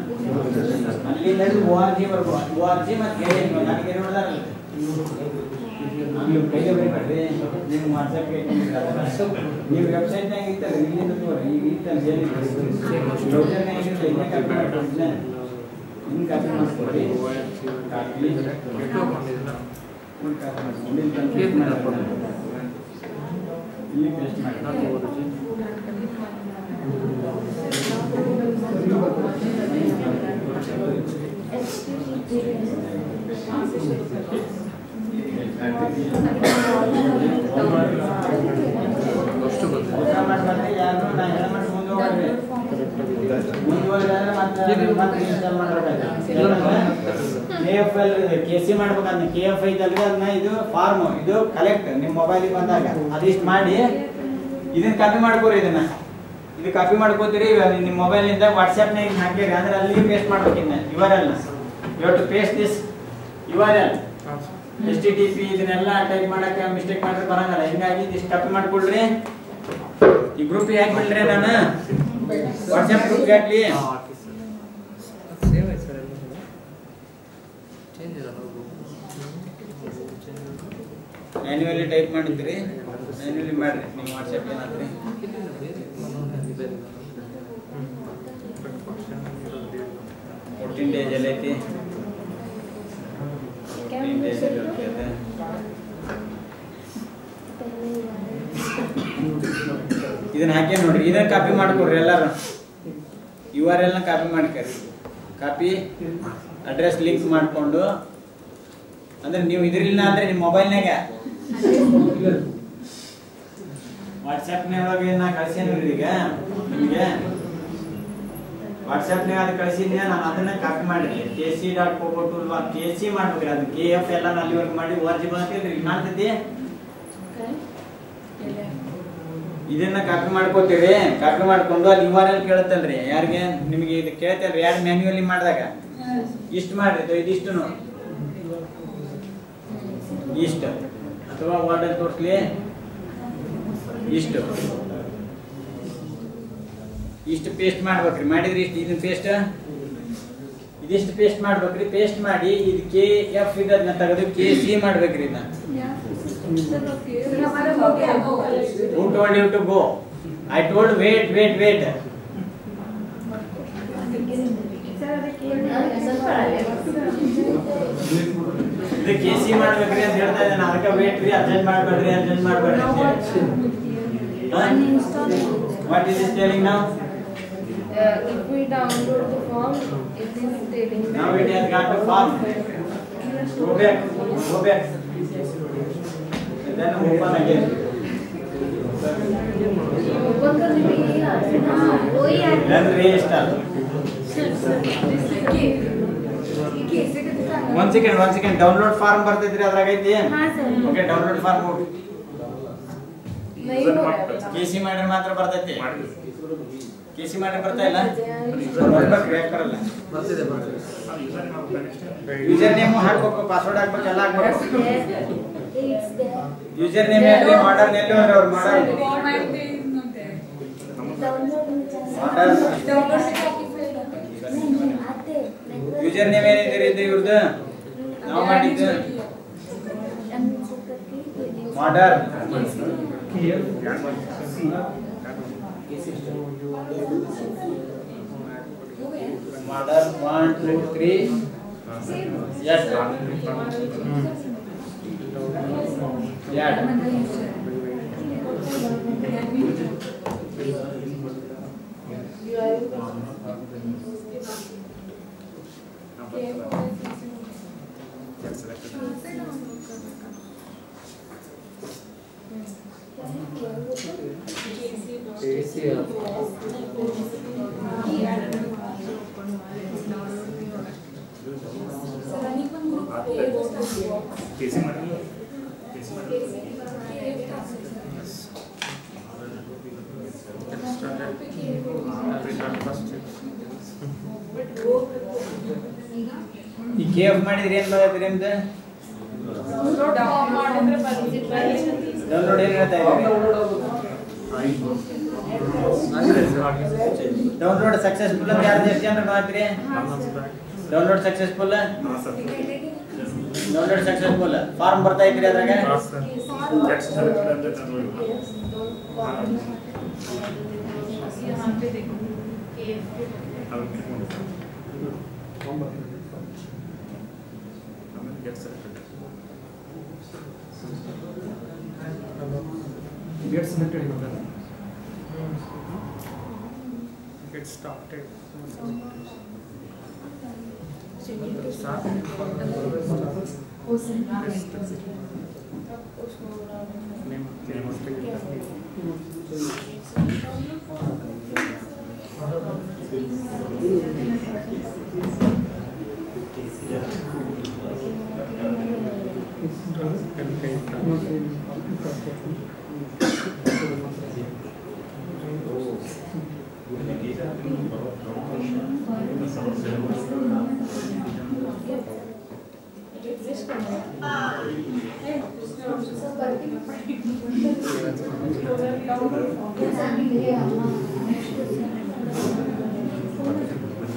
ಅಲ್ಲಿಂದ ORG ವರ್ಗು. ORG ಮತ್ತು ನನಗೆ ನೋಡಿದಾರಲ್ಲ ನೀವು ಕೈಗೆ ಬರೀಬೇಡ್ರಿ, ನೀವು ವಾಟ್ಸಪ್ಗೆ ನೀವು ವೆಬ್ಸೈಟ್ನಾಗ ಇರ್ತಲ್ಲ, ಇಲ್ಲಿಂದ ತೋರಿ ಈಗ ಇರ್ತಲ್ಲ ಬ್ರೌಸರ್ನಾಗ ಇರುತ್ತೆ, ಇನ್ನೇ ಕಾಪಿ ಮಾಡ್ಕೊಡ್ತೀನಿ. ಹಿಂಗೆ ಕಾಪಿ ಮಾಡಿಸ್ಕೊಡಿ, ಕಾಪಿ ಇಲ್ಲಿ ಪೇಸ್ಟ್ ಮಾಡಿ ಯಾರು ನಾ ಹೇಳ ಮಾಡಿ ಮುಂದೆ ಹೋಗ್ರಿ. ಮುಂದುವರೆದ್ರೆ ಮತ್ತೆ ಇನ್ಸ್ಟಾಲ್ ಮಾಡಬೇಕಾಗುತ್ತೆ. KFL KC ಮಾಡ್ಬೇಕಂದ್ರೆ KF ಐತಲ್ರಿ ಅದನ್ನ ಇದು ಫಾರ್ಮ್ ಇದು ಕಲೆಕ್ಟ್ ನಿಮ್ಮ ಮೊಬೈಲಿಗೆ ಬಂದಾಗ ಅದಿಷ್ಟು ಮಾಡಿ ಇದನ್ನ ಕಾಪಿ ಮಾಡ್ಕೋರಿ. ಇದನ್ನ ಇದು ಕಾಪಿ ಮಾಡ್ಕೋತೀರಿ ನಿಮ್ಮ ಮೊಬೈಲಿಂದ ವಾಟ್ಸ್ಆ್ಯಪ್ನಾಗ ಹಾಕಿರಿ ಅಂದ್ರೆ ಅಲ್ಲಿ ಪೇಸ್ಟ್ ಮಾಡ್ಬೇಕು. ಇನ್ನು URL you have to paste this URL HTTP ಇದನ್ನೆಲ್ಲ ಟೈಪ್ ಮಾಡಕ್ಕೆ ಮಿಸ್ಟೇಕ್ ಮಾಡಿದ್ರೆ ಬರಂಗಲ್ಲ. ಹಿಂಗಾಗಿ ಇದಿಷ್ಟು ಕಾಪಿ ಮಾಡ್ಕೊಳ್ರಿ. ಈ ಗ್ರೂಪಿಗೆ ಹಾಕ್ಬಿಡ್ರಿ. ನಾನು ವಾಟ್ಸ್ಆ್ಯಪ್ ಗ್ರೂಪ್ಗೆ ಹಾಕ್ಲಿ. ಸೇವ್ ಆಯ್ತು ಸರ್ ಎಲ್ಲ ಚೇಂಜ್ ಇರಲ್ಲ ಮ್ಯಾನ್ಯುವಲಿ ಟೈಪ್ ಮಾಡಿದ್ರಿ. ಮ್ಯಾನ್ಯುವಲಿ ಮಾಡ್ರಿ. ನಿಮ್ಮ ವಾಟ್ಸ್ಆ್ಯಪ್ ಏನಾದ್ರಿ 14 days ಎಲ್ಲ ಐತಿ. 14 days ಇರುತ್ತೆ. ಇದನ್ನ ಹಾಕಿ ನೋಡ್ರಿ. ಇದನ್ನ ಕಾಪಿ ಮಾಡ್ಕೊಡ್ರಿ ಎಲ್ಲಾರು. URL ನ ಕಾಪಿ ಮಾಡ್ಕೊರಿ. ಕಾಪಿ ಅಡ್ರೆಸ್ ಲಿಂಕ್ ಮಾಡ್ಕೊಂಡು ಅಂದ್ರೆ ನೀವು ಇದ್ರಿಲ್ಲ ಅಂದ್ರೆ ನಿಮ್ಮ ಮೊಬೈಲ್ನಾಗ ವಾಟ್ಸ್ಆ್ಯಪ್ನಾಗ ನಾ ಕಳ್ಸೇನ್ರಿ. ಈಗ ನಿಮಗೆ ವಾಟ್ಸ್ಆ್ಯಪ್ನಾಗ ಅದು ಕಳಿಸಿದ್ನೆ. ನಾನು ಅದನ್ನ ಕಾಪಿ ಮಾಡಿರಿ. kc.co.tool KC ಮಾಡ್ಬೇಕ್ರಿ. ಅದು KF ಎಲ್ಲ ಅಲ್ಲಿವರೆಗೆ ಮಾಡಿ ORG ಬಂದಿಲ್ರಿ ಕಾಣ್ತೈತಿ. ಇದನ್ನ ಕಾಪಿ ಮಾಡ್ಕೋತೀರಿ. ಕಾಪಿ ಮಾಡ್ಕೊಂಡು ಅಲ್ಲಿ URL ಕೇಳುತ್ತಲ್ರಿ ಯಾರಿಗೆ ನಿಮಗೆ ಇದು ಕೇಳ್ತಲ್ರಿ ಯಾರು ಮ್ಯಾನ್ಯುವಲಿ ಮಾಡಿದಾಗ ಇಷ್ಟು ಮಾಡ್ರಿ. ಇದಿಷ್ಟು ಇಷ್ಟು ಅಥವಾ ವಾರ್ಡಲ್ಲಿ ತೋರಿಸ್ಲಿ ಇಷ್ಟು ಇಷ್ಟು ಪೇಸ್ಟ್ ಮಾಡ್ಬೇಕ್ರಿ. ಮಾಡಿದ್ರಿ ಇಷ್ಟು ಇದನ್ನ ಪೇಸ್ಟ್ ಇದಿಷ್ಟು ಪೇಸ್ಟ್ ಮಾಡ್ಬೇಕ್ರಿ. ಪೇಸ್ಟ್ ಮಾಡಿ ಇದು KF ಇದನ್ನ ತೆಗೆದು KC ಮಾಡ್ಬೇಕ್ರಿ. ಇದನ್ನ Who told you to go? I told wait. ಇದು KC ಮಾಡ್ಬೇಕ್ರಿ ಅಂತ ಹೇಳ್ತಾ ಇದ್ದೇನೆ. ಅದಕ್ಕೆ ವೇಟ್ ರೀ. ಅರ್ಜೆಂಟ್ ಮಾಡಬೇಡ್ರಿ What is it telling now? If we download the form, it is telling. Now it has got the form. Go back. And then open again. Open करने में यही आ रहा है ना. वही आ रहा है. Then reinstall. कैसे करता है? One second. Download form ಬರ್ತೈತ್ರಿ ಅದ್ರಾಗ ಐತಿ. ಹಾಂ ಸರ್. Okay, download form नहीं हो रहा है. KC ಮಾಡಿದ್ರೆ ಮಾತ್ರ ಬರ್ತೈತಿ. KC ಮಾಡಿದ್ರೆ ಬರ್ತಾ ಇಲ್ಲ. ಬರ್ಬೇಕು ಯಾಕೆ ಬರಲ್ಲ? ಬರ್ತಿದೆ ಯೂಸರ್ ನೇಮ್ ಹಾಕ್ಬೇಕು, ಪಾಸ್ವರ್ಡ್ ಹಾಕ್ಬೇಕು, ಎಲ್ಲ ಹಾಕ್ಬೇಕು. It's there. ಯೂಸರ್ ನೇಮ್ ಹೇಳ್ರಿ. ಮಾಡರ್ನ್ ಎಲ್ಲಿ ಹೋದ್ರೆ ಅವ್ರು ಮಾಡರ್ನ್ ಯೂಸರ್ ನೇಮ್ ಏನಿದೆ ಇದು ಇವ್ರದ್ದು ನಾವು ಮಾಡಿದ್ದು ಮಾಡರ್ನ್ ಮಾಡರ್ನ್ 1 2 3 yes ಈ KF ಮಾಡಿದ್ರೆ ಏನು ಬರುತ್ತೆ ನಿಮ್ದು ಡೌನ್ಲೋಡ್ ಏನು ಹೇಳ್ತಾ ಇದ್ದೀರಿ ಡೌನ್ಲೋಡ್ ಸಕ್ಸಸ್ಫುಲ್ ಅಂತ ಯಾರು ಎಷ್ಟು ಜನ ಮಾಡ್ತೀರಿ ಡೌನ್ಲೋಡ್ ಸಕ್ಸಸ್ಫುಲ್ ಫಾರ್ಮ್ ಬರ್ತಾ ಇದ್ರಿ ಅದ್ರಾಗ Get selected. Get started. Name.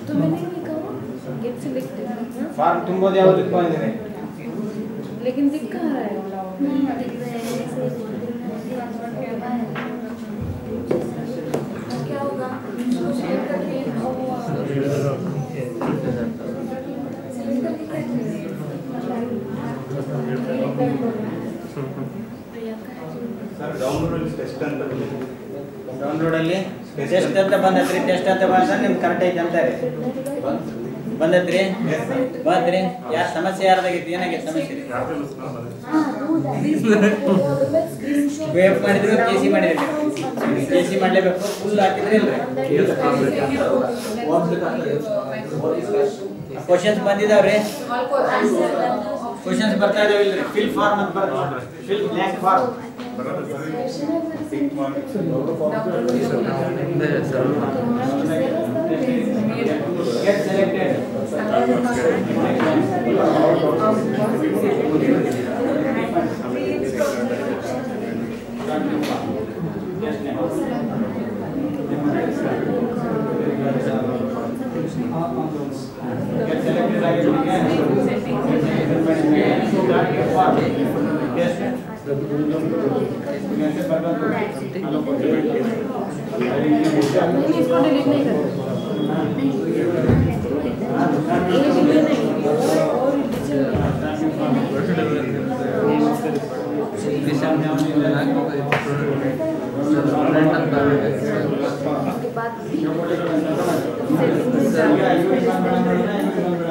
तो मैंने नहीं कहा गेट सिलेक्टेड फॉर्म ತುಂಬೋದು ಯಾವುದು ಇಟ್ಕೊಂಡಿದ್ದೀರಿ लेकिन दिख कहाँ रहा है क्या होगा उसको शेयर करके ಸರ್ ಡೌನ್ಲೋಡ್ ಟೆಸ್ಟ್ ಅಂತ ಡೌನ್ಲೋಡ್ ಅಲ್ಲಿ ಟೆಸ್ಟ್ ಅಂತ ಬಂದತ್ರಿ ಟೆಸ್ಟ್ ಅಂತ ಬಂದ್ರೆ ನಿಮ್ಗೆ ಕರೆಕ್ಟ್ ಐತೆ ಅಂತಾರೆ ಬಂದತ್ರಿ ಬಂದ್ರಿ ಯಾರ ಸಮಸ್ಯೆ ಯಾರ್ದಾಗಿತ್ತು ಏನಾಗಿತ್ತು ಸಮಸ್ಯೆ ವೇವ್ ಮಾಡಿದ್ರು ಕೆಸಿ ಮಾಡಿದ್ರಿ ಕೆಸಿ ಮಾಡಲೇಬೇಕು ಫುಲ್ ಹಾಕಿದ್ರಿ ಇಲ್ರಿ ಕ್ವಶನ್ಸ್ ಬಂದಿದಾವ್ರಿ ಕ್ವಶನ್ಸ್ ಬರ್ತಾ ಇದಾವೆ ಇಲ್ರಿ ಫಿಲ್ ಫಾರ್ಮ್ ಅಂತ ಬರ್ತಾರೆ fill blank form get selected इसको डिलीट नहीं करना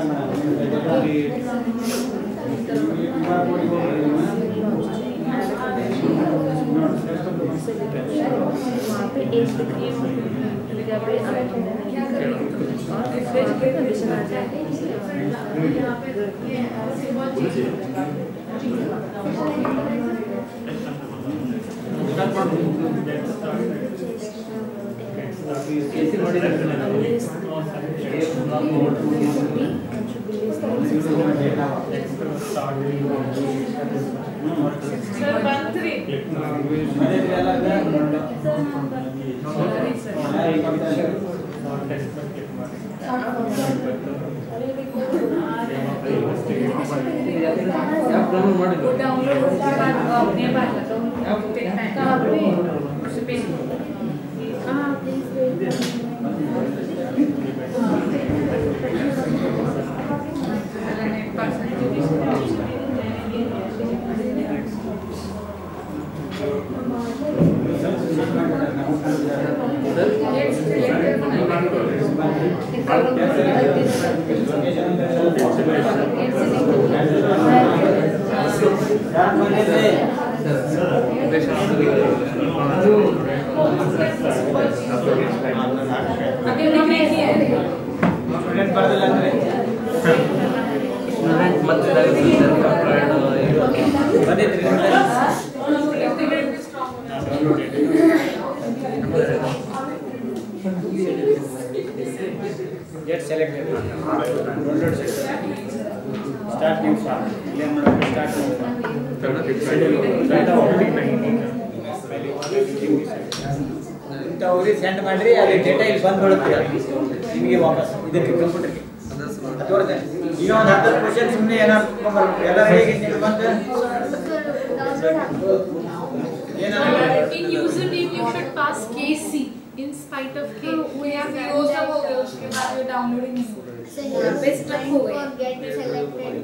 वहाँ पे एज दिखाई जब पे और रिफ्रेश करके कंडीशन आ जाएगी Get selected. Download section. Start new file. Start new file. ಇಂಥವ್ರಿಗೆ ಸೆಂಡ್ ಮಾಡ್ರಿ ಅಲ್ಲಿ ಡೇಟಾ ಇಲ್ಲಿ ಬಂದ್ಬಿಡುತ್ತೆ ನಿಮಗೆ ವಾಪಸ್ ಇದಕ್ಕೆ ಕಂಪ್ಯೂಟರ್ಗೆ ತೋರಿದೆ ಈಗ ಒಂದು 10 ಕ್ವಶನ್ ಸುಮ್ಮನೆ ಏನಾದ್ರು ತುಂಬ್ಕೊಂಡ್ಬರ್ಬೇಕು ಎಲ್ಲರೂ ಹೇಗೆ ನಿಮಗೆ ಬಂತು In username you should pass KC in spite of K. We have used up हो गया उसके बाद ये downloading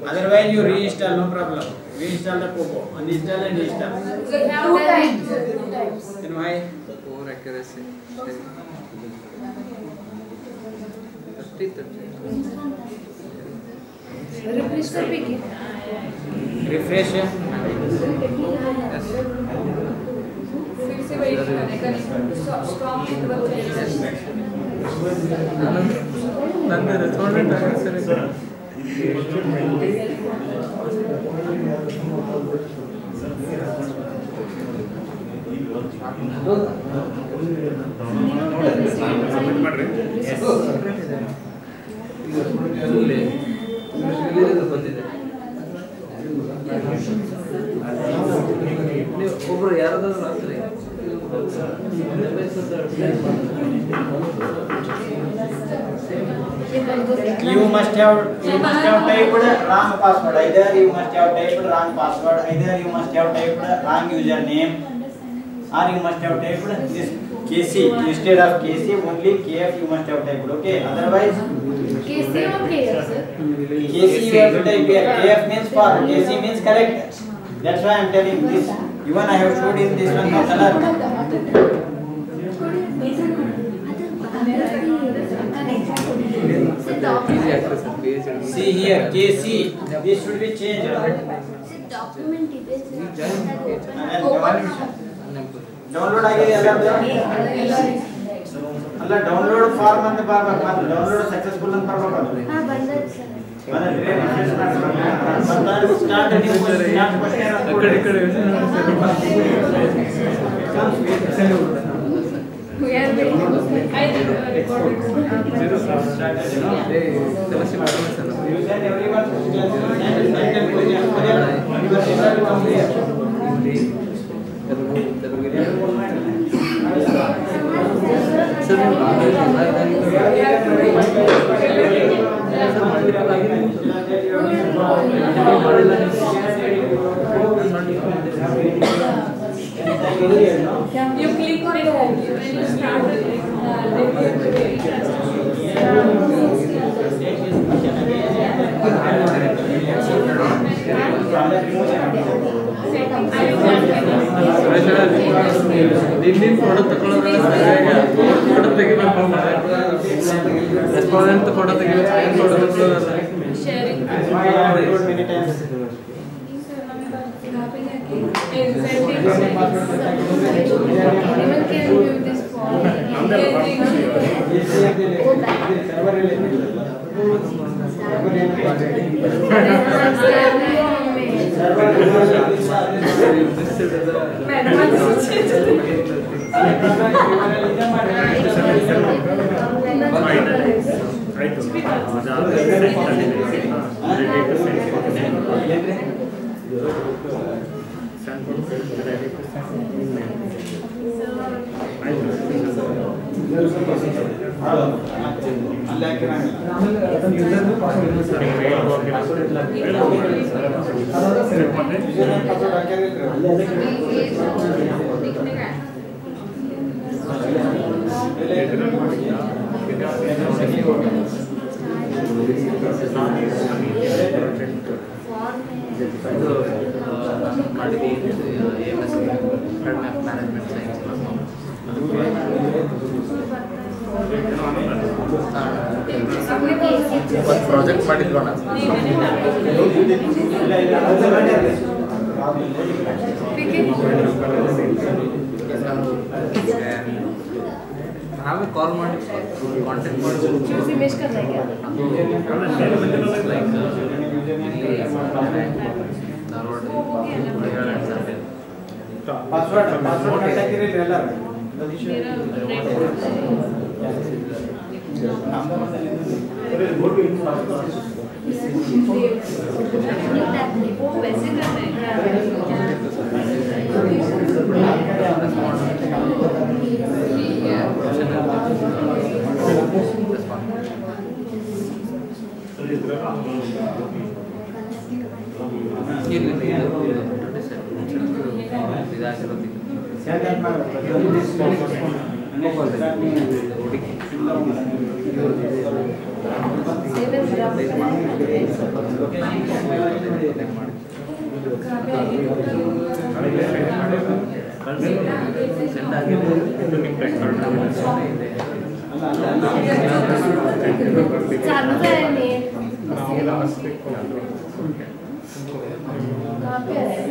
Otherwise you reinstall, no problem. Reinstall the Poco. Uninstall and install. two times. Then why? Over accuracy. 30. Refresh कर भी की Refresh. फिर से वही करने का स्ट्रॉन्ग नेटवर्क चाहिए ನನ್ನ ರೆಸ್ಪಾಂಡೆಂಟ್ ಆಗಿದೆ ಸರ್. ಬಂದಿದೆ ಒಬ್ರು ಯಾರಾದ್ರೂ ರಾತ್ರಿ You must have typed wrong password. Either you must have typed wrong password. Either you must have typed wrong username, or you must have typed this KC instead of KC. Only KF you must have typed. Okay. Otherwise, KC or KF, sir? KC you have to type here. KF means for. KC means correct. That's why I am telling this. Even I have showed in this one color. See here, KC. This should be changed. Document ಇದೆ Download ಆಗಿದೆ ಅಲ್ಲ download form ಅಂತ ಬರಬೇಕು ಮತ್ತೆ download successful ಅಂತ ಬರಬೇಕು ಹಾ ಬಂದದ ಸರ್ ಸ್ಟಾರ್ಟ್ ನೀವು ಸ್ಟಾರ್ಟ್ ಕ್ವೆಶ್ಚನ್ ಈ ಕಡೆ We are waiting. I recorded. ಕೆಲಸ ಮಾಡೋಣ sir. You click on it when you start ದಿನ ಫೋಟೋ ತಗೊಳ್ಳೋದ್ರೆ ಫೋಟೋ ತೆಗಿಬೇಕು ರೆಸ್ಪಾಂಡೆಂಟ್ ಫೋಟೋ ತೆಗಿಬೇಕು ಫೋಟೋ ತಗೊಳ್ಳೋದಲ್ಲ sharing. Anyone can view this form. Management science ಒಂದು ಪ್ರಾಜೆಕ್ಟ್ ಮಾಡಿದ್ವಣ ನಾವೇ ಕಾಲ್ ಮಾಡಿ ಕಾಂಟ್ಯಾಕ್ಟ್ ಮಾಡಿ Choose image करना है क्या? ಲೈಕ್ ಧಾರವಾಡ ಪಾಸ್ವರ್ಡ್ ಹಾಕಿರಲಿಲ್ಲ ಎಲ್ಲ वो वैसे करना है क्या? चालू है नहीं कहाँ पे है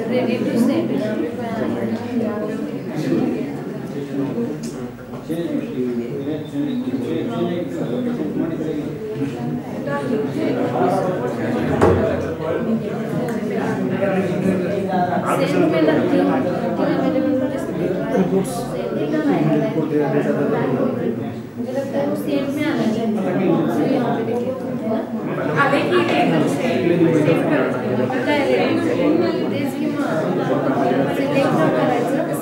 Ready to send it. मुझे लगता है वो सेम में आना चाहिए। आगे की सेम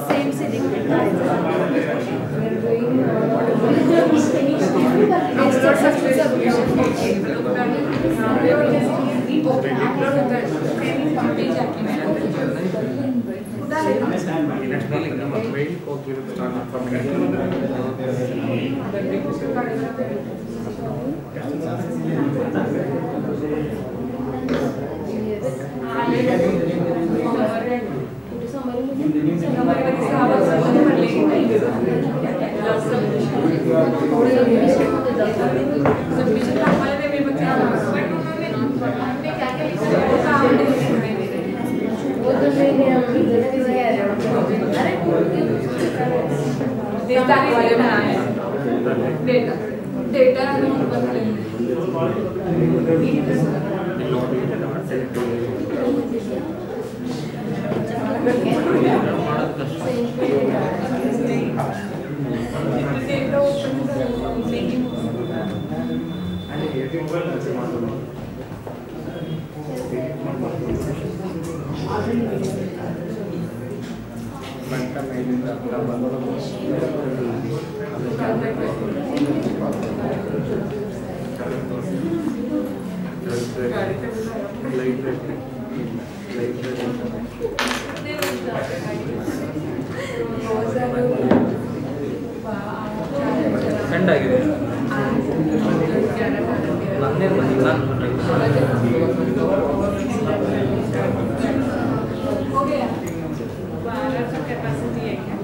सेम सिलेक्ट करायचं ಸೆಂಡ್ ಆಗಿದೆ ನನ್ನೇ ಬಂದಿಲ್ಲ हो गया 12 का कैपेसिटी है क्या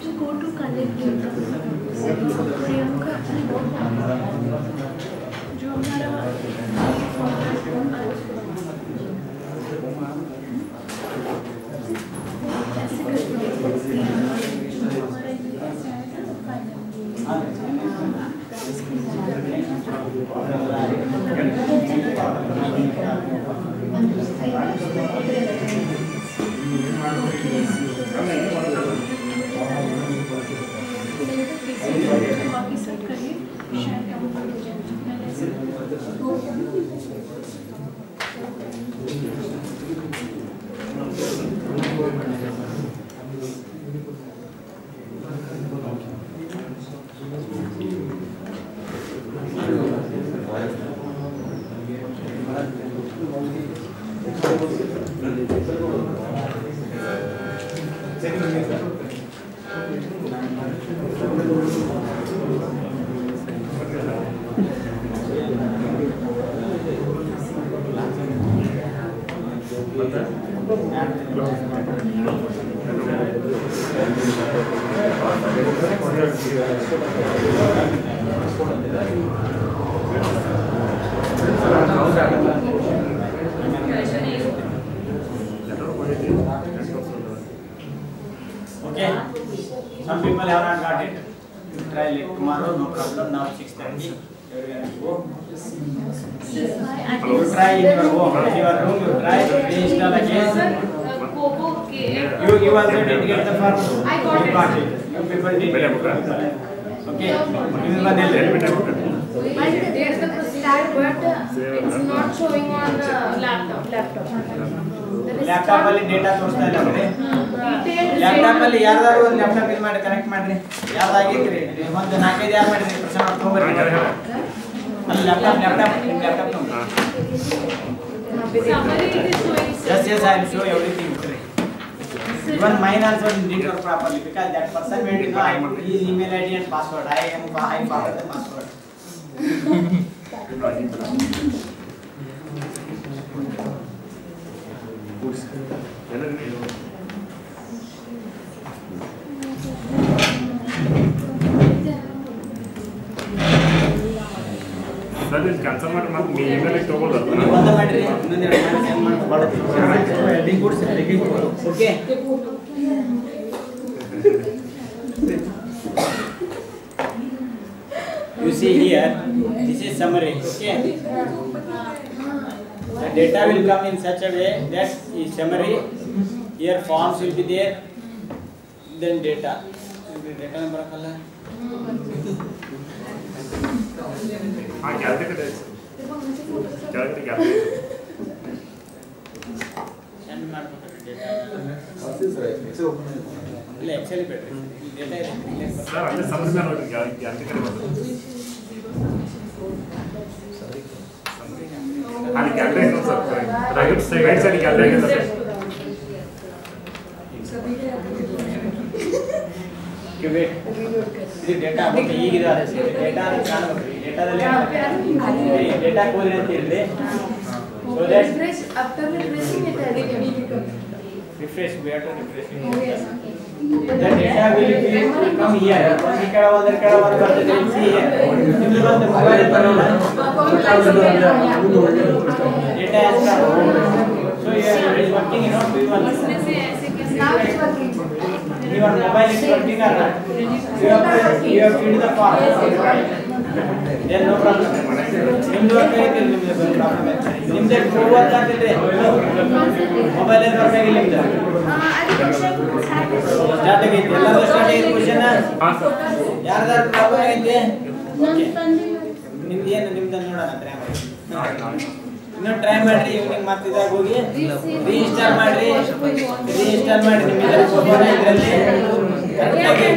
To go to collect data, Priyanka जो हमारा बाकी सब करिए शायद डाउनलोड हो जाए Okay, some people have not got it. Try like tomorrow, no problem. Now 6:30. You try in your home. In your room, you try. Reinstall again. You also did get the form. I got You it. got it. You people did. Okay. You will get it. But there's the start, but it's not showing on the laptop. Laptop ಅಲ್ಲಿ data ತೋರಿಸ್ತಾ ಇಲ್ಲ ನೋಡಿ. Laptop ಅಲ್ಲಿ ಯಾರ್ದಾರು ಒಂದು laptop ಇದು ಮಾಡಿ connect ಮಾಡ್ರಿ. ಯಾರ್ದಾಗೈತ್ರಿ ಒಂದು 4-5 ಯಾರು ಮಾಡಿದ್ರಿ ಪ್ರಶ್ನೆ ಅಕ್ಟೋಬರ್ ಅಲ್ಲಿ laptop summary it is showing yes I will show everything. Even mine also didn't work properly because that person went to know his email ID and password. I forgot the password. Sir ಇದು cancel ಮಾಡಿ ಮತ್ತೆ మీ email ತಗೊಳ್ಳೋದು ನೀವು ಬಂದ ಮಾಡ್ರಿ ಇನ್ನೊಂದು ಎರಡು ಮಾಡಿ ಸೆಂಡ್ ಮಾಡಿ ಕೊಡ್ತೀನಿ ಲಿಂಕ್ ಕೊಡ್ತೀನಿ okay you see here this is summary okay the data will come in such a way that is summary here forms will be there then data number kala ಹಾಂ ಗ್ಯಾಲರಿ ಕಡೆ gallery send ಮಾಡ್ಬೇಕು data ಇಲ್ಲ Excel ಬೇಡ್ರಿ data ಇದೆ sir ಅಲ್ಲೇ ಸಮಸ್ಯೆ ನೋಡಿ gallery ಕಡೆ ಬರ್ತದೆ ಅಲ್ಲಿ ಗ್ಯಾಲರಿ ಇದೆ ಸರ್ ರೈಟ್ ಸೈಡ್ ಗ್ಯಾಲರಿ ಇದೆ ಸರ್ ಇದು ಡೇಟಾ ಈಗಿದೆ ಡೇಟಾ ಕಾಣಬೇಕು ಡೇಟಾದಲ್ಲಿ ಡೇಟಾ ಕೋಡ್ ಅಂತ ಇರಲಿ so that after refreshing it refresh we have to refresh the data will come here ಒಂದು ಕಡೆ ಒಂದು ಬರ್ತದೆ see here ಇಲ್ಲಿ ಬಂದು ಮೊಬೈಲ್ ಬರೋಲ್ಲ data has come so here it is working you know now it's working. your mobile is working or not you have filled the form then no problem ನಿಮ್ದು work ಆಗಿಲ್ಲ ನಿಮ್ದು problem ನಿಮ್ದು phone work ಆಗ್ತಿದೆ mobile ಅಲ್ಲಿ work ಆಗಿಲ್ಲ ನಿಮ್ದು start ಆಗೈತೆ ಎಲ್ಲರೂ ಸ್ಟಾರ್ಟ್ ಆಗೈತೆ ಕ್ವೆಶ್ಚನ್ ಹಾಂ ಸರ್ ಯಾರ್ದಾರು ಪ್ರಾಬ್ಲಮ್ ಆಗೈತೆ ನಿಮ್ದು ಏನು ನಿಮ್ದು ನೋಡೋಣ ಇನ್ನೊಂದು ಟ್ರೈ ಮಾಡ್ರಿ ಈವ್ನಿಂಗ್ ಮತ್ತೆ ಇದಾಗ ಹೋಗಿ ರೀಇನ್ಸ್ಟಾಲ್ ಮಾಡಿ ನಿಮಗೆ ಫೋನ್ ಇದರಲ್ಲಿ ಕರೆಕ್ಟಾಗಿ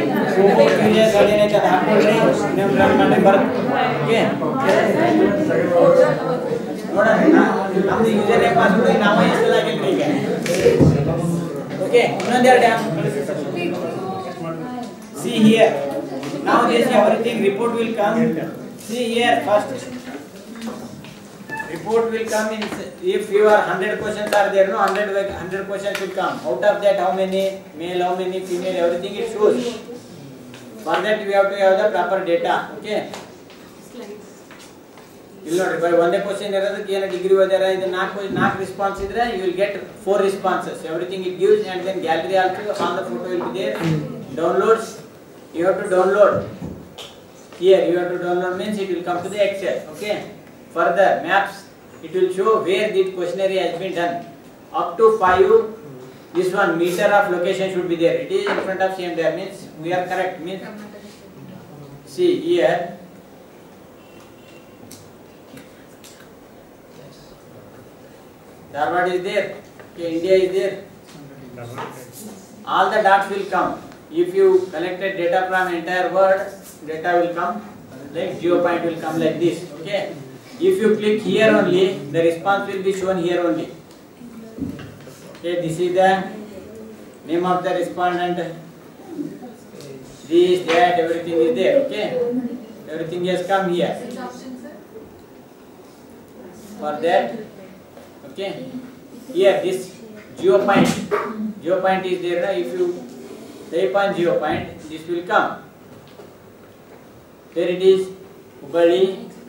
ಕ್ಯೂರಿಯಸ್ ಏನೈತೆ ಅದು ಹಾಕ್ಕೊಳ್ರಿ ಇನ್ನೊಂದು ರನ್ ಮಾಡಿ ಬರುತ್ತೆ ಓಕೆ ನೋಡೋಣ ನಮ್ದು ಯೂಸರ್ ನೇಮ್ ಪಾಸ್ವರ್ಡ್ ನಾವೇ ಇನ್ಸ್ಟಾಲ್ ಆಗಿಲ್ರಿ ಈಗ ಓಕೆ ಇನ್ನೊಂದೆರಡು see here now this everything report will come see here first report will come in if your 100 questions are there no 100 questions will come out of that how many male how many female everything it shows for that we have to have the proper data okay ಇಲ್ಲಿ ನೋಡ್ರಿ by ಒಂದೇ question ಇರೋದಕ್ಕೆ ಏನು degree ಓದ್ಯಾರ ಇದು ನಾಲ್ಕು response ಇದ್ರೆ you will get 4 responses everything it gives and then gallery also all the photo will be there downloads you have to download here you have to download means it will come to the Excel okay further maps it will show where the questionnaire has been done up to 5 this one meter of location should be there it is in front of same there means we are correct means see here Dharwad is there okay India is there all the dots will come if you collected data from entire world data will come like geo point will come like this okay if you click here only the response will be shown here only okay this is the name of the respondent this that everything is there okay everything has come here for that okay here this geo point is there if you type on geo point this will come there it is Hubballi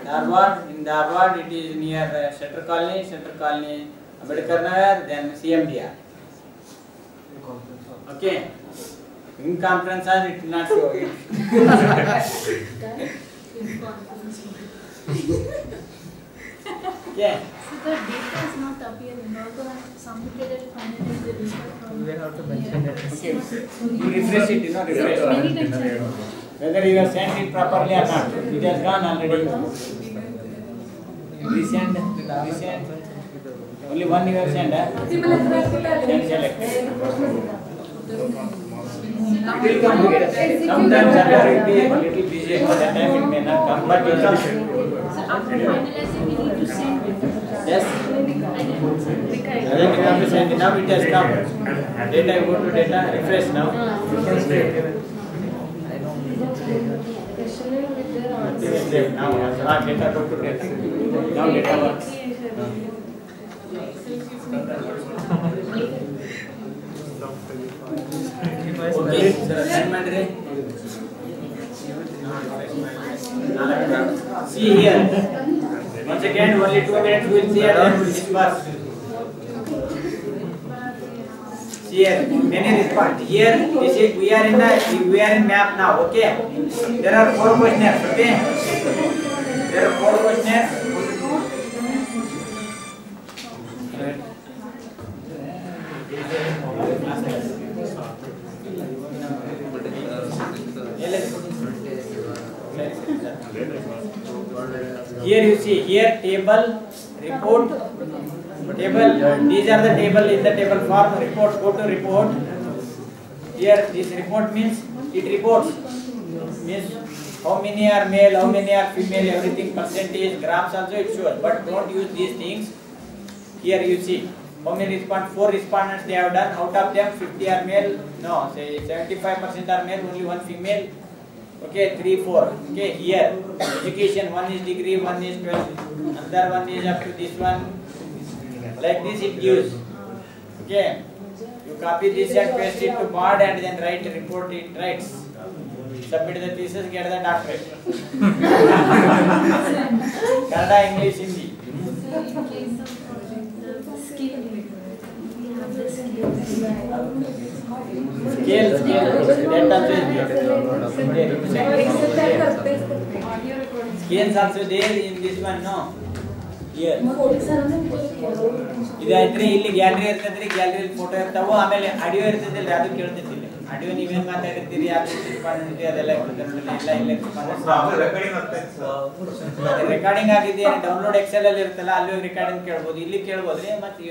Dharwad in Dharwad it is near Center Colony Ambedkar Nagar then CMDR okay in conference and it not show it yeah So the data is not appearing. Although I submitted it finally, the result from We have to mention it. okay you refresh it you know refresh many times I did. whether you have sent it properly or not it has gone already resend only one you have sent then select it will come here sometimes server will be a little busy for that time it may not come but it comes So after finalizing, we need to send it. yes I did. Doesn't have to send it. Now it has come. Data, you go to data, refresh now. This is there now. Data, go to data. Now data works. Okay, sir, assignment re. See here. Once again, only 2 minutes we will see and then we will disperse. See here, many respond. Here, this is we are in map now. Okay. There are 4 questionnaires. Okay. There are 4 questionnaires. Here you see, here table, report, table, these are the table in the table form, report, go to report. Here this report means, it reports, means how many are male, how many are female, everything, percentage, graphs also it shows, but don't use these things. Here you see, how many 4 respondents they have done, out of them 50 are male, no, say 75% are male, only 1 female. Okay, 3, 4. Okay, here education, 1 is degree, 1 is 12, another one is up to this one. Like this it gives. Okay, you copy this and paste it to board and then write report. It writes. Submit the thesis, get the doctorate. Kannada, English, Hindi. So in case of project, the scale, we have the Scale, that also is there. Scales also there in this one, no? Here. ಇದು ಐತ್ರಿ ಇಲ್ಲಿ gallery ಇರ್ತದ್ರಿ gallery photo ಇರ್ತಾವ ಆಮೇಲೆ audio ಇರ್ತದಿಲ್ಲ ಅದು ಕೇಳ್ತಿರ್ತಿಲ್ಲ audio ನೀವೇನ್ ಮಾತಾಡಿರ್ತೀರಿ ಅದು ಅದೆಲ್ಲ ರೆಕಾರ್ಡಿಂಗ್ ಆಗಿದೆ ಡೌನ್ಲೋಡ್ ಎಕ್ಸೆಲ್ ಅಲ್ಲಿ ಇರುತ್ತಲ್ಲ ಅಲ್ಲಿ ಹೋಗಿ ರೆಕಾರ್ಡಿಂಗ್ ಕೇಳ್ಬೋದು ಇಲ್ಲಿ ಕೇಳ್ಬೋದ್ರಿ ಮತ್ತೆ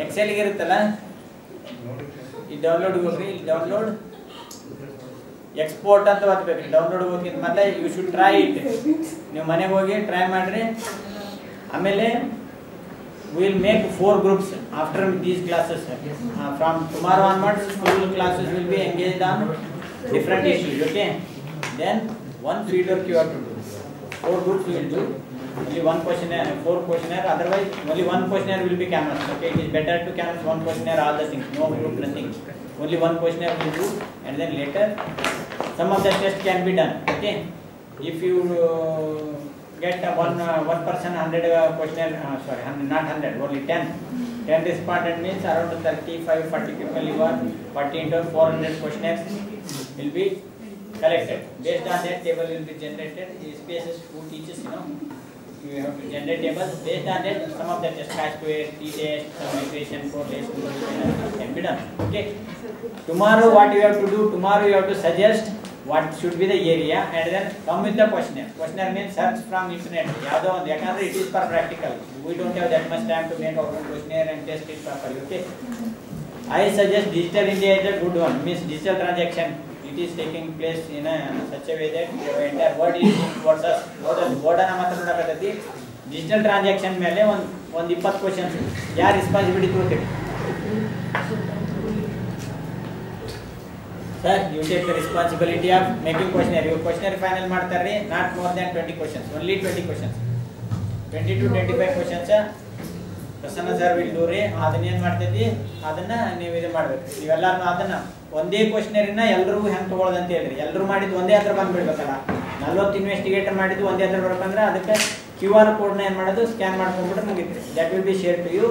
ಎಕ್ಸೆಲ್ ಗೆ ಇರುತ್ತಲ್ಲ ಈ ಡೌನ್ಲೋಡ್ ಹೋಗ್ರಿ ಇಲ್ಲಿ ಡೌನ್ಲೋಡ್ ಎಕ್ಸ್ಪೋರ್ಟ್ ಅಂತ ಓದ್ಬೇಕ್ರಿ ಡೌನ್ಲೋಡ್ ಹೋಗಿದ್ ಮತ್ತೆ ಯು ಶುಡ್ ಟ್ರೈ ಇಟ್ ನೀವು ಮನೆಗೆ ಹೋಗಿ ಟ್ರೈ ಮಾಡ್ರಿ ಆಮೇಲೆ we will make 4 groups after these classes. From tomorrow onwards, full classes will be engaged on different issues. Okay. Then 1 fieldwork you have to do. 4 groups you will do. Only 1 questionnaire, 4 questionnaire. Otherwise, only 1 questionnaire will be canvassed. Okay. It is better to canvass 1 questionnaire all the things. No group, nothing. Only 1 questionnaire will do, and then later some of the tests can be done. Okay. If you get one person 100 questionnaire, sorry, not 100, only 10 respondent means around 35-40 people you are, 40 into 400 questionnaires will be collected. Based on that table will be generated. Spaces who teaches, you have to generate tables. Based on that, some of the test, square, t-test, some equation, test can be done. Okay. Tomorrow what you have to do? Tomorrow you have to suggest what should be the area and then come with the questionnaire. Questionnaire means search from internet. It is for practical. We don't have that much time to make our own questionnaire and test it properly. Okay. I suggest Digital India is a good one. Means digital transaction. It is taking place in such a way that the entire world is towards us. Digital transaction ಮೇಲೆ ಒಂದು 20 questions. ಯಾರು responsibility ತಗೋತೀರಿ? Sir, you take the responsibility of making questionnaire. Your questionnaire final ಮಾಡ್ತಾರ್ರಿ, not more than 20 questions. Only 20 questions. 20 to 25 questions. Prasanna sir will do ರೀ. ಅದನ್ನ ಏನು ಮಾಡ್ತೈತಿ? ಅದನ್ನ ನೀವು ಇದು ಮಾಡಬೇಕು. ನೀವೆಲ್ಲರೂ ಅದನ್ನ ಒಂದೇ ಕ್ವೆಶ್ಚನರಿನ ಎಲ್ಲರೂ ಹೆಂಗೆ ತಗೊಳ್ಳೋದು ಅಂತ ಹೇಳ್ರಿ. ಎಲ್ಲರೂ ಮಾಡಿದ್ದು ಒಂದೇ ಹತ್ರ ಬಂದ್ಬಿಡ್ಬೇಕಲ್ಲ. 40 ಇನ್ವೆಸ್ಟಿಗೇಟರ್ ಮಾಡಿದ್ದು ಒಂದೇ ಹತ್ರ ಬರ್ಬೇಕಂದ್ರೆ ಅದಕ್ಕೆ QR ಕೋಡ್ನ ಏನು ಮಾಡೋದು scan ಮಾಡ್ಕೊಂಡ್ಬಿಟ್ರೆ ಮುಗಿತ್ರಿ. That will be shared to you.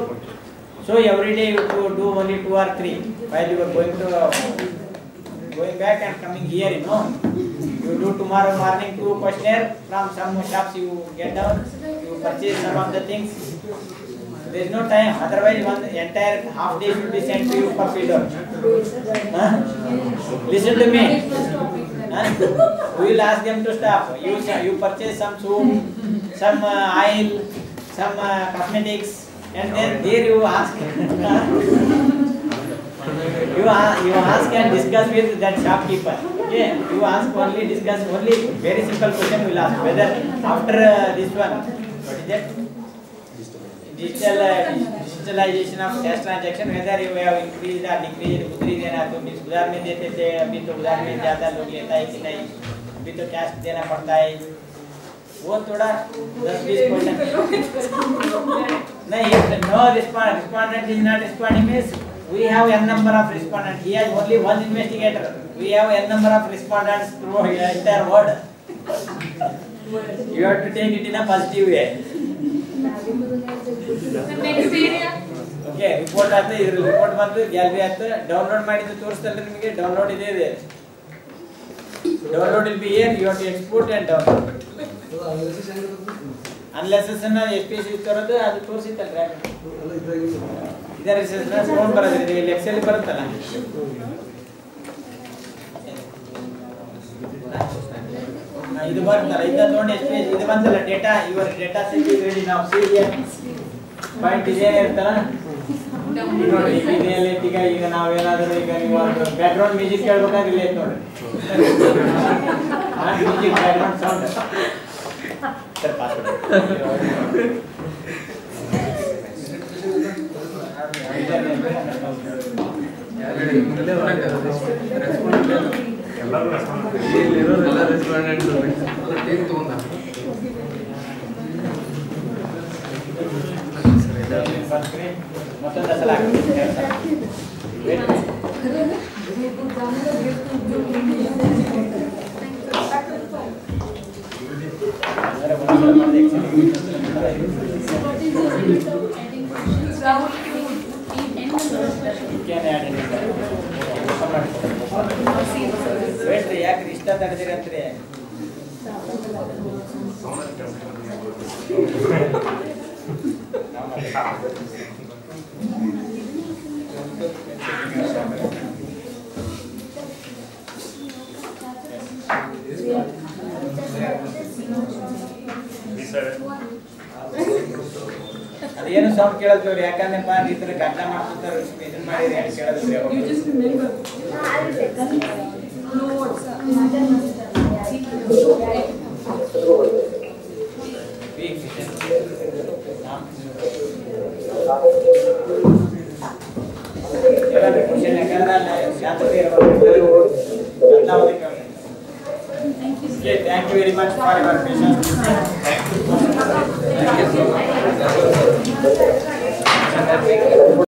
So every day you do only 2 or 3 while you are going back and coming here, you do tomorrow morning 2 questionnaire from some shops you get down, you purchase some of the things. There is no time, otherwise one entire half day should be sent to you for fieldwork. Listen to me. We will ask them to stop. You purchase some soap, some oil, some cosmetics, and then there you ask. You ask and discuss with that shopkeeper. Okay, you ask only very simple question. You will ask whether after this one, what is that? Digital digitalization of cash transaction, whether you have increased or decreased, उधर ही देना तो बीस उधार में देते थे, अभी तो उधार में ज़्यादा लोग लेता है कि नहीं, अभी तो कैश देना पड़ता है, वो थोड़ा 10-20% नहीं, no respondent is not responding means we have n number of respondents. He has only one investigator. We have n number of respondents through the entire world. You have to take it in a positive way. Next area. Okay, report ಆಯ್ತು, ಇದ್ರ report ಬಂತು, gallery ಆಯ್ತು, download ಮಾಡಿದ್ದು ತೋರಿಸ್ತಲ್ಲ ನಿಮಗೆ, download ಇದೆ. Download will be here, you have to export and download. Unless ಅನ್ನ SPS ತರೋದು ಅದು ತೋರಿಸಿತ್ತಲ್ಲ ಇದರ ಫೋನ್ ಬರೋದ್ರಿ ಇಲ್ಲಿ ಎಕ್ಸೆಲ್ ಬರುತ್ತಲ್ಲ ಇದು ಬರುತ್ತಲ್ಲ ಇದನ್ನ ನೋಡಿ SPS ಇದು ಬಂತಲ್ಲ data your data set is ready ನಾವು ಸಿಎಂ ಪಾಯಿಂಟ್ ಇದೆ ಇರ್ತಲ್ಲ ನೋಡಿ ಇದೆಲ್ಲ ಈಗ ನಾವೇನಾದರೂ ಈಗ ನೀವು ಬ್ಯಾಕ್ ಗ್ರೌಂಡ್ ಮ್ಯೂಸಿಕ್ ಕೇಳಬೇಕಾದ್ರೆ ಇಲ್ಲಿ ನೋಡಿ music back ground sound sir password ಮತ್ತೊಂದು ಸಲ ಯಾಕ್ರಿ ಇಷ್ಟ ತಡೆದಿರಿ ಅಂತ್ರಿ ಅದೇನು ಸೌಂಡ್ ಕೇಳಲ್ತವ್ರಿ ಯಾಕಂದ್ರೆ ಈ ತರ ಕಟ್ಟ ಮಾಡ್ಕೊತಾರ ಇದನ್ನ ಮಾಡಿರಿ ಅಂತ ಕೇಳಲ್ರಿ ಕ್ವಶನ್ ಯಾಕಂದ್ರೆ ಶಾಂತತೆ ಇರಬೇಕು Thank you very much for your patience. Thank you.